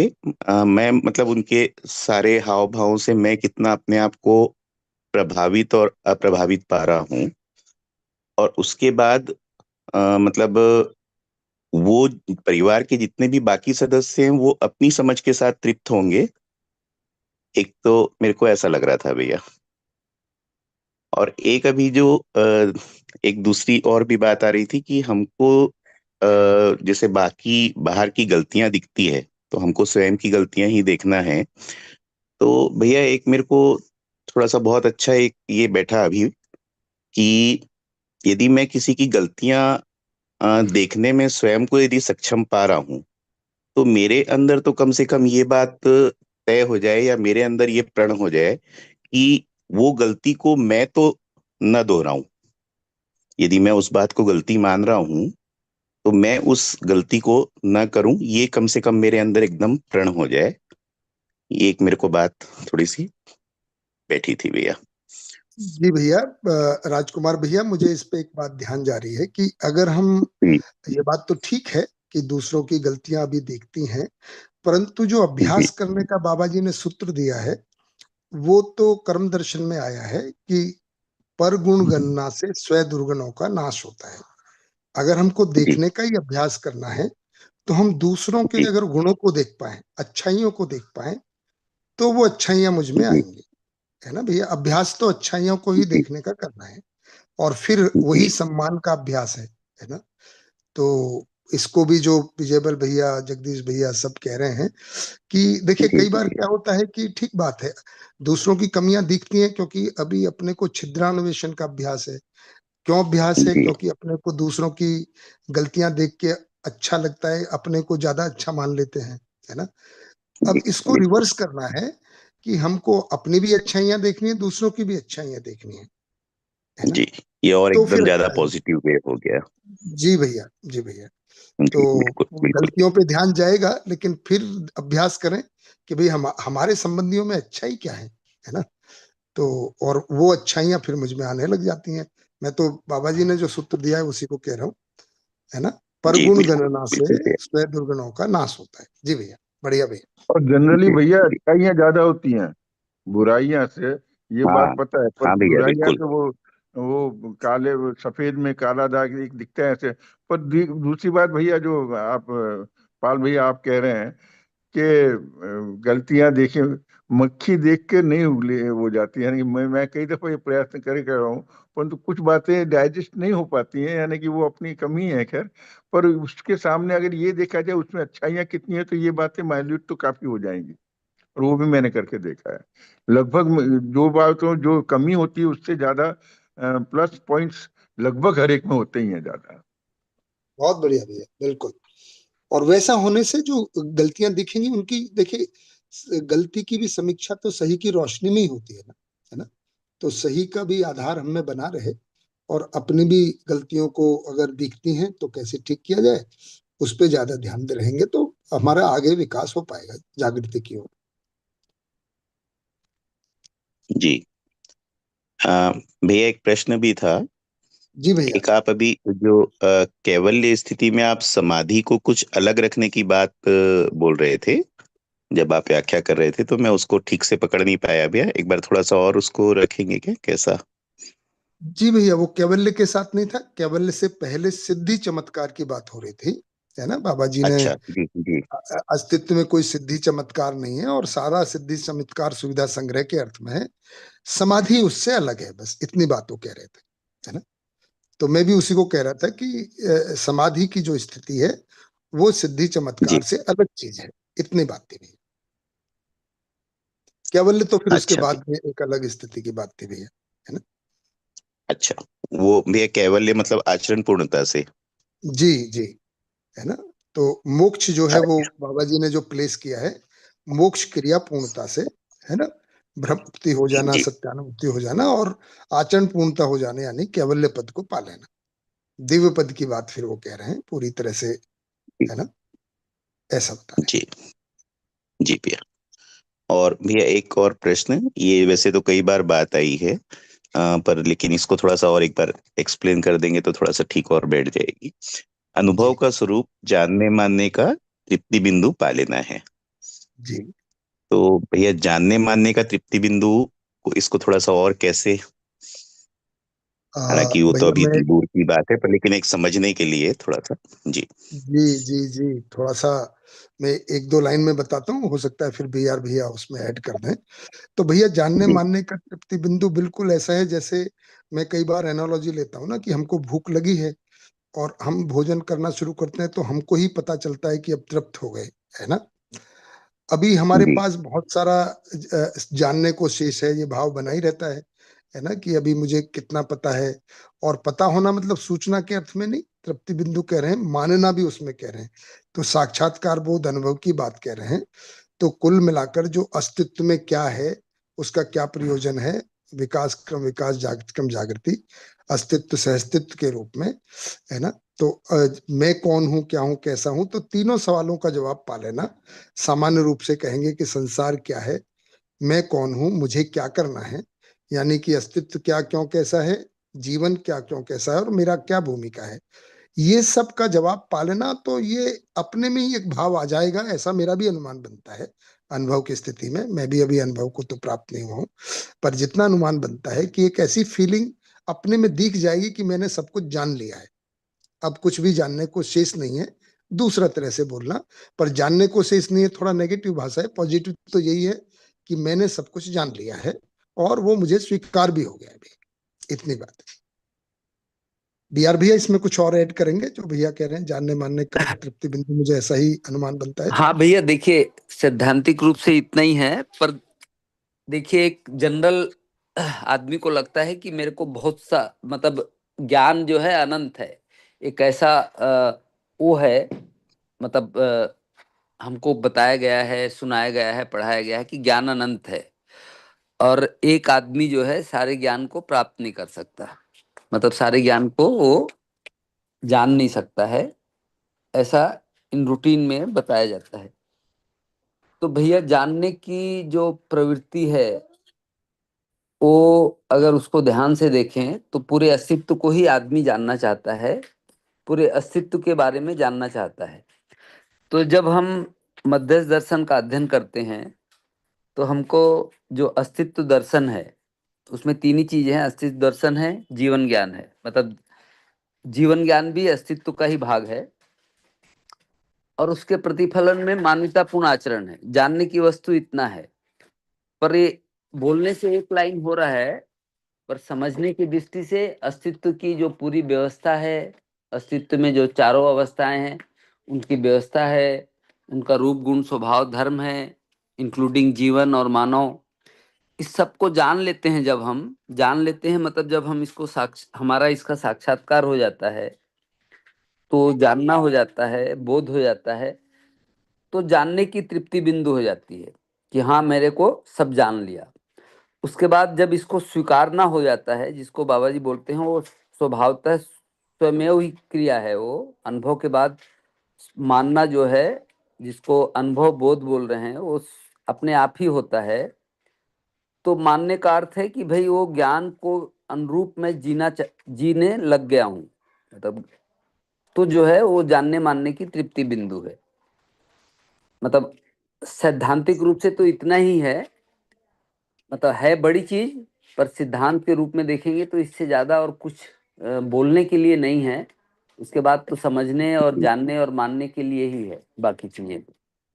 मैं मतलब उनके सारे हाव भावों से मैं कितना अपने आप को प्रभावित और अप्रभावित पा रहा हूँ। और उसके बाद मतलब वो परिवार के जितने भी बाकी सदस्य हैं वो अपनी समझ के साथ तृप्त होंगे। एक तो मेरे को ऐसा लग रहा था भैया। और एक अभी जो एक दूसरी और भी बात आ रही थी कि हमको जैसे बाकी बाहर की गलतियां दिखती है, तो हमको स्वयं की गलतियां ही देखना है। तो भैया एक मेरे को थोड़ा सा बहुत अच्छा एक ये बैठा अभी कि यदि मैं किसी की गलतियां देखने में स्वयं को यदि सक्षम पा रहा हूँ, तो मेरे अंदर तो कम से कम ये बात तय हो जाए, या मेरे अंदर ये प्रण हो जाए कि वो गलती को मैं तो न दोहराऊं। यदि मैं उस बात को गलती मान रहा हूं, तो मैं उस गलती को न करूं, ये कम से कम मेरे अंदर एकदम प्रण हो जाए। ये एक मेरे को बात थोड़ी सी बैठी थी भैया। जी भैया, राजकुमार भैया, मुझे इस पे एक बात ध्यान जा रही है कि अगर हम, जी ये बात तो ठीक है कि दूसरों की गलतियां अभी देखती हैं, परंतु जो जी अभ्यास करने का बाबा जी ने सूत्र दिया है, वो तो कर्म दर्शन में आया है कि पर गुण गणना से स्वय दुर्गुणों का नाश होता है। अगर हमको जी देखने का ही अभ्यास करना है, तो हम दूसरों के जी अगर गुणों को देख पाए, अच्छाइयों को देख पाए, तो वो अच्छाइयां मुझ में जी आएंगी। है ना भैया, अभ्यास तो अच्छाइयों को ही जी देखने का करना है, और फिर जी वही सम्मान का अभ्यास है ना। तो इसको भी जो विजयबल भैया, जगदीश भैया सब कह रहे हैं कि देखिए, जी कई बार क्या होता है कि ठीक बात है, दूसरों की कमियां दिखती हैं, क्योंकि अभी अपने को छिद्रान्वेषण का अभ्यास है। क्यों अभ्यास है? जी क्योंकि अपने को दूसरों की गलतियां देख के अच्छा लगता है, अपने को ज्यादा अच्छा मान लेते हैं। है ना। जी अब इसको बिल्कुल रिवर्स करना है कि हमको अपनी भी अच्छाइयां देखनी है, दूसरों की भी अच्छाइयां देखनी है ना। जी। ये और तो एकदम फिर ज्यादा अच्छा है। पॉजिटिव वे हो गया। जी भैया, जी भैया। तो जी बिल्कुल बिल्कुल। गलतियों पे ध्यान जाएगा, लेकिन फिर अभ्यास करें कि भाई हमारे संबंधियों में अच्छाई क्या है ना। तो और वो अच्छाइयां फिर मुझ में आने लग जाती हैं। मैं तो बाबा जी ने जो सूत्र दिया है उसी को कह रहा हूँ, है ना। पर जी गुण बिल्कुल गणना से बिल्कुल भैया। स्वय दुर्गुणों का नाश होता है। जी भैया, बढ़िया भैया। और जनरली जी भैया जी अच्छाइयाँ ज्यादा होती हैं बुराइयां से, ये हाँ बात पता है। पर हाँ भैया बुराइयां बिल्कुल। तो वो काले, वो सफेद में काला दाग एक दिखता है ऐसे। पर दूसरी बात भैया, जो आप पाल भैया आप कह रहे हैं कि गलतियां देखे, मक्खी देख के नहीं उगली हो जाती है। यानी कि मैं कई दफा ये प्रयास कर रहा हूँ, परंतु कुछ बातें डाइजेस्ट नहीं हो पाती हैं, यानी कि वो अपनी कमी है। खैर, पर उसके सामने अगर ये देखा जाए उसमें अच्छाइयाँ कितनी है, तो ये बातें माइल्यूट तो काफी हो जाएंगी। और वो भी मैंने करके देखा है। लगभग जो बातों जो कमी होती है उससे ज्यादा प्लस पॉइंट्स लगभग हर एक में होते ही हैं ज्यादा। बहुत बढ़िया भैया, बिल्कुल। और वैसा होने से जो गलतियां दिखेंगी उनकी, देखिए, गलती की भी समीक्षा तो सही की रोशनी में ही होती है ना। तो सही का भी आधार हम में बना रहे, और अपनी भी गलतियों को अगर दिखती हैं तो कैसे ठीक किया जाए, उस पर ज्यादा ध्यान दे रहेंगे तो हमारा आगे विकास हो पाएगा जागृति की ओर। जी भैया एक प्रश्न भी था। जी भैया। एक आप अभी जो कैवल्य स्थिति में आप समाधि को कुछ अलग रखने की बात बोल रहे थे, जब आप व्याख्या कर रहे थे तो मैं उसको ठीक से पकड़ नहीं पाया भैया। एक बार थोड़ा सा और उसको रखेंगे क्या, कैसा? जी भैया, वो कैवल्य के साथ नहीं था, कैवल्य से पहले सिद्धि चमत्कार की बात हो रही थी। है ना, बाबा जी ने अच्छा जी जी अस्तित्व में कोई सिद्धि चमत्कार नहीं है, और सारा सिद्धि चमत्कार सुविधा संग्रह के अर्थ में है। समाधि उससे अलग है, बस इतनी बात वो कह रहे थे। है ना। तो मैं भी उसी को कह रहा था कि समाधि की जो स्थिति है, वो सिद्धि जी। चमत्कार से अलग चीज है। इतनी बात थी भैया। कैवल्य तो फिर उसके अच्छा बाद भैया। में एक अलग स्थिति की बात थी भैया। है ना। अच्छा, वो भैया कैवल्य मतलब आचरण पूर्णता से। जी जी। है ना। तो मोक्ष जो है वो अच्छा बाबा जी ने जो प्लेस किया है, मोक्ष क्रिया पूर्णता से, है ना, ब्रह्ममुक्ति हो जाना, जी सत्यानुमुक्ति हो जाना, और आचरण पूर्णता हो जाने, यानी कैवल्य पद को पा लेना। दिव्य पद की बात फिर वो कह रहे हैं पूरी तरह से। जी है ना। ऐसा बता रहे जी जी भैया। और भैया एक और प्रश्न, ये वैसे तो कई बार बात आई है, पर लेकिन इसको थोड़ा सा और एक बार एक्सप्लेन कर देंगे तो थोड़ा सा ठीक और बैठ जाएगी। हैं। अनुभव जी का स्वरूप जानने मानने का तृप्ति बिंदु पा लेना है। जी। तो भैया जानने मानने का तृप्ति बिंदु को, इसको थोड़ा सा और कैसे, हालांकि वो तो भैया अभी मैं, दूर की बात है, पर लेकिन एक समझने के लिए थोड़ा सा। जी जी जी जी, थोड़ा सा मैं एक दो लाइन में बताता हूँ, हो सकता है फिर भैया भैया उसमें ऐड कर दें। तो भैया, जानने जी मानने का तृप्ति बिंदु बिल्कुल ऐसा है, जैसे मैं कई बार एनालॉजी लेता हूँ ना, कि हमको भूख लगी है और हम भोजन करना शुरू करते हैं, तो हमको ही पता चलता है कि अब तृप्त हो गए। है ना। अभी हमारे जी पास बहुत सारा जानने को शेष है, ये भाव बना ही रहता है ना, कि अभी मुझे कितना पता है। और पता होना मतलब सूचना के अर्थ में नहीं, तृप्ति बिंदु कह रहे हैं, मानना भी उसमें कह रहे हैं। तो साक्षात्कार बोध अनुभव की बात कह रहे हैं। तो कुल मिलाकर जो अस्तित्व में क्या है, उसका क्या प्रयोजन है, विकास क्रम विकास, जागृत क्रम जागृति, अस्तित्व सहअस्तित्व के रूप में। है ना। तो मैं कौन हूं, क्या हूं, कैसा हूं, तो तीनों सवालों का जवाब पा लेना। सामान्य रूप से कहेंगे कि संसार क्या है, मैं कौन हूं, मुझे क्या करना है, यानी कि अस्तित्व क्या क्यों कैसा है, जीवन क्या क्यों कैसा है और मेरा क्या भूमिका है, ये सब का जवाब पालना, तो ये अपने में ही एक भाव आ जाएगा, ऐसा मेरा भी अनुमान बनता है। अनुभव की स्थिति में मैं भी अभी अनुभव को तो प्राप्त नहीं हुआ हूं, पर जितना अनुमान बनता है कि एक ऐसी फीलिंग अपने में दिख जाएगी कि मैंने सब कुछ जान लिया है, अब कुछ भी जानने को शेष नहीं है। दूसरा तरह से बोलना, पर जानने को शेष नहीं है थोड़ा नेगेटिव भाषा है, पॉजिटिव तो यही है कि मैंने सब कुछ जान लिया है और वो मुझे स्वीकार भी हो गया अभी। इतनी बात है। बीआर भैया इसमें कुछ और ऐड करेंगे जो भैया कह रहे हैं, जानने मानने का तृप्ति बिंदु, मुझे ऐसा ही अनुमान बनता है। हाँ भैया, देखिए सैद्धांतिक रूप से इतना ही है, पर देखिए एक जनरल आदमी को लगता है कि मेरे को बहुत सा मतलब ज्ञान जो है अनंत है, एक ऐसा वो है, मतलब हमको बताया गया है, सुनाया गया है, पढ़ाया गया है कि ज्ञान अनंत है, और एक आदमी जो है सारे ज्ञान को प्राप्त नहीं कर सकता, मतलब सारे ज्ञान को वो जान नहीं सकता है, ऐसा इन रूटीन में बताया जाता है। तो भैया जानने की जो प्रवृत्ति है वो अगर उसको ध्यान से देखें तो पूरे अस्तित्व को ही आदमी जानना चाहता है, पूरे अस्तित्व के बारे में जानना चाहता है। तो जब हम मध्यस्थ दर्शन का अध्ययन करते हैं तो हमको जो अस्तित्व दर्शन है उसमें तीन ही चीजें हैं, अस्तित्व दर्शन है, जीवन ज्ञान है, मतलब जीवन ज्ञान भी अस्तित्व का ही भाग है, और उसके प्रतिफलन में मान्यतापूर्ण आचरण है। जानने की वस्तु इतना है, पर ये बोलने से एक लाइन हो रहा है, पर समझने की दृष्टि से अस्तित्व की जो पूरी व्यवस्था है, अस्तित्व में जो चारों अवस्थाएं हैं उनकी व्यवस्था है, उनका रूप गुण स्वभाव धर्म है, इंक्लूडिंग जीवन और मानव, इस सब को जान लेते हैं। जब हम जान लेते हैं मतलब जब हम इसको हमारा इसका साक्षात्कार हो जाता है, तो जानना हो जाता है, बोध हो जाता है, तो जानने की तृप्ति बिंदु हो जाती है कि हाँ मेरे को सब जान लिया। उसके बाद जब इसको स्वीकारना हो जाता है, जिसको बाबा जी बोलते हैं वो स्वभावतः स्वयमेव ही क्रिया है, वो अनुभव के बाद मानना जो है, जिसको अनुभव बोध बोल रहे हैं, वो अपने आप ही होता है। तो मानने का अर्थ है कि भाई वो ज्ञान को अनुरूप में जीने लग गया हूं, मतलब तो जो है वो जानने मानने की तृप्ति बिंदु है। मतलब सैद्धांतिक रूप से तो इतना ही है, मतलब है बड़ी चीज, पर सिद्धांत के रूप में देखेंगे तो इससे ज्यादा और कुछ बोलने के लिए नहीं है। उसके बाद तो समझने और जानने और मानने के लिए ही है बाकी चीजें,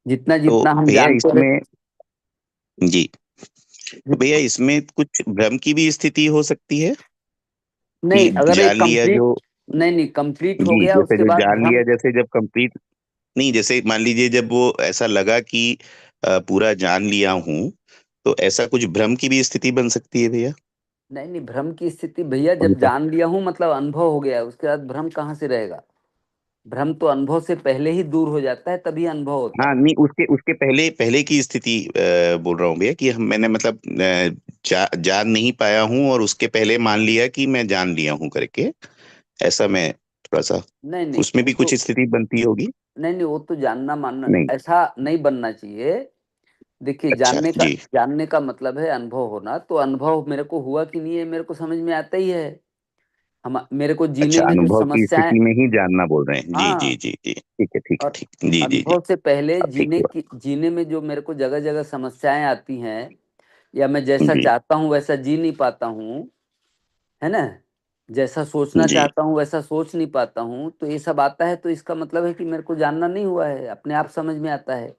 जितना तो जितना हम भैया जानते इसमें रहे। जी, तो भैया इसमें कुछ भ्रम की भी स्थिति हो सकती है नहीं, कि अगर एक जान लिया कंप्लीट, जो, नहीं कंप्लीट हो जी गया जैसे उसके जो बाद जान भ्रम। लिया, जैसे जब कंप्लीट नहीं, जैसे मान लीजिए जब वो ऐसा लगा कि पूरा जान लिया हूं, तो ऐसा कुछ भ्रम की भी स्थिति बन सकती है भैया? नहीं भ्रम की स्थिति भैया, जब उनका जान लिया हूं मतलब अनुभव हो गया, उसके बाद भ्रम कहाँ से रहेगा? भ्रम तो अनुभव से पहले ही दूर हो जाता है, तभी अनुभव होता हाँ है। नहीं, उसके उसके पहले पहले की स्थिति बोल रहा हूँ भैया कि मैंने मतलब जान नहीं पाया हूँ और उसके पहले मान लिया कि मैं जान लिया हूँ करके, ऐसा मैं थोड़ा सा, नहीं उसमें वो भी तो, कुछ स्थिति बनती होगी? नहीं वो तो जानना मानना नहीं, ऐसा नहीं बनना चाहिए। देखिए अच्छा जी, जानने का मतलब है अनुभव होना, तो अनुभव मेरे को हुआ कि नहीं है मेरे को समझ में आता ही है। हम मेरे को जीने अच्छा में जो अनुभव की समस्याएं, स्थिति में ही जानना बोल रहे हैं, जी जी हाँ, जी जी, ठीक है ठीक है और ठीक, जी जी जी, अनुभव से पहले अब ठीक हुआ, जीने में जो मेरे को जगह जगह समस्याएं आती हैं, या मैं जैसा जी चाहता हूँ वैसा जी नहीं पाता हूँ, है ना, जैसा सोचना जी चाहता हूँ वैसा सोच नहीं पाता हूँ, तो ये सब आता है, तो इसका मतलब है कि मेरे को जानना नहीं हुआ है, अपने आप समझ में आता है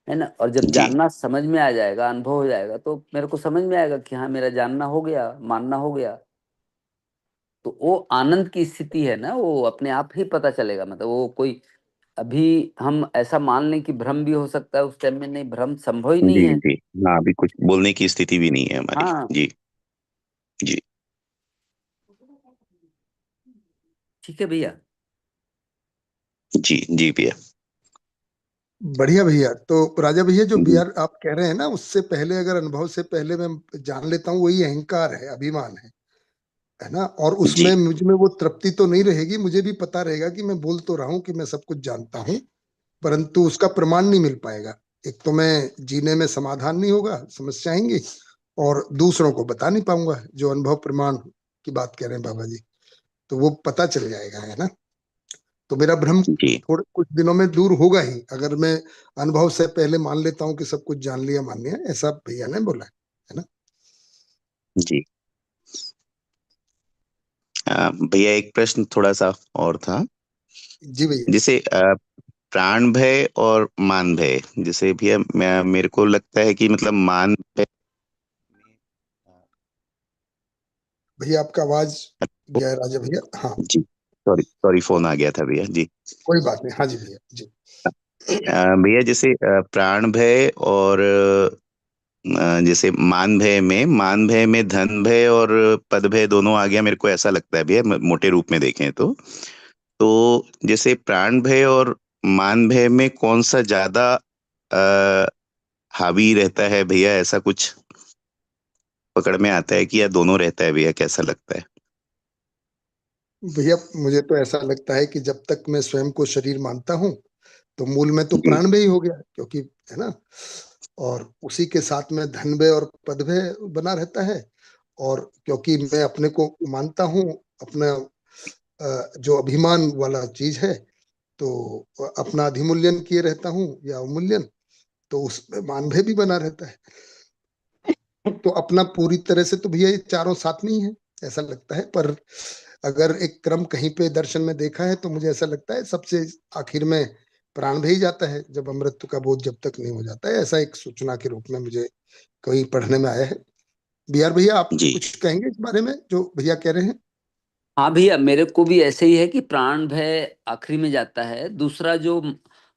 ना। और जब जी जानना समझ में आ जाएगा, अनुभव हो जाएगा, तो मेरे को समझ में आएगा कि हाँ मेरा जानना हो गया, मानना हो गया। तो वो आनंद की स्थिति है ना, वो अपने आप ही पता चलेगा। मतलब वो कोई, अभी हम ऐसा मान लें कि भ्रम भी हो सकता है उस टाइम में, नहीं, भ्रम संभव ही नहीं जी है। जी, हाँ अभी कुछ बोलने की स्थिति भी नहीं है हमारी, हाँ, जी जी ठीक है भैया। जी जी भैया, बढ़िया भैया। तो राजा भैया जो जी बीआर आप कह रहे हैं ना, उससे पहले अगर अनुभव से पहले मैं जान लेता हूँ, वही अहंकार है, अभिमान है ना। और जी उसमें मुझ में वो तृप्ति तो नहीं रहेगी, मुझे भी पता रहेगा कि मैं बोल तो रहा हूँ कि मैं सब कुछ जानता हूँ, परंतु उसका प्रमाण नहीं मिल पाएगा। एक तो मैं जीने में समाधान नहीं होगा, समस्या आएंगी, और दूसरों को बता नहीं पाऊंगा। जो अनुभव प्रमाण की बात कह रहे हैं बाबा जी, तो वो पता चल जाएगा, है ना। तो मेरा भ्रम जी थोड़े कुछ दिनों में दूर होगा ही, अगर मैं अनुभव से पहले मान लेता हूँ कि सब कुछ जान लिया, मान लिया, ऐसा भैया ने बोला है ना। जी। भैया एक प्रश्न थोड़ा सा और था। जी भैया। जैसे प्राण भय और मान भय, जैसे भैया मेरे को लगता है कि मतलब मान भय भैया आपका आवाज गया राजा भैया। हाँ जी, सॉरी सॉरी, फोन आ गया था भैया जी। कोई बात नहीं। हाँ जी भैया जी। भैया जैसे प्राण भय और जैसे मान भय में धन भय और पद भय दोनों आ गया, मेरे को ऐसा लगता है भैया, मोटे रूप में देखें तो जैसे प्राण भय और मान भय में कौन सा ज्यादा हावी रहता है भैया, ऐसा कुछ पकड़ में आता है कि या दोनों रहता है भैया, कैसा लगता है? भैया मुझे तो ऐसा लगता है कि जब तक मैं स्वयं को शरीर मानता हूँ तो मूल में तो जी प्राण भय ही हो गया, क्योंकि, है ना। और उसी के साथ में धन भय और पद भय बना रहता है। और क्योंकि मैं अपने को मानता हूँ, अपना जो अभिमान वाला चीज है, तो अपना अधिमूल्यन किए रहता हूँ या अवमूल्यन, तो उसमें मान भय भी बना रहता है। तो अपना पूरी तरह से तो भैया ये चारों साथ नहीं है, ऐसा लगता है। पर अगर एक क्रम कहीं पे दर्शन में देखा है तो मुझे ऐसा लगता है सबसे आखिर में प्राण भी जाता है, जब अमृत का बोध जब तक नहीं हो जाता है। ऐसा एक सूचना के रूप में मुझे कहीं पढ़ने में आया है। बिहार भैया आप जी कुछ कहेंगे इस बारे में जो भैया कह रहे हैं? हाँ भैया, मेरे को भी ऐसे ही है कि प्राण भय आखिरी में जाता है। दूसरा जो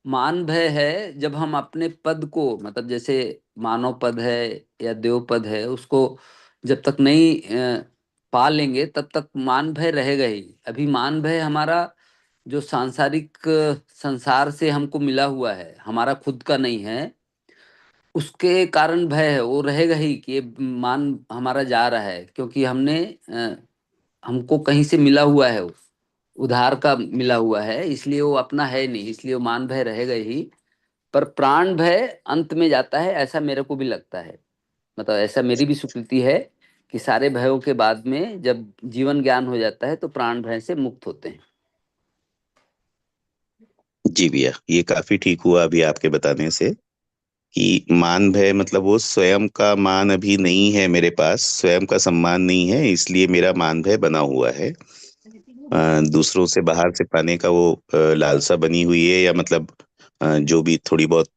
मान भय है, जब हम अपने पद को, मतलब जैसे मानव पद है या देव पद है, उसको जब तक नहीं पा लेंगे तब तक मान भय रहेगा ही। अभी मान भय हमारा जो सांसारिक संसार से हमको मिला हुआ है, हमारा खुद का नहीं है, उसके कारण भय है, वो रहेगा ही कि ये मान हमारा जा रहा है, क्योंकि हमने हमको कहीं से मिला हुआ है, उधार का मिला हुआ है, इसलिए वो अपना है नहीं, इसलिए वो मान भय रहेगा ही। पर प्राण भय अंत में जाता है, ऐसा मेरे को भी लगता है। मतलब ऐसा मेरी भी स्वीकृति है कि सारे भयों के बाद में जब जीवन ज्ञान हो जाता है तो प्राण भय से मुक्त होते हैं। जी भैया, ये काफी ठीक हुआ अभी आपके बताने से कि मान भय मतलब वो स्वयं का मान अभी नहीं है मेरे पास, स्वयं का सम्मान नहीं है, इसलिए मेरा मान भय बना हुआ है। दूसरों से बाहर से पाने का वो लालसा बनी हुई है, या मतलब जो भी थोड़ी बहुत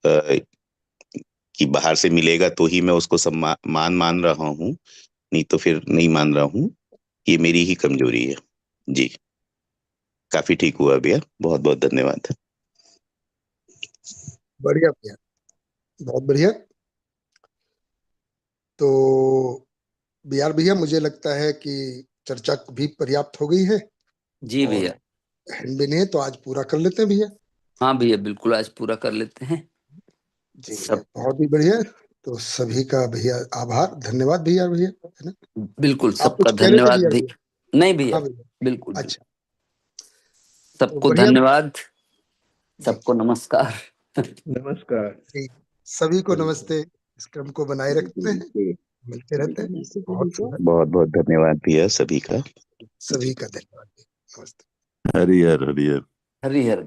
अ, कि बाहर से मिलेगा तो ही मैं उसको सम्मान मान रहा हूँ, नहीं तो फिर नहीं मान रहा हूँ। ये मेरी ही कमजोरी है। जी, काफी ठीक हुआ भैया, बहुत बहुत धन्यवाद। बढ़िया भैया, बहुत बढ़िया। तो बिहार भैया मुझे लगता है कि चर्चा भी पर्याप्त हो गई है, जी और भैया। हैंड भी नहीं है तो आज पूरा कर लेते हैं भैया। हाँ भैया, बिल्कुल आज पूरा कर लेते हैं। जी भैया सब बहुत ही बढ़िया। तो सभी का भैया आभार, धन्यवाद भैया, भैया, है ना। बिल्कुल, आप सबका कुछ कह रहे थे धन्यवाद भैया भी। भैया? नहीं भैया, हाँ भैया। बिल्कुल अच्छा। बिल्कुल, तो सबको बढ़िया भैया। धन्यवाद, जी सबको नमस्कार। नमस्कार। जी, सभी को नमस्ते। इस क्रम को बनाए रखते हैं, मिलते रहते हैं। बहुत सुंदर। बहुत बहुत धन्यवाद भैया सभी का। सभी का धन्यवाद। नमस्ते। हरिहर हरिहर। हरि हर।